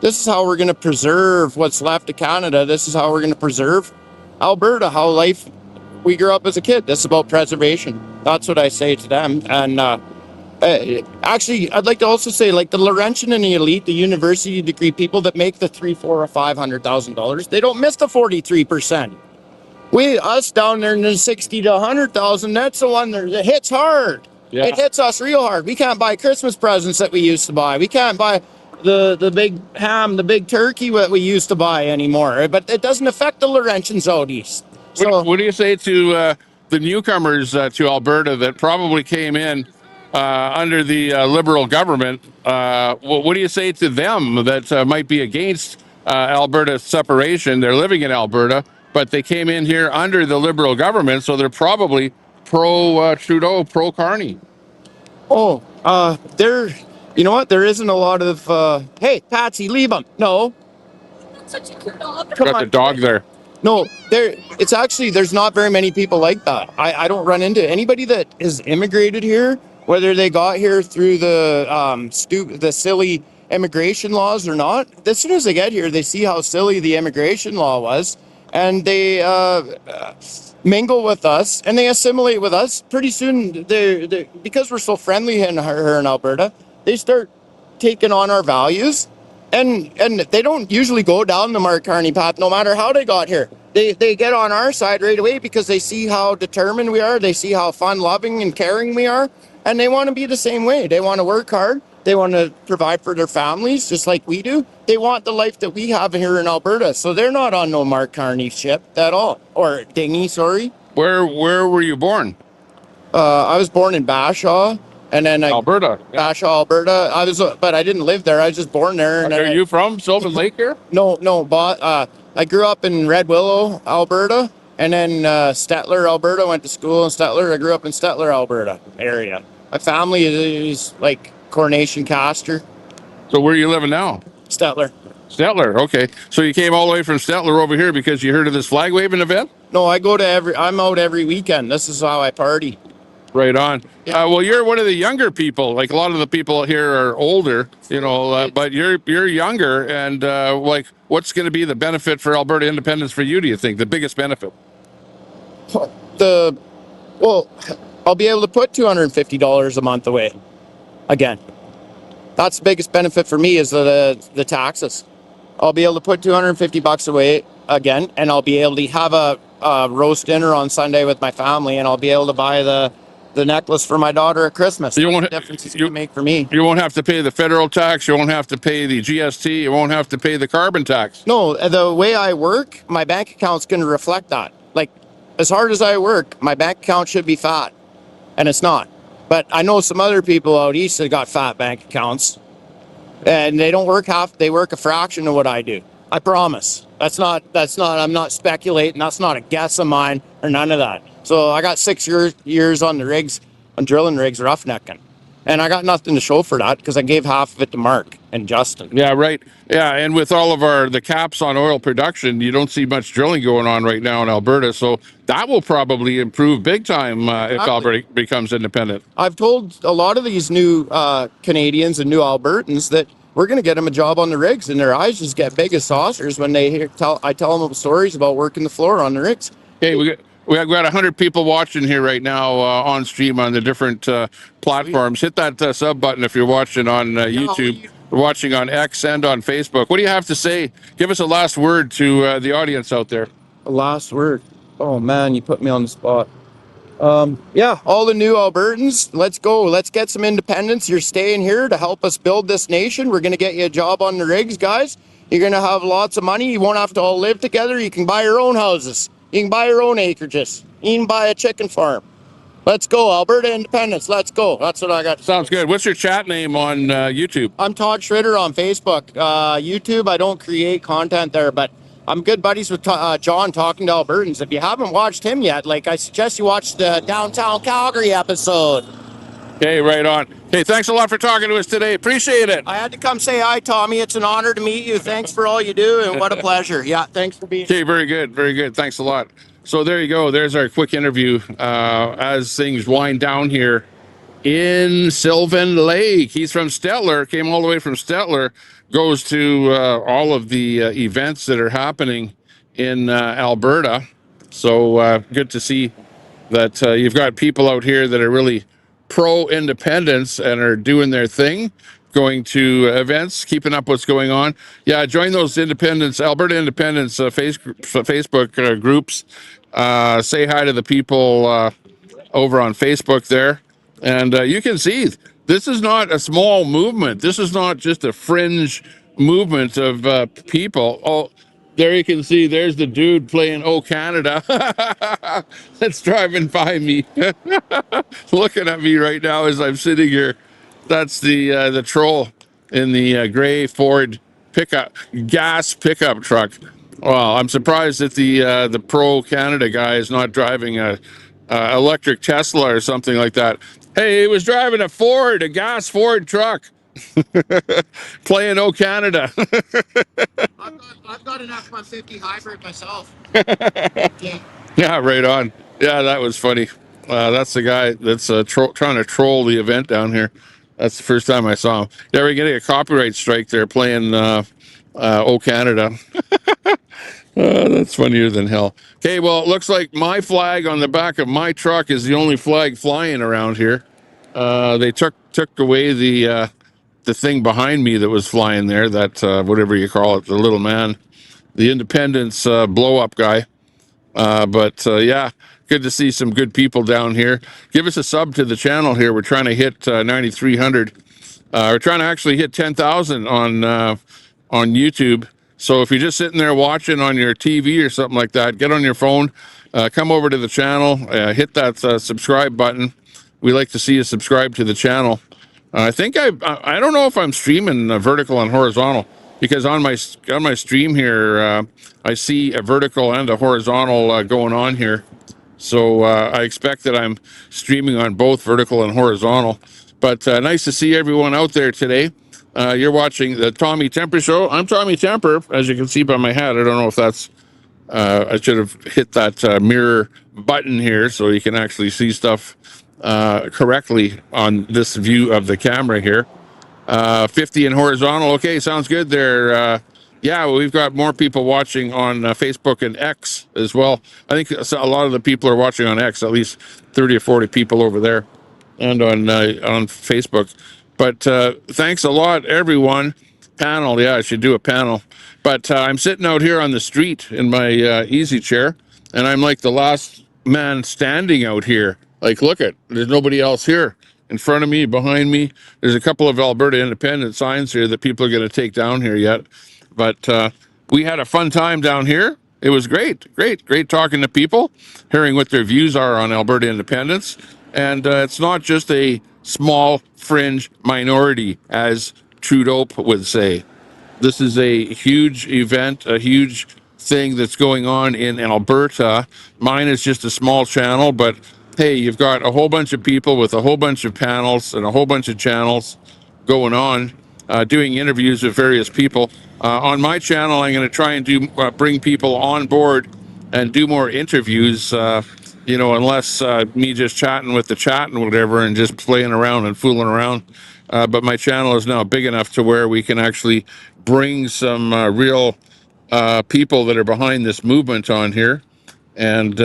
is how we're going to preserve what's left of Canada. This is how we're going to preserve Alberta, how life we grew up as a kid. This is about preservation. That's what I say to them. And actually, I'd like to also say, like, the Laurentian and the elite, the university degree people that make the $300,000, $400,000, or $500,000, they don't miss the 43%. Us down there in the 60 to 100,000, that's the one that hits hard. Yeah. It hits us real hard. We can't buy Christmas presents that we used to buy. We can't buy the big ham, the big turkey that we used to buy anymore. But it doesn't affect the Laurentians out east. So, What do you say to the newcomers to Alberta that probably came in under the Liberal government? What do you say to them that might be against Alberta separation? They're living in Alberta, but they came in here under the Liberal government, so they're probably pro Trudeau, pro Carney. you know what? There isn't a lot of, hey, Patsy, leave him. No. Come Got on. the dog there. No, it's actually, there's not very many people like that. I don't run into anybody that is immigrated here, whether they got here through the silly immigration laws or not. As soon as they get here, they see how silly the immigration law was, and they mingle with us and they assimilate with us. Pretty soon, they because we're so friendly here in Alberta, they start taking on our values. And they don't usually go down the Mark Carney path, no matter how they got here. They get on our side right away because they see how determined we are. They see how fun, loving, and caring we are. And they want to be the same way. They want to work hard. They want to provide for their families just like we do. They want the life that we have here in Alberta. So they're not on no Mark Carney ship at all. Or dinghy, sorry. Where were you born? I was born in Bashaw. And then Alberta. Bashaw, Alberta. But I didn't live there. I was just born there. And Are you from Sylvan Lake here? No. But I grew up in Red Willow, Alberta, and then Stettler, Alberta. Went to school in Stettler. I grew up in Stettler, Alberta area. My family is like Coronation Castor. So where are you living now? Stettler. Stettler, okay. So you came all the way from Stettler over here because you heard of this flag waving event? No, I'm out every weekend. This is how I party. Right on. Well, you're one of the younger people. Like, a lot of the people here are older, but you're younger. And like, what's going to be the benefit for Alberta independence for you? Do you think the biggest benefit? Well, I'll be able to put $250 a month away again. That's the biggest benefit for me is the taxes. I'll be able to put $250 away again, and I'll be able to have a roast dinner on Sunday with my family, and I'll be able to buy the necklace for my daughter at Christmas. You won't, difference it's going to make for me. You won't have to pay the federal tax. You won't have to pay the GST. You won't have to pay the carbon tax. No, the way I work, my bank account's going to reflect that. Like, as hard as I work, my bank account should be fat, and it's not. But I know some other people out east that got fat bank accounts, and they don't work half. They work a fraction of what I do. I promise. That's not. I'm not speculating. That's not a guess of mine or none of that. So I got 6 years on the rigs, on drilling rigs, roughnecking, and I got nothing to show for that because I gave half of it to Mark and Justin. Yeah, right. Yeah, and with all of the caps on oil production, you don't see much drilling going on right now in Alberta. So that will probably improve big time if Alberta becomes independent. I've told a lot of these new Canadians and new Albertans that we're going to get them a job on the rigs, and their eyes just get big as saucers when they I tell them stories about working the floor on the rigs. Okay, we got 100 people watching here right now on stream on the different platforms. Hit that sub button if you're watching on YouTube, watching on X and on Facebook. What do you have to say? Give us a last word to the audience out there. A last word. Oh man, you put me on the spot. Yeah, all the new Albertans, let's go. Let's get some independence. You're staying here to help us build this nation. We're going to get you a job on the rigs, guys. You're going to have lots of money. You won't have to all live together. You can buy your own houses. You can buy your own acreages. You can buy a chicken farm. Let's go, Alberta independence. Let's go. That's what I got. Sounds good. What's your chat name on YouTube? I'm Todd Schritter on Facebook. YouTube, I don't create content there, but I'm good buddies with John talking to Albertans. If you haven't watched him yet, like I suggest you watch the Downtown Calgary episode. Okay, right on. Hey, thanks a lot for talking to us today. Appreciate it. I had to come say hi, Tommy. It's an honor to meet you. Thanks for all you do, and what a pleasure. Yeah, thanks for being here. Okay, very good. Very good. Thanks a lot. So there you go. There's our quick interview as things wind down here in Sylvan Lake. He's from Stettler, came all the way from Stettler, goes to all of the events that are happening in Alberta. So good to see that you've got people out here that are really pro-independence and are doing their thing, going to events, keeping up what's going on. Yeah, join those independence, Alberta Independence Facebook groups. Say hi to the people over on Facebook there. And you can see this is not a small movement. This is not just a fringe movement of people. Oh, there you can see there's the dude playing Oh Canada that's driving by me, looking at me right now as I'm sitting here. That's the troll in the gray Ford gas pickup truck. Well, I'm surprised that the pro Canada guy is not driving a electric Tesla or something like that. Hey, he was driving a gas Ford truck, playing Oh Canada. I've got an F-150 hybrid myself. Yeah, right on. Yeah, that was funny. That's the guy that's trying to troll the event down here. That's the first time I saw him. Yeah, we're getting a copyright strike there playing Oh Canada. That's funnier than hell. Okay, well, it looks like my flag on the back of my truck is the only flag flying around here. They took away the thing behind me that was flying there, that whatever you call it, the little man, the Independence blow-up guy. But yeah, good to see some good people down here. Give us a sub to the channel here. We're trying to hit 9,300. We're trying to actually hit 10,000 on YouTube. So if you're just sitting there watching on your TV or something like that, get on your phone, come over to the channel, hit that subscribe button. We like to see you subscribe to the channel. I think I don't know if I'm streaming vertical and horizontal, because on my stream here I see a vertical and a horizontal going on here. So I expect that I'm streaming on both vertical and horizontal. But nice to see everyone out there today. You're watching the Tommy Temper Show. I'm Tommy Temper, as you can see by my hat. I don't know if that's I should have hit that mirror button here so you can actually see stuff correctly on this view of the camera here. 50 in horizontal. Okay, sounds good there. Yeah, we've got more people watching on Facebook and X as well. I think a lot of the people are watching on X, at least 30 or 40 people over there, and on Facebook. But thanks a lot, everyone. Panel, yeah, I should do a panel. But I'm sitting out here on the street in my easy chair, and I'm like the last man standing out here. Like, look there's nobody else here. In front of me, behind me, there's a couple of Alberta Independent signs here that people are going to take down here yet. But we had a fun time down here. It was great talking to people, hearing what their views are on Alberta independence. And it's not just a small fringe minority, as Trudeau would say. This is a huge event, a huge thing that's going on in Alberta. Mine is just a small channel, but hey, you've got a whole bunch of people with a whole bunch of panels and a whole bunch of channels going on, doing interviews with various people. On my channel, I'm going to try and bring people on board and do more interviews. Unless me just chatting with the chat and whatever and just playing around and fooling around. But my channel is now big enough to where we can actually bring some real people that are behind this movement on here and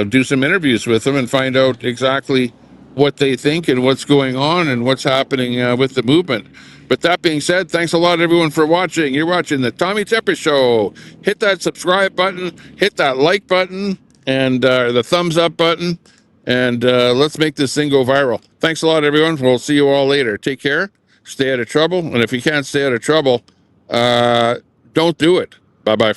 do some interviews with them and find out exactly what they think and what's going on and what's happening with the movement. But that being said, thanks a lot, everyone, for watching. You're watching the Tommy Tepper Show. Hit that subscribe button, hit that like button, and the thumbs up button, and let's make this thing go viral. Thanks a lot, everyone. We'll see you all later. Take care. Stay out of trouble. And if you can't stay out of trouble, don't do it. Bye-bye.